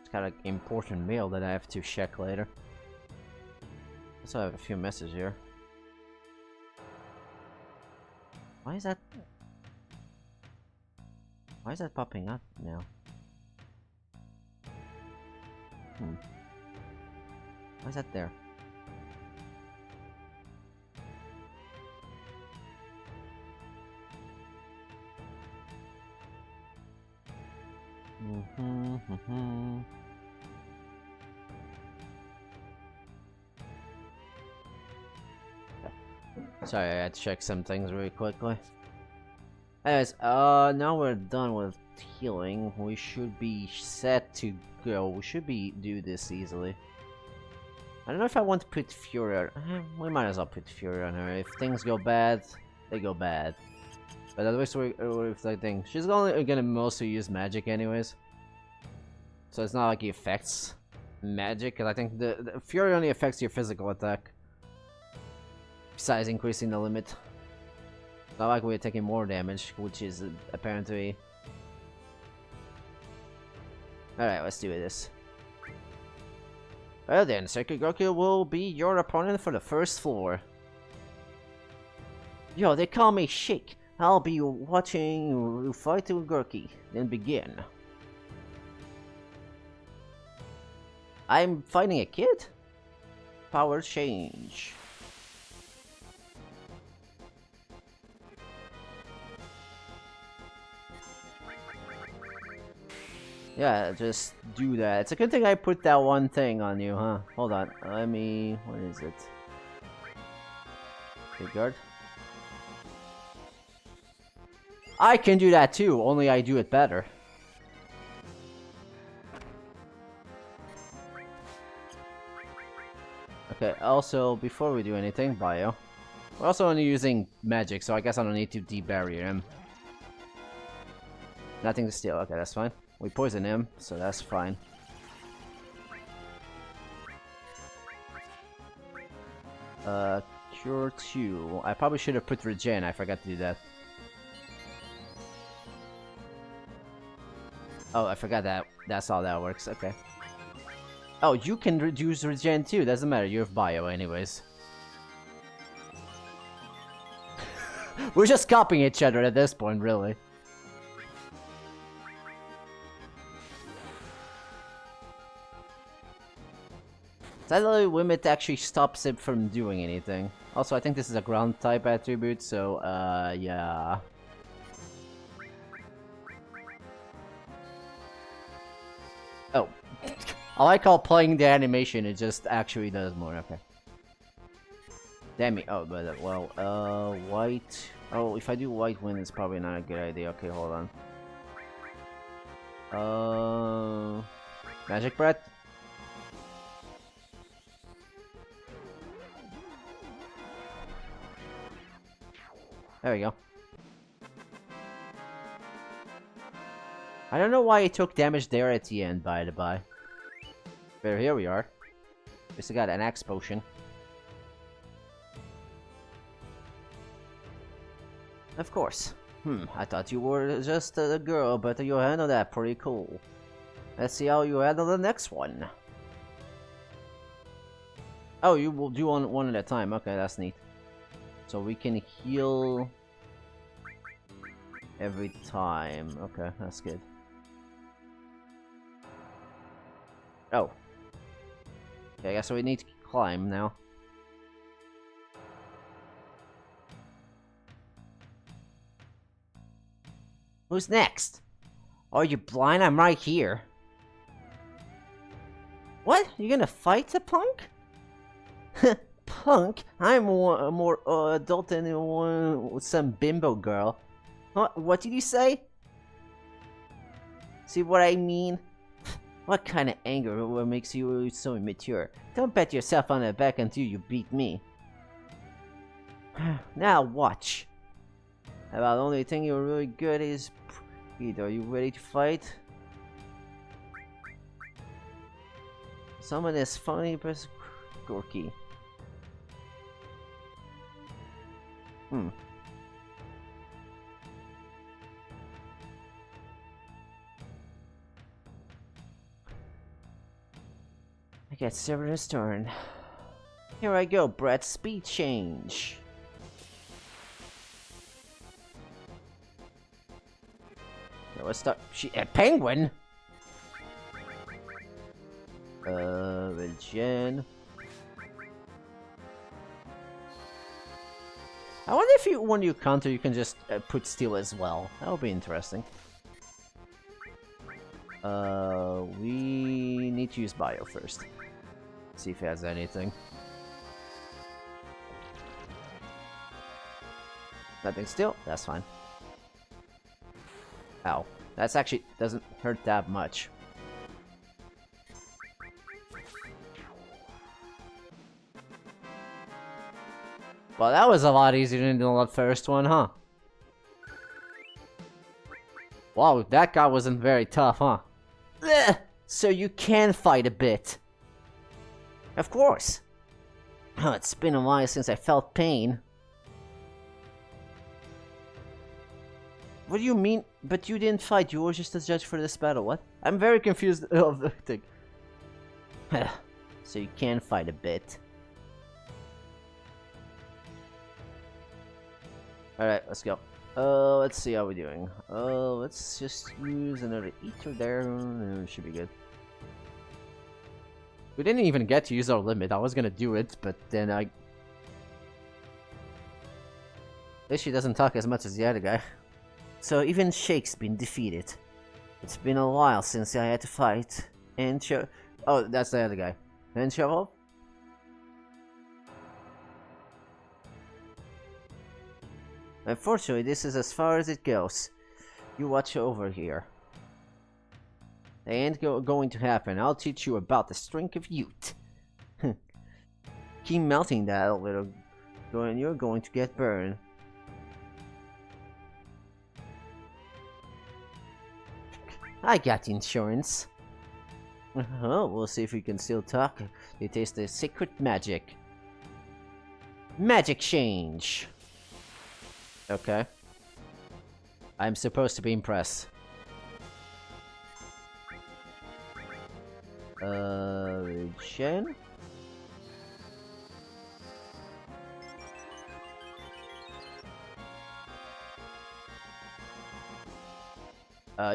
Speaker 1: It's got an important mail that I have to check later. Also, I have a few messages here. Why is that popping up now? Why is that there? Sorry, I had to check some things really quickly. Anyways, now we're done with healing. We should be set to go. We should do this easily. I don't know if I want to put Fury on... we might as well put Fury on her. If things go bad, they go bad. But at least we're reflecting. She's only gonna mostly use magic anyways. So it's not like it affects magic, because I think the Fury only affects your physical attack. Besides increasing the limit. Not like we're taking more damage, which is apparently... Alright, let's do this. Well then, Goku will be your opponent for the first floor. Yo, they call me Sheik. I'll be watching you fight with Gorky, then begin. I'm fighting a kid? Power change. Yeah, just do that. It's a good thing I put that one thing on you, huh? Hold on. Let me... What is it? Okay, guard. I can do that too, only I do it better. Okay, also, before we do anything, bio. We're also only using magic, so I guess I don't need to debarrier him. Nothing to steal. Okay, that's fine. We poison him, so that's fine. Cure 2. I probably should have put regen. I forgot to do that. Oh, I forgot that. That's how that works. Okay. Oh, you can reduce regen too. Doesn't matter. You have bio anyways. We're just copying each other at this point, really. That limit actually stops it from doing anything. Also, I think this is a ground type attribute, so, yeah. Oh. I like how playing the animation, it just actually does more, okay. Damn it, oh, but, well, white... Oh, if I do white wind, it's probably not a good idea. Okay, hold on. Magic breath? There we go. I don't know why it took damage there at the end, by the by. But here we are. We still got an axe potion. Of course. I thought you were just a girl, but you handled that pretty cool. Let's see how you handle the next one. Oh, you will do one at a time. Okay, that's neat. So we can heal every time. Okay, that's good. Oh. Okay, I guess we need to climb now. Who's next? Are you blind? I'm right here. What? You gonna fight the punk? Punk? I'm more adult than some bimbo girl. What did you say? See what I mean? What kind of anger makes you so immature? Don't pat yourself on the back until you beat me. Now watch. About the only thing you're really good is... Are you ready to fight? Someone is funny, press Gorky. I get Severus' turn. Here I go, Brett. Speed change. Now let's start. A penguin? Regen. I wonder if when you counter, you can just put steel as well. That would be interesting. We need to use bio first. See if it has anything. Nothing still? That's fine. Ow. That's actually doesn't hurt that much. Well, that was a lot easier than the first one, huh? Wow, that guy wasn't very tough, huh? Ugh, so you can fight a bit. Of course. Oh, it's been a while since I felt pain. What do you mean? But you didn't fight, you were just a judge for this battle, what? I'm very confused of the thing. So you can fight a bit. Alright, let's go. Let's see how we're doing. Let's just use another eater there. It should be good. We didn't even get to use our limit. I was gonna do it, but then I... At least she doesn't talk as much as the other guy. So even Shake's been defeated. It's been a while since I had to fight. And oh, that's the other guy. And Shovel? Unfortunately, this is as far as it goes. You watch over here. They ain't going to happen. I'll teach you about the strength of youth. Keep melting that little... You're going to get burned. I got insurance. We'll see if we can still talk. It is the secret magic. Magic change. Okay. I'm supposed to be impressed. Jen?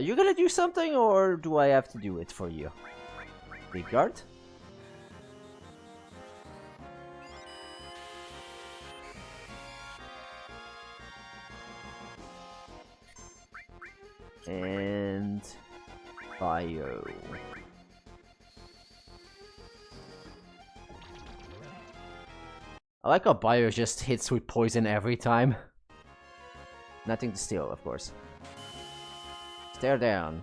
Speaker 1: You gonna do something, or do I have to do it for you? Guard? And... Bio. I like how Bio just hits with poison every time. Nothing to steal, of course. Stare down.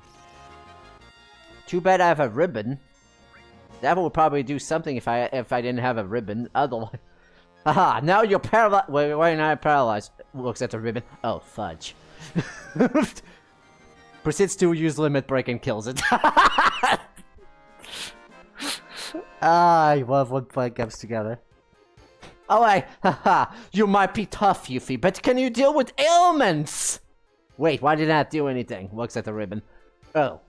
Speaker 1: Too bad I have a ribbon. That would probably do something if I didn't have a ribbon. Otherwise, haha! Now you're paralyzed. Wait, why not paralyzed? Looks at the ribbon. Oh fudge! Proceeds to use limit break and kills it. I love when plan comes together. Alright, haha! You might be tough, Yuffie, but can you deal with ailments? Wait, why did that do anything? Looks at the ribbon. Oh.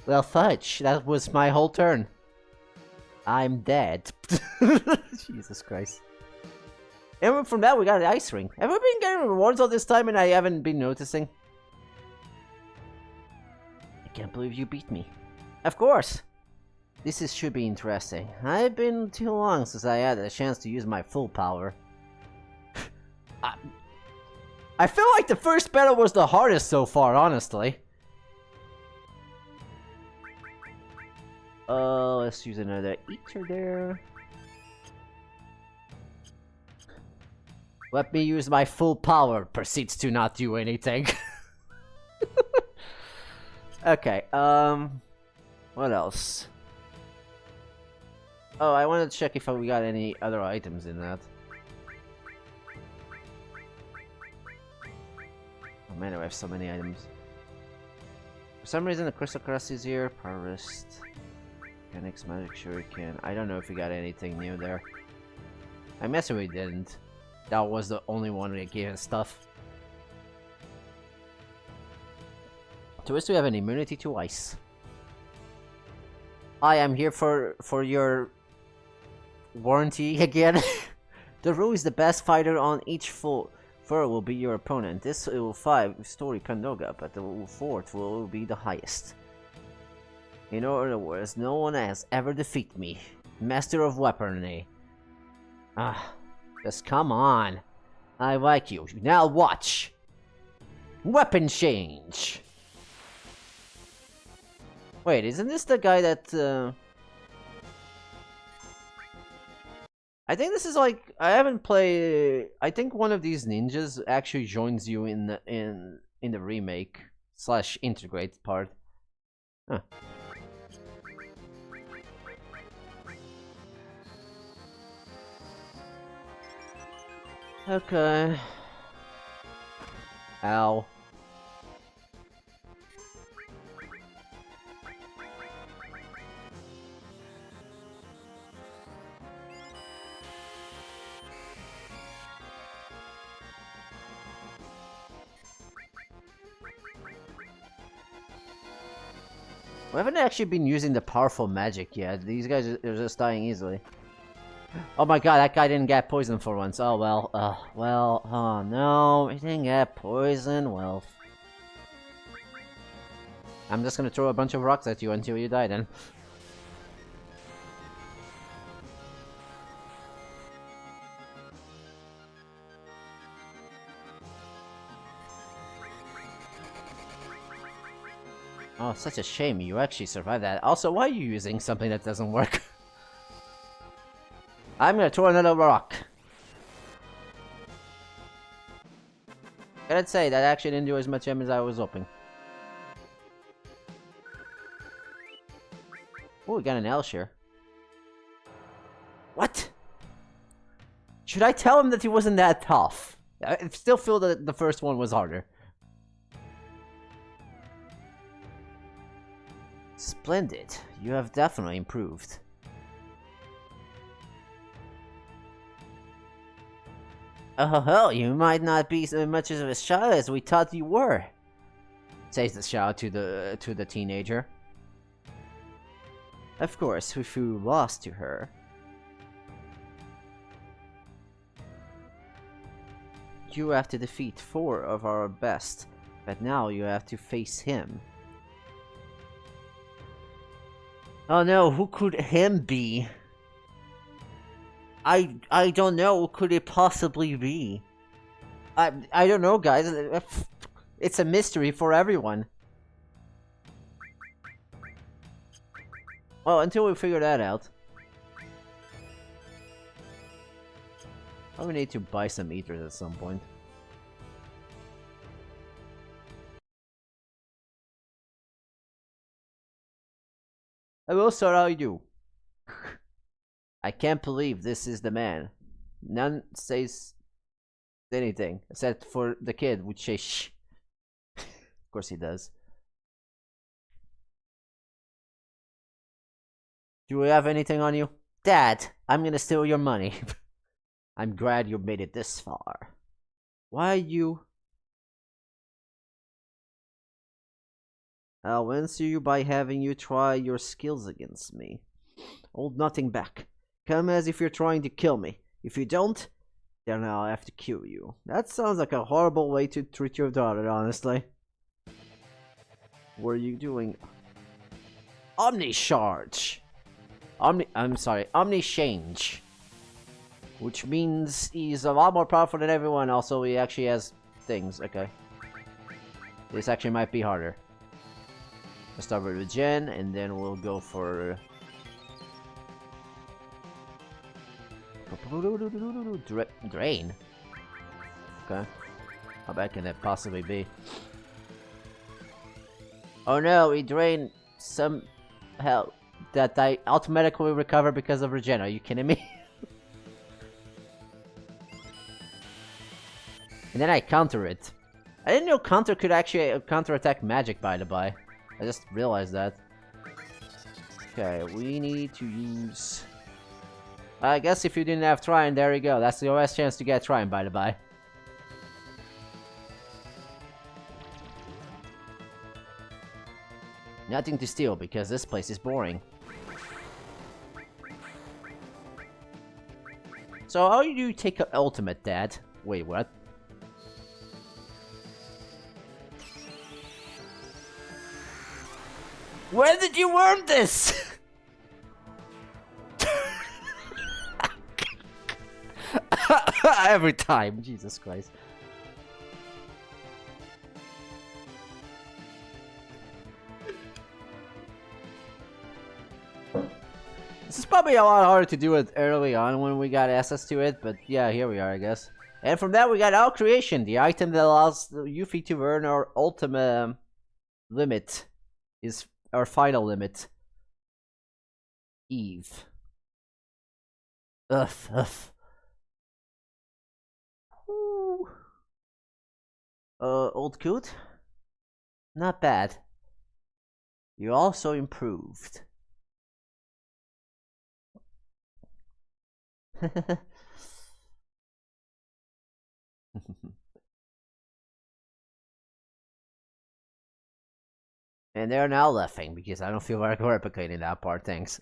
Speaker 1: Well, fudge. That was my whole turn. I'm dead. Jesus Christ. And from that, we got the ice ring. Have we been getting rewards all this time and I haven't been noticing? I can't believe you beat me. Of course. This should be interesting. I've been too long since I had a chance to use my full power. I feel like the first battle was the hardest so far, honestly. Let's use another eater there. Let me use my full power. Proceeds to not do anything. Okay, what else? Oh, I wanted to check if we got any other items in that. Oh man, I have so many items. For some reason, the Crystal Crest is here. Harvest. Mechanics, Magic Shuriken. I don't know if we got anything new there. I'm guessing we didn't. That was the only one we gave us stuff. To us, we have an immunity to ice. I am here for your warranty again. The Rue is the best fighter on each floor will be your opponent. This level 5 story Pandoga, but the level 4 will be the highest. In other words, no one has ever defeated me. Master of weaponry. Just come on. I like you. Now watch. Weapon change. Wait, isn't this the guy that I think this is like I haven't played. I think one of these ninjas actually joins you in the remake / integrate part. Huh. Okay. Ow. We haven't actually been using the powerful magic yet. These guys are just dying easily. Oh my god, that guy didn't get poisoned for once. Oh well, oh no, he didn't get poisoned. Well, I'm just gonna throw a bunch of rocks at you until you die then. Oh, such a shame you actually survived that. Also, why are you using something that doesn't work? I'm gonna throw another rock. Gotta say, that actually didn't do as much damage as I was hoping. Oh, we got an Elshire. What? Should I tell him that he wasn't that tough? I still feel that the first one was harder. Splendid. You have definitely improved. Oh, you might not be so much of a child as we thought you were, says the child to the teenager. Of course, if you lost to her. You have to defeat 4 of our best, but now you have to face him. Oh no, who could him be? I don't know, who could it possibly be? I don't know, guys. It's a mystery for everyone. Well, until we figure that out. Probably need to buy some ethers at some point. Hello, sir, how you? I can't believe this is the man. None says anything, except for the kid, which says shh. Of course he does. Do we have anything on you? Dad, I'm gonna steal your money. I'm glad you made it this far. Why you? I'll answer you by having you try your skills against me. Hold nothing back. Come as if you're trying to kill me. If you don't, then I'll have to kill you. That sounds like a horrible way to treat your daughter, honestly. What are you doing? Omni-charge! Omni-change. Which means he's a lot more powerful than everyone, also he actually has things, okay. This actually might be harder. Let's start with Gen, and then we'll go for... Drain? Okay. How bad can that possibly be? Oh no, he drained some health that I automatically recover because of Regen. Are you kidding me? And then I counter it. I didn't know counter could actually counter-attack magic, by the by. I just realized that. Okay, we need to use... I guess if you didn't have Trine, there you go. That's your last chance to get Trine, by the by. Nothing to steal, because this place is boring. So how do you take an ultimate, Dad? Wait, what? Where did you learn this? Every time, Jesus Christ. This is probably a lot harder to do it early on when we got access to it, but yeah, here we are, I guess. And from that, we got our creation, the item that allows Yuffie to earn our ultimate limit. Is our final limit. Eve. Ugh. Ooh. Old Coot? Not bad. You also improved. And they're now laughing because I don't feel like replicating that part, thanks.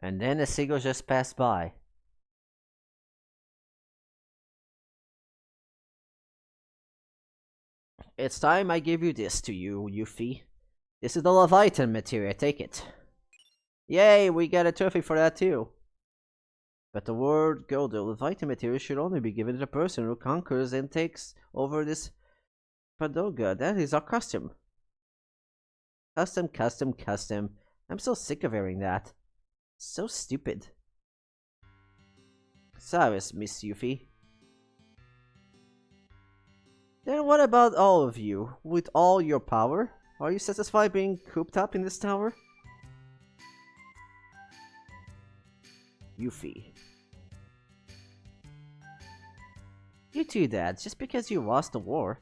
Speaker 1: And then the seagull just passed by. It's time I give you this to you, Yuffie. This is the Leviathan material, take it. Yay, we got a trophy for that too. But the word go, the Leviathan material should only be given to the person who conquers and takes over this Padoga. That is our custom. Custom, custom, custom. I'm so sick of hearing that. So stupid. Cyrus, Miss Yuffie. Then what about all of you? With all your power? Are you satisfied being cooped up in this tower? Yuffie. You too, Dad. Just because you lost the war,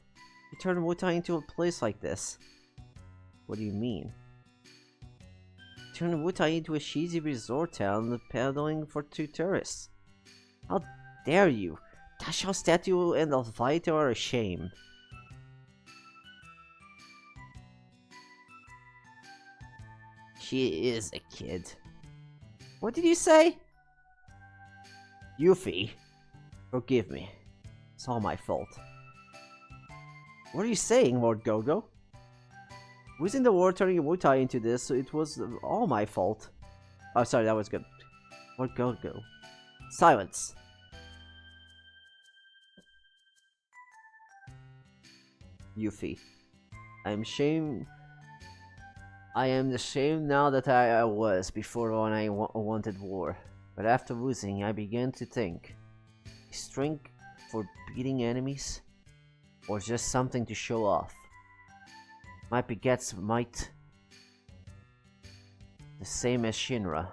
Speaker 1: you turned Wutai into a place like this. What do you mean? You turned Wutai into a cheesy resort town peddling for 2 tourists. How dare you! Tashao's statue and the Leviathan are a shame. She is a kid. What did you say? Yuffie, forgive me. It's all my fault. What are you saying, Lord Gogo? Losing the war, turning Wutai into this, it was all my fault. Oh, sorry, that was good. Lord Gogo. Silence. Yuffie. I am the same now that I was before when I wanted war. But after losing, I began to think. Strength for beating enemies? Or just something to show off? Might begets might. The same as Shinra.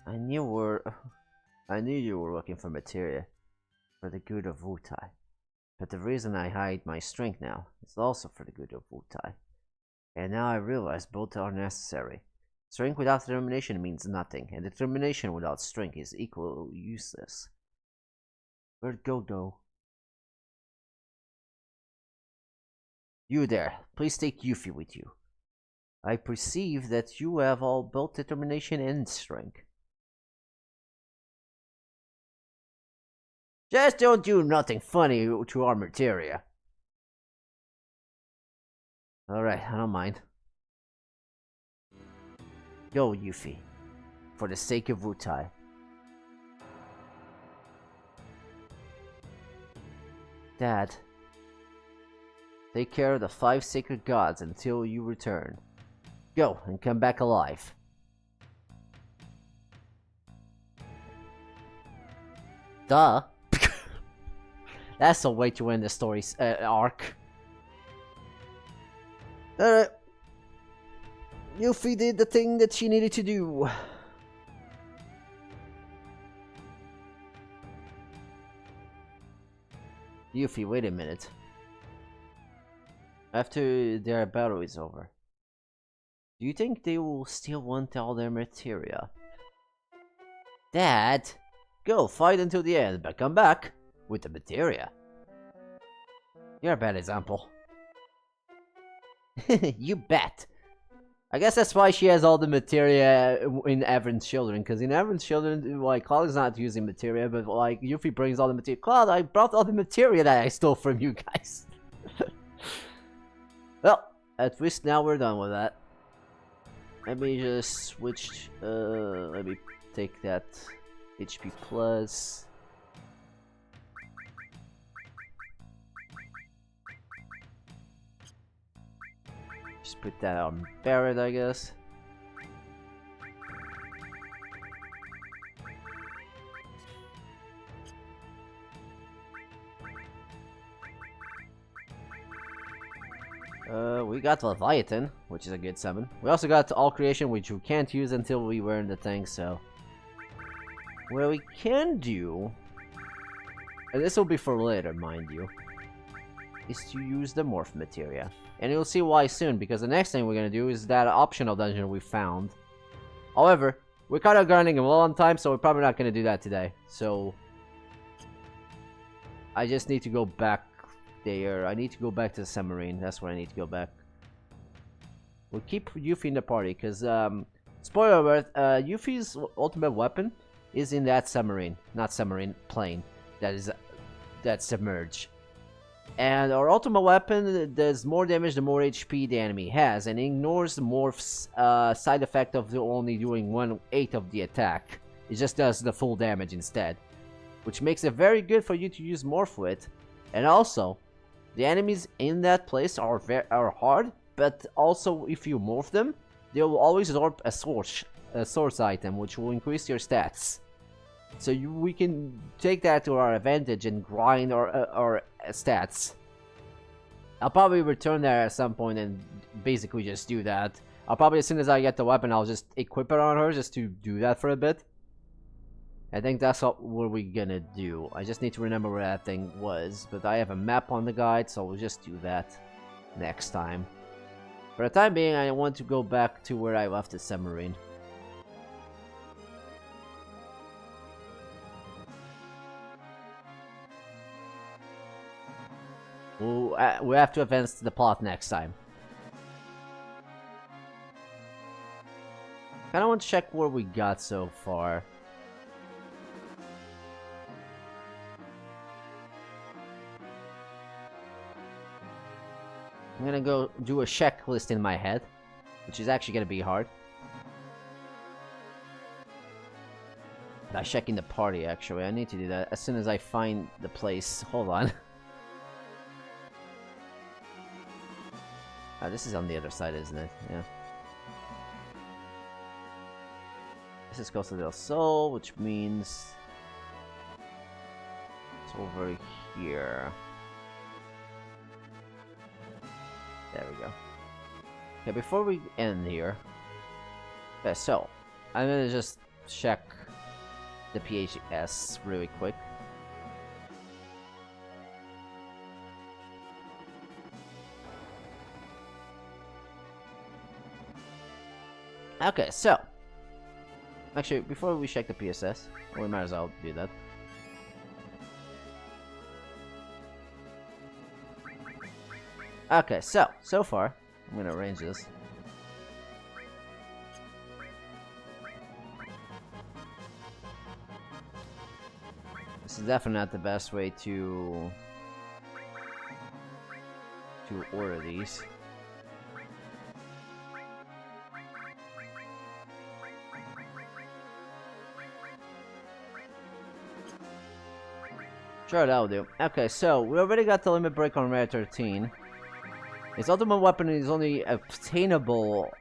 Speaker 1: I knew you were looking for materia for the good of Wutai. But the reason I hide my strength now is also for the good of Wutai. And now I realize both are necessary. Strength without determination means nothing, and determination without strength is equally useless. Where'd go? You there, please take Yuffie with you. I perceive that you have all both determination and strength. Just don't do nothing funny to our materia. Alright, I don't mind. Go, Yuffie. For the sake of Wutai. Dad. Take care of the 5 sacred gods until you return. Go, and come back alive. Duh. That's a way to end the story's arc. Alright. Yuffie did the thing that she needed to do. Yuffie, wait a minute. After their battle is over, do you think they will still want all their materia? Dad, go fight until the end, but come back with the materia. You're a bad example. You bet. I guess that's why she has all the materia in Everyone's Children, because in Everyone's Children, like, Claude's not using materia, but like, Yuffie brings all the materia. Claude, I brought all the materia that I stole from you guys. Well, at least now we're done with that. Let me just switch, let me take that HP plus. Just put that on Barret, I guess. We got Leviathan, which is a good summon. We also got All Creation, which we can't use until we learn the thing, so... What we can do... And this will be for later, mind you. is to use the morph materia. And you'll see why soon, because the next thing we're gonna do is that optional dungeon we found. However, we're kind of grinding a long time, so we're probably not gonna do that today. So I just need to go back there. I need to go back to the submarine. That's where I need to go back. We'll keep Yuffie in the party, because, spoiler alert, Yuffie's ultimate weapon is in that submarine. Not submarine, plane. That's submerged. And our ultimate weapon does more damage the more HP the enemy has, and ignores the morph's side effect of only doing 1/8 of the attack. It just does the full damage instead, which makes it very good for you to use morph with. And also, the enemies in that place are hard, but also if you morph them, they will always drop a source item, which will increase your stats. So we can take that to our advantage and grind our stats. I'll probably return there at some point and basically just do that. I'll probably, as soon as I get the weapon, I'll just equip it on her just to do that for a bit. I think that's what we're gonna do. I just need to remember where that thing was, but I have a map on the guide, so we'll just do that next time. For the time being, I want to go back to where I left the submarine. We have to advance the plot next time. Kinda want to check where we got so far. I'm gonna go do a checklist in my head, which is actually gonna be hard. By checking the party, actually. I need to do that as soon as I find the place. Hold on. This is on the other side, isn't it? Yeah. This is Costa del Sol, which means it's over here. There we go. Okay, before we end here, okay, so I'm gonna just check the PHS really quick. Okay, so actually, before we check the PSS, we might as well do that. Okay, so far, I'm gonna arrange this. This is definitely not the best way to order these. Sure, that'll do. Okay, so we already got the limit break on Rare 13. His ultimate weapon is only obtainable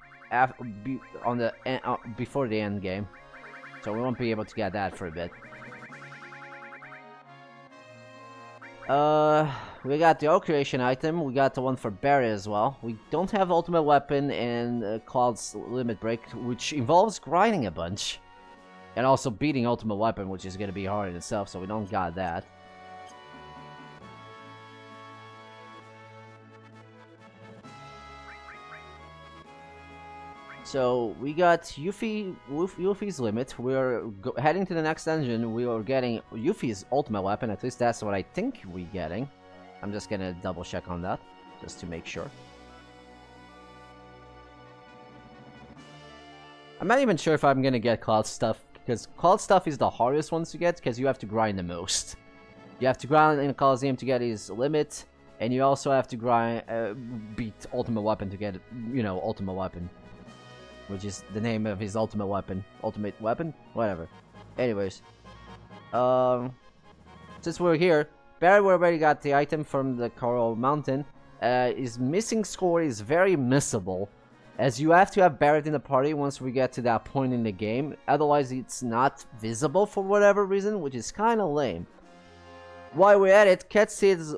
Speaker 1: before the end game, so we won't be able to get that for a bit. We got the Oak Creation item. We got the one for Barry as well. We don't have ultimate weapon and Cloud's limit break, which involves grinding a bunch, and also beating ultimate weapon, which is gonna be hard in itself. So we don't got that. So we got Yuffie's limit. We're heading to the next dungeon. We are getting Yuffie's ultimate weapon. At least that's what I think we're getting. I'm just gonna double check on that, just to make sure. I'm not even sure if I'm gonna get Cloud stuff, because Cloud stuff is the hardest ones to get, because you have to grind the most. You have to grind in the Coliseum to get his limit, and you also have to grind, beat ultimate weapon to get, you know, ultimate weapon. Which is the name of his ultimate weapon. Ultimate weapon? Whatever. Anyways. Since we're here, Barry already got the item from the Coral Mountain. His missing score is very missable, as you have to have Barrett in the party once we get to that point in the game. Otherwise, it's not visible for whatever reason, which is kinda lame. While we're at it, Cat Sid's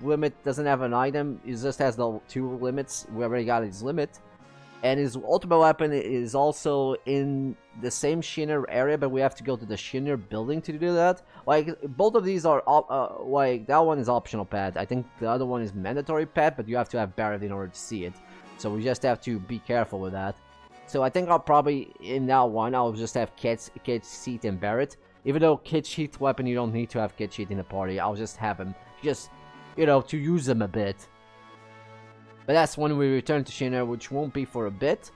Speaker 1: limit doesn't have an item. It just has the 2 limits. We already got his limit. And his ultimate weapon is also in the same Shinner area, but we have to go to the Shinner building to do that. Like, both of these are, like, that one is optional pet. I think the other one is mandatory pet, but you have to have Barret in order to see it. So we just have to be careful with that. So I think I'll probably, in that one, I'll just have Kit, Sheet, and Barret. Even though Kit Sheet weapon, you don't need to have Kit Sheet in the party. I'll just have him, just, you know, to use them a bit. But that's when we return to Shinner, which won't be for a bit.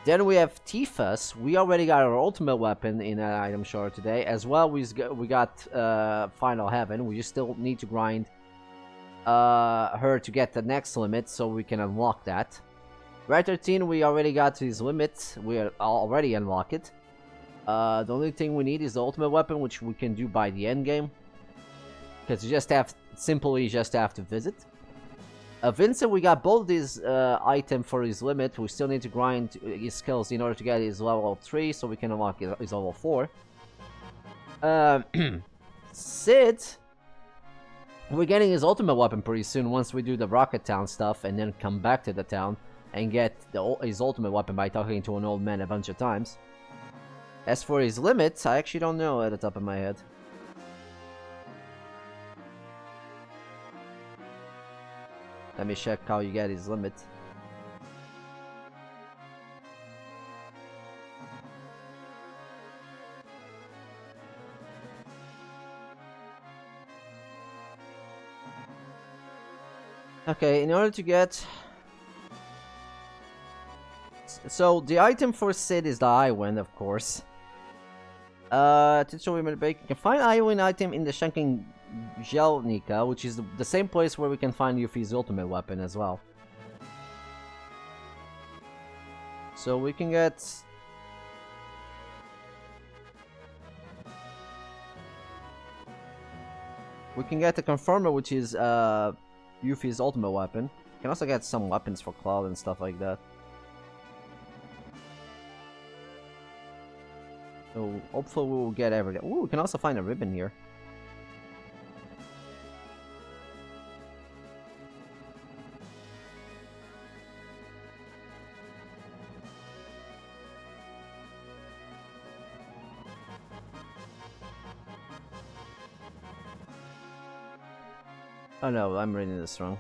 Speaker 1: Then we have Tifa's. We already got our ultimate weapon in an item shard today. As well, we got Final Heaven. We just still need to grind her to get the next limit so we can unlock that. Red 13, we already got to his limit. We already unlock it. The only thing we need is the ultimate weapon, which we can do by the end game. Because you just have to visit. Vincent, we got both these items for his limit. We still need to grind his skills in order to get his level 3, so we can unlock his level 4. Sid, we're getting his ultimate weapon pretty soon once we do the Rocket Town stuff and then come back to the town and get his ultimate weapon by talking to an old man a bunch of times. As for his limit, I actually don't know at the top of my head. Let me check how you get his limit. Okay, in order to get... So, the item for Sid is the I-Win, of course. To show you can find I-Win item in the Shanking Jelnika, which is the same place where we can find Yuffie's ultimate weapon as well. So we can get... We can get the Confirmer, which is Yuffie's ultimate weapon. We can also get some weapons for Cloud and stuff like that. So hopefully we will get everything. Ooh, we can also find a ribbon here. Oh no, I'm reading this wrong.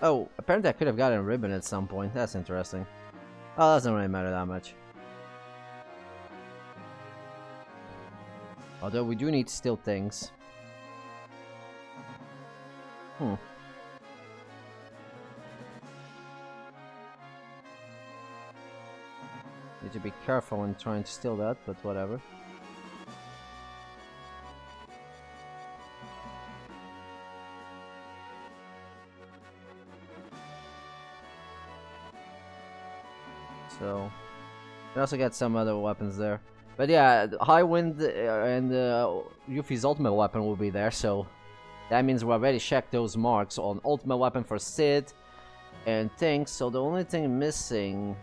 Speaker 1: Oh, apparently I could have gotten a ribbon at some point. That's interesting. Oh, that doesn't really matter that much. Although we do need to steal things. Need to be careful when trying to steal that, but whatever. So, we also get some other weapons there. But yeah, High Wind and Yuffie's ultimate weapon will be there, so that means we already checked those marks on ultimate weapon for Sid and things, so the only thing missing...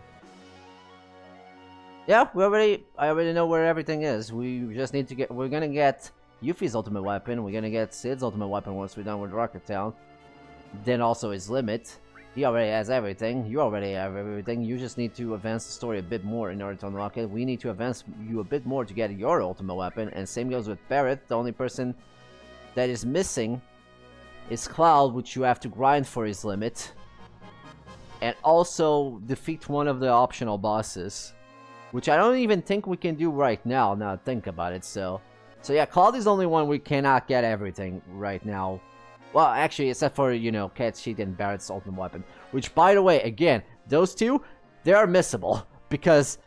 Speaker 1: Yeah, I already know where everything is. We just need to get... We're gonna get Yuffie's ultimate weapon, we're gonna get Sid's ultimate weapon once we're done with Rocket Town. Then also his limit. He already has everything. You already have everything. You just need to advance the story a bit more in order to unlock it. We need to advance you a bit more to get your ultimate weapon. And same goes with Barret. The only person that is missing is Cloud, which you have to grind for his limit. And also defeat one of the optional bosses. Which I don't even think we can do right now I think about it. So yeah, Cloud is the only one we cannot get everything right now. Well, actually, except for, you know, Cat Sheet and Barret's ultimate weapon. Which, by the way, again, those two, they are missable. Because,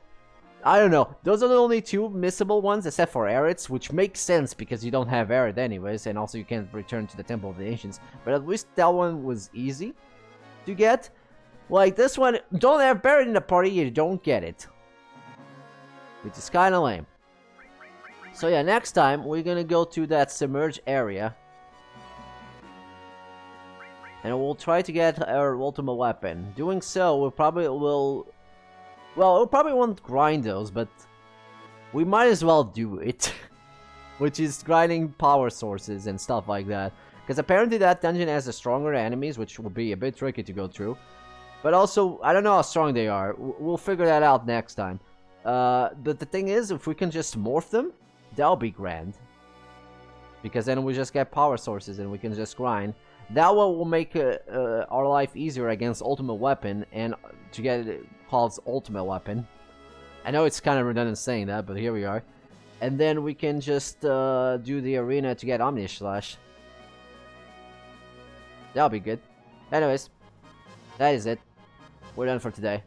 Speaker 1: I don't know, those are the only two missable ones, except for Aerith's, which makes sense because you don't have Aerith anyways, and also you can't return to the Temple of the Ancients. But at least that one was easy to get. Like, this one, don't have Barret in the party, you don't get it. Which is kinda lame. So yeah, next time, we're gonna go to that submerged area. And we'll try to get our ultimate weapon. Doing so, we probably will... Well, we probably won't grind those, but... we might as well do it. Which is grinding power sources and stuff like that. Because apparently that dungeon has the stronger enemies, which will be a bit tricky to go through. But also, I don't know how strong they are. We'll figure that out next time. But the thing is, if we can just morph them, that'll be grand. Because then we just get power sources and we can just grind. That will make our life easier against Ultimate Weapon and to get Paul's Ultimate Weapon. I know it's kind of redundant saying that, but here we are. And then we can just do the arena to get Omni Slash. That'll be good. Anyways, that is it. We're done for today.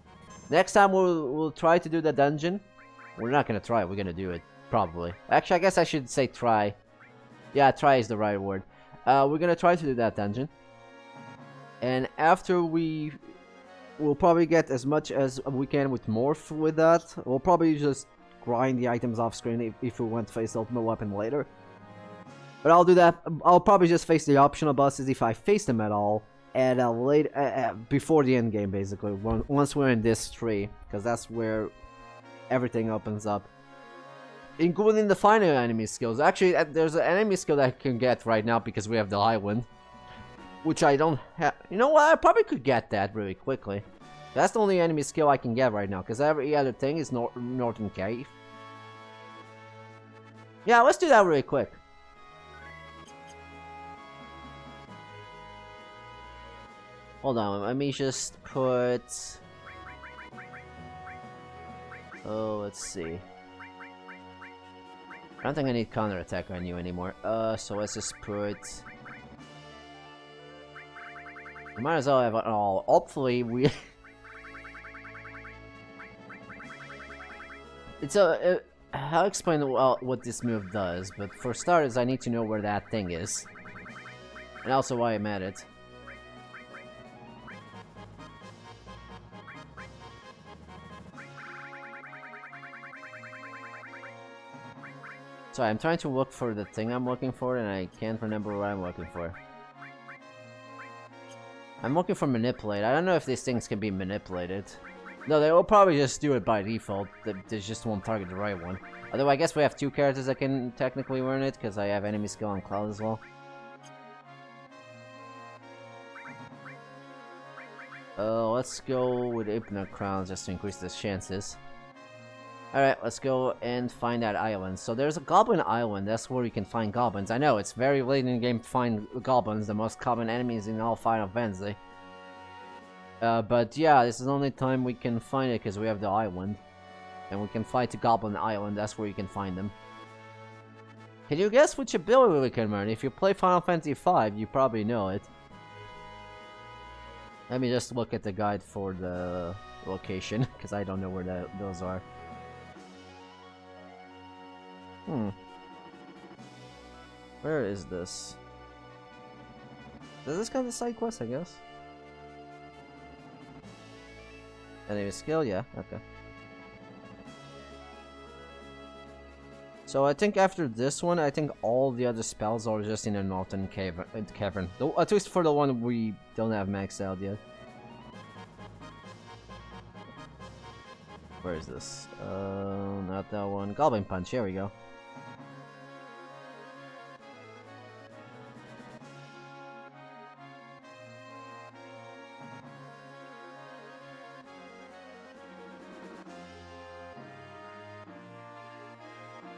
Speaker 1: Next time we'll try to do the dungeon. We're not gonna try it, we're gonna do it. Probably. Actually, I guess I should say try. Yeah, try is the right word. We're gonna try to do that dungeon. And after we'll probably get as much as we can with Morph with that. We'll probably just grind the items off screen if we want to face the Ultimate Weapon later. But I'll do that. I'll probably just face the optional bosses if I face them at all. At a late, before the end game, basically. Once we're in this tree, because that's where everything opens up, including the final enemy skills. Actually, there's an enemy skill that I can get right now because we have the island, which I don't have. You know what? I probably could get that really quickly. That's the only enemy skill I can get right now, because every other thing is Northern Cave. Yeah, let's do that really quick. Hold on, let me just put... Oh, let's see. I don't think I need counterattack on you anymore. So let's just put... We might as well have it all. Hopefully we... It's I'll explain what this move does, but for starters I need to know where that thing is. And also why I'm at it. Sorry, I'm trying to look for the thing I'm looking for and I can't remember what I'm looking for. I'm looking for manipulate. I don't know if these things can be manipulated. No, they will probably just do it by default. They just won't target the right one. Although I guess we have two characters that can technically learn it, because I have enemy skill on Cloud as well. Let's go with Hypno Crowns just to increase the chances. Alright, let's go and find that island. So there's a Goblin Island, that's where you can find goblins. I know, it's very late in the game to find goblins, the most common enemies in all Final Fantasy. But yeah, this is the only time we can find it because we have the island. And we can fight the Goblin Island, that's where you can find them. Can you guess which ability we can learn? If you play Final Fantasy V, you probably know it. Let me just look at the guide for the location, because I don't know where those are. Where is this? Does this count as side quest, I guess? Enemy skill? Yeah, okay. So I think after this one, I think all the other spells are just in the Northern Cavern. At least for the one we don't have maxed out yet. Where is this? Not that one. Goblin Punch, here we go.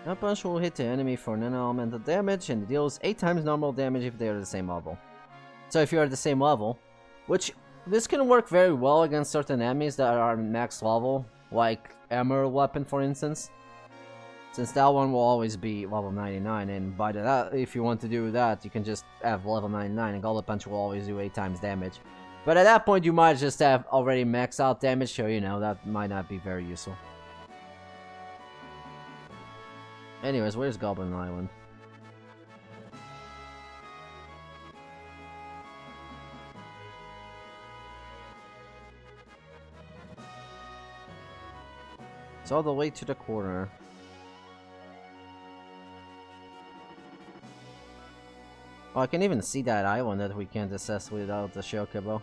Speaker 1: That punch will hit the enemy for non-elemental damage and deals 8 times normal damage if they are the same level. So if you are the same level, which this can work very well against certain enemies that are max level, like Emerald Weapon for instance. Since that one will always be level 99, and by that, if you want to do that, you can just have level 99 and Goblin Punch will always do 8 times damage. But at that point you might just have already maxed out damage, so you know, that might not be very useful. Anyways, where's Goblin Island? It's all the way to the corner. Oh, I can even see that island that we can't access without the Chocobo.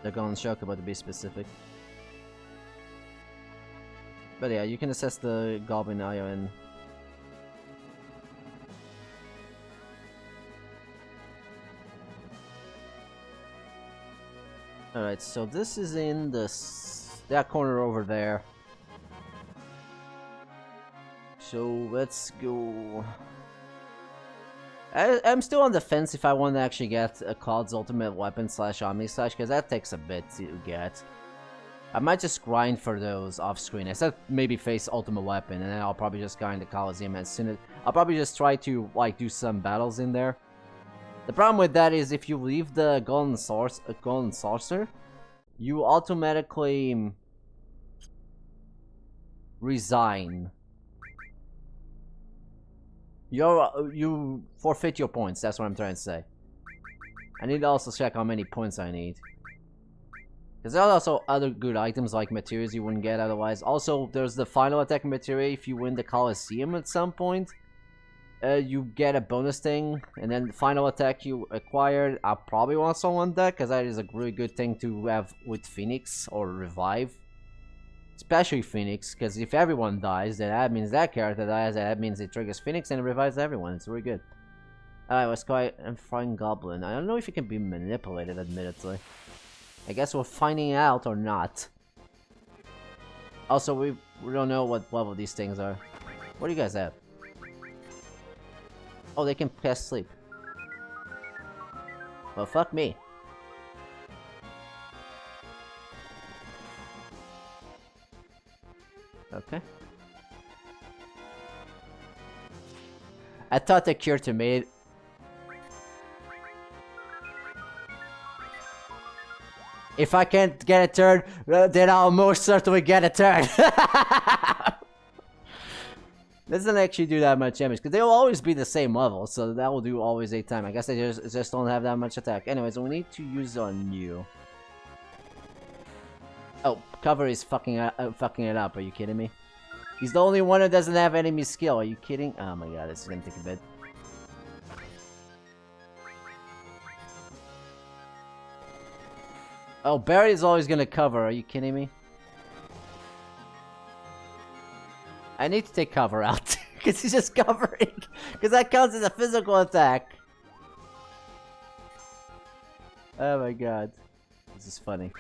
Speaker 1: The Golden Chocobo to be specific. But yeah, you can assess the Goblin Island. Alright, so this is in that corner over there. So let's go. I'm still on the fence if I want to actually get a Cloud's Ultimate Weapon / Omni Slash, because that takes a bit to get. I might just grind for those off screen. I said maybe face Ultimate Weapon, and then I'll probably just grind the Coliseum as soon as. I'll probably just try to like do some battles in there. The problem with that is if you leave the Golden Saucer, you automatically resign. You forfeit your points. That's what I'm trying to say. I need to also check how many points I need. Because there are also other good items like materials you wouldn't get otherwise. Also, there's the final attack material. If you win the Coliseum at some point, you get a bonus thing. And then the final attack you acquired, I probably want someone that, because that is a really good thing to have with Phoenix or Revive. Especially Phoenix, because if everyone dies, then that means that character dies, and that means it triggers Phoenix and it revives everyone. It's really good. Alright, let's go and find Goblin. I don't know if it can be manipulated, admittedly. I guess we're finding out or not. Also, we don't know what level these things are. What do you guys have? Oh, they can cast sleep. Well, fuck me. Okay. I thought the cure to made. If I can't get a turn, then I'll most certainly get a turn. Doesn't actually do that much damage, because they'll always be the same level, so that will do always 8 times. I guess they just don't have that much attack. Anyways, we need to use on you. Oh, cover is fucking it up. Are you kidding me? He's the only one who doesn't have enemy skill. Are you kidding? Oh my god, this is gonna take a bit. Oh, Barry is always gonna cover. Are you kidding me? I need to take cover out because he's just covering. Because that counts as a physical attack. Oh my god, this is funny.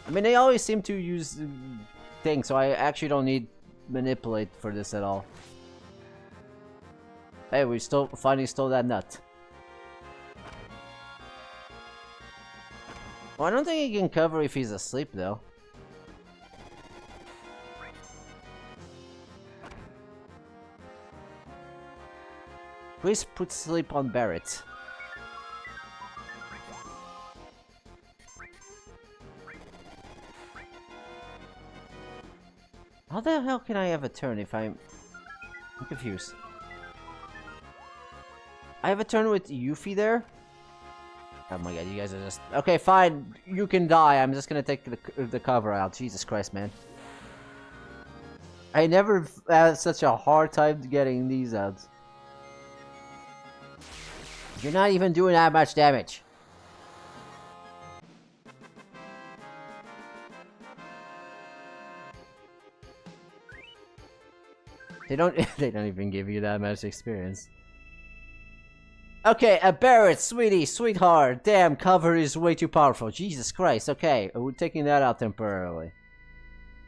Speaker 1: I mean, they always seem to use things, so I actually don't need manipulate for this at all. Hey, we finally stole that nut. Well, I don't think he can cover if he's asleep, though. Please put sleep on Barrett. How the hell can I have a turn if I'm confused? I have a turn with Yuffie there? Oh my god, you guys are just... Okay, fine. You can die. I'm just gonna take the cover out. Jesus Christ, man. I never had such a hard time getting these out. You're not even doing that much damage. They don't even give you that much experience. Okay, Barrett, sweetie, sweetheart. Damn, cover is way too powerful. Jesus Christ. Okay, we're taking that out temporarily.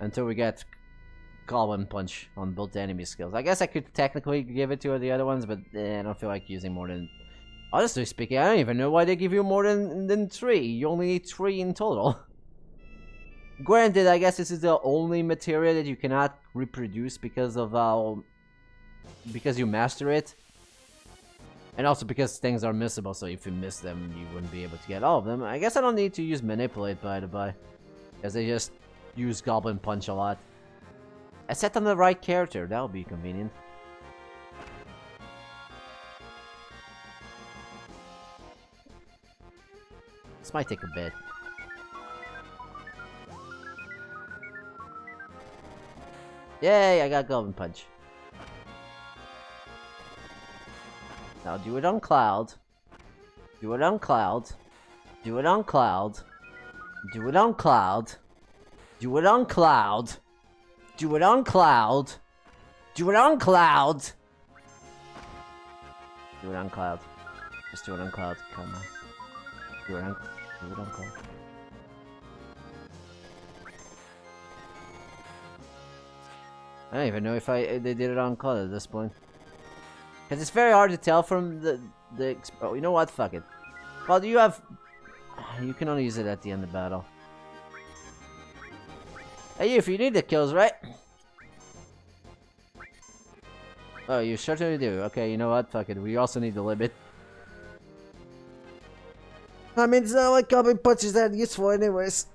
Speaker 1: Until we get Goblin Punch on both the enemy skills. I guess I could technically give it to the other ones, but I don't feel like using more than... Honestly speaking, I don't even know why they give you more than 3. You only need 3 in total. Granted, I guess this is the only material that you cannot reproduce because of because you master it. And also because things are missable, so if you miss them, you wouldn't be able to get all of them. I guess I don't need to use Manipulate, by the by. Because they just use Goblin Punch a lot. I set them the right character, that would be convenient. This might take a bit. Yay, I got Goblin Punch. Now do it on Cloud. Do it on Cloud. Do it on Cloud. Do it on Cloud. Do it on Cloud. Do it on Cloud. Do it on Cloud. Do it on Cloud. Just do it on Cloud. Come on. Do it on Cloud. I don't even know if they did it on Cloud at this point. Because it's very hard to tell from the... Oh, you know what? Fuck it. Well, you have... You can only use it at the end of battle. Hey, if you need the kills, right? Oh, you certainly do. Okay, you know what? Fuck it. We also need the limit. I mean, it's not like coming punches that useful anyways.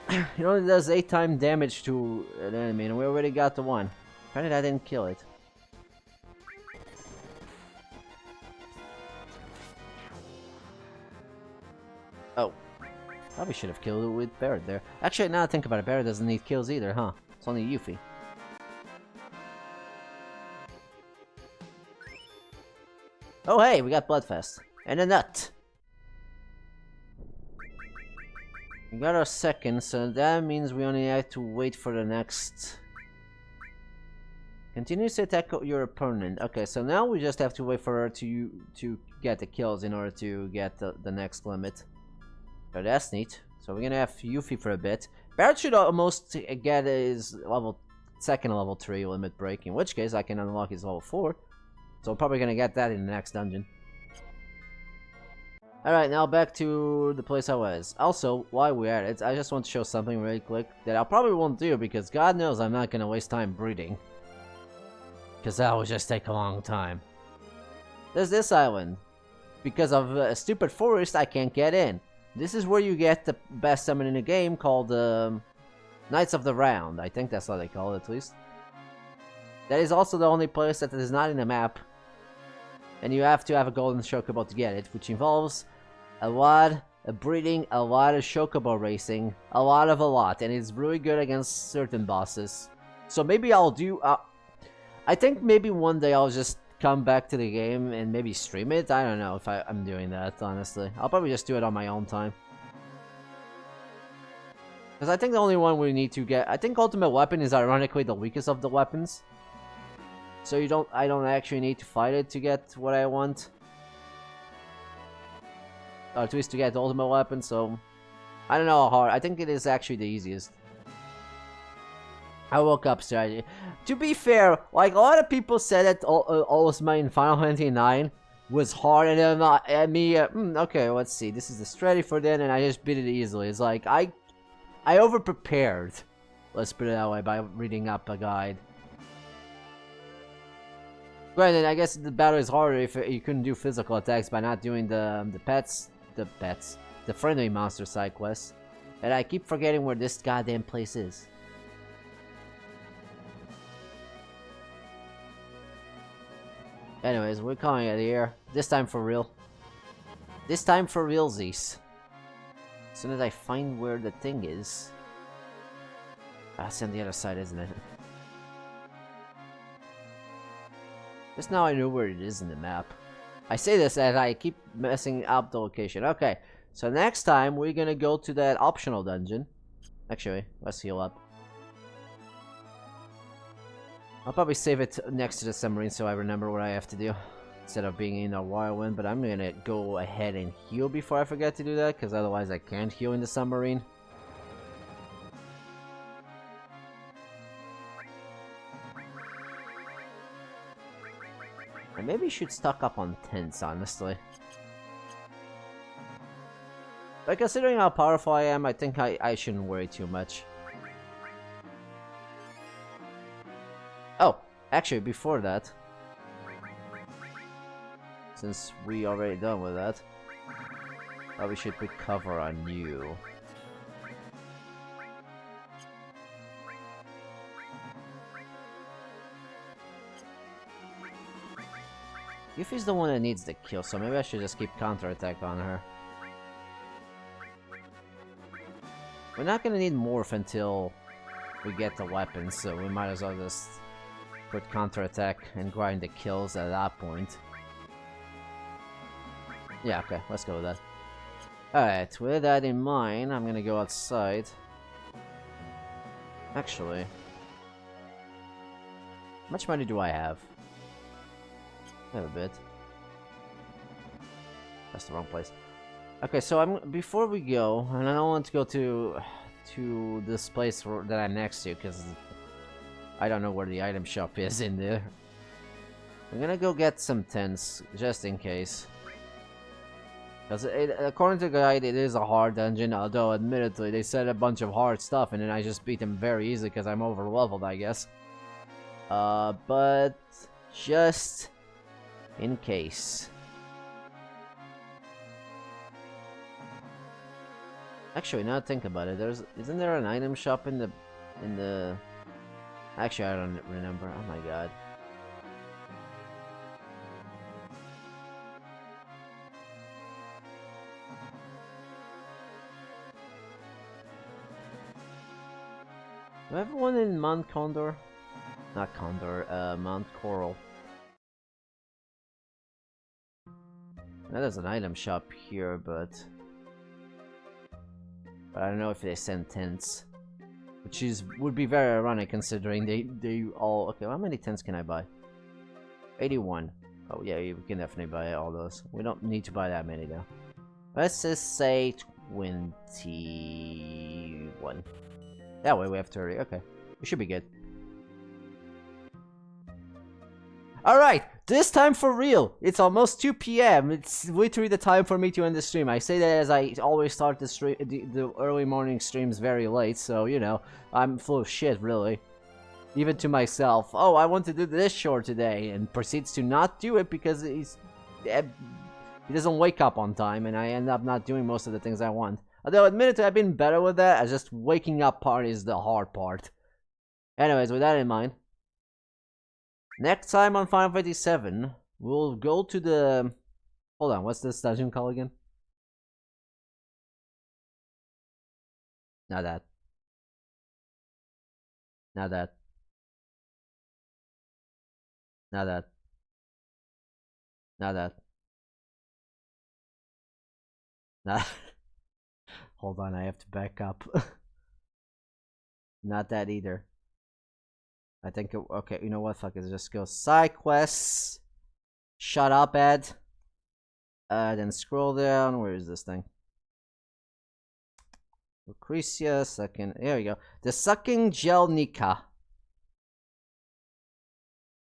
Speaker 1: It only does 8 damage to an enemy, and we already got the one. Granted, I didn't kill it. Oh. Probably should have killed it with Barret there. Actually, now I think about it, Barret doesn't need kills either, huh? It's only Yuffie. Oh hey, we got Bloodfest. And a nut. We got our second, so that means we only have to wait for the next... Continues to attack your opponent. Okay, so now we just have to wait for her to get the kills in order to get the next limit. So that's neat. So we're gonna have Yuffie for a bit. Barret should almost get his second level 3 limit break, in which case I can unlock his level 4. So I'm probably gonna get that in the next dungeon. Alright, now back to the place I was. Also, while we're at it, I just want to show something really quick that I probably won't do because God knows I'm not gonna waste time breeding. Because that will just take a long time. There's this island. Because of a stupid forest, I can't get in. This is where you get the best summon in the game called Knights of the Round. I think that's what they call it, at least. That is also the only place that is not in the map. And you have to have a golden chocobo to get it, which involves a lot of breeding, a lot of chocobo racing, a lot, and it's really good against certain bosses. So maybe I'll do... I think maybe one day I'll just come back to the game and maybe stream it. I don't know if I'm doing that, honestly. I'll probably just do it on my own time. Because I think the only one we need to get... I think Ultimate Weapon is ironically the weakest of the weapons. So I don't actually need to fight it to get what I want. Or at least to get the Ultimate Weapon, so... I don't know how hard. I think it is actually the easiest. I woke up strategy. To be fair, like a lot of people said that Ultima in Final Fantasy IX was hard, and then okay, let's see. This is the strategy for that, and I just beat it easily. It's like I over prepared. Let's put it that way by reading up a guide. Granted, I guess the battle is harder if you couldn't do physical attacks by not doing the friendly monster side quests. And I keep forgetting where this goddamn place is. Anyways, we're calling it here. This time for real. This time for realsies. As soon as I find where the thing is. That's on the other side, isn't it? Just now I know where it is in the map. I say this as I keep messing up the location. Okay, so next time we're gonna go to that optional dungeon. Actually, let's heal up. I'll probably save it next to the submarine so I remember what I have to do. Instead of being in a whirlwind, but I'm gonna go ahead and heal before I forget to do that, because otherwise I can't heal in the submarine. I maybe should stock up on tents, honestly. But considering how powerful I am, I think I shouldn't worry too much. Oh, actually, before that, since we already done with that, we should put cover on you. Yuffie's the one that needs the kill, so maybe I should just keep counterattack on her. We're not gonna need morph until we get the weapons, so we might as well just put counterattack and grind the kills at that point. Yeah, okay, let's go with that. Alright, with that in mind, I'm gonna go outside. Actually, much money do I have? I have a bit. That's the wrong place. Okay, so before we go, and I don't want to go to this place that I'm next to, because I don't know where the item shop is in there. I'm gonna go get some tents, just in case. Because according to the guide, it is a hard dungeon, although admittedly, they said a bunch of hard stuff, and then I just beat them very easily because I'm over-leveled, I guess. But just in case. Actually, now think about it, isn't there an item shop in the... Actually, I don't remember. Oh my god. Do I have one in Mount Condor? Not Condor, Mount Coral. Now there's an item shop here, but I don't know if they send tents. Which would be very ironic considering they all... Okay, how many tents can I buy? 81. Oh yeah, we can definitely buy all those. We don't need to buy that many though. Let's just say 21. That way we have 30. Okay, we should be good. Alright, this time for real. It's almost 2 PM. It's literally the time for me to end the stream. I say that as I always start the early morning streams very late, so, you know, I'm full of shit, really. Even to myself. Oh, I want to do this short today, and proceeds to not do it because he doesn't wake up on time, and I end up not doing most of the things I want. Although, admittedly, I've been better with that, as just waking up part is the hard part. Anyways, with that in mind, next time on Final Fantasy VII, we'll go to the... Hold on, what's this dungeon called again? Not that. Not that. Not that. Not that. Not... Hold on, I have to back up. Not that either. I think okay, you know what, fuck it, just go side quests. Shut up, Ed. Then scroll down, where is this thing? Lucretia, second, there we go. The Sucking Gel Nika.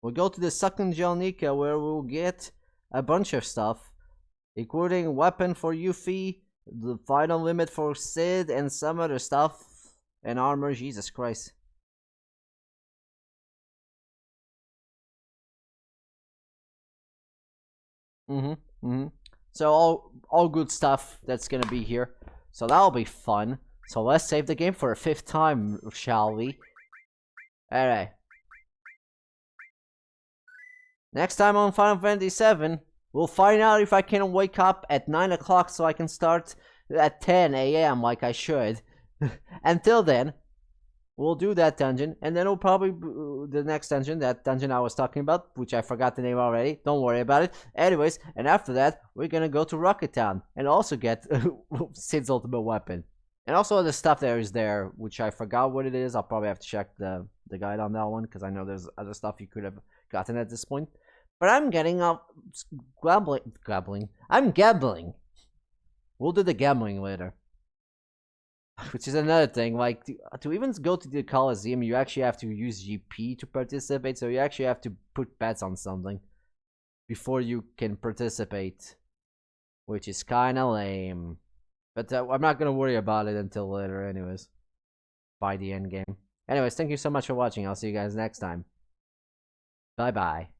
Speaker 1: We'll go to the Sucking Gel Nika where we'll get a bunch of stuff, including weapon for Yuffie, the final limit for Sid, and some other stuff. And armor, Jesus Christ. So all good stuff that's gonna be here. So that'll be fun. So let's save the game for a 5th time, shall we? Alright. Next time on Final Fantasy VII, we'll find out if I can wake up at 9 o'clock so I can start at 10 AM like I should. Until then, we'll do that dungeon, and then we'll probably the next dungeon, that dungeon I was talking about, which I forgot the name already. Don't worry about it. Anyways, and after that, we're gonna go to Rocket Town and also get Sid's ultimate weapon, and also the stuff there is there, which I forgot what it is. I'll probably have to check the guide on that one because I know there's other stuff you could have gotten at this point. But I'm getting up gambling. I'm gambling. We'll do the gambling later. Which is another thing, like, to even go to the Coliseum, you actually have to use GP to participate, so you actually have to put bets on something before you can participate, which is kinda lame. But I'm not gonna worry about it until later anyways, by the end game. Anyways, thank you so much for watching. I'll see you guys next time. Bye bye.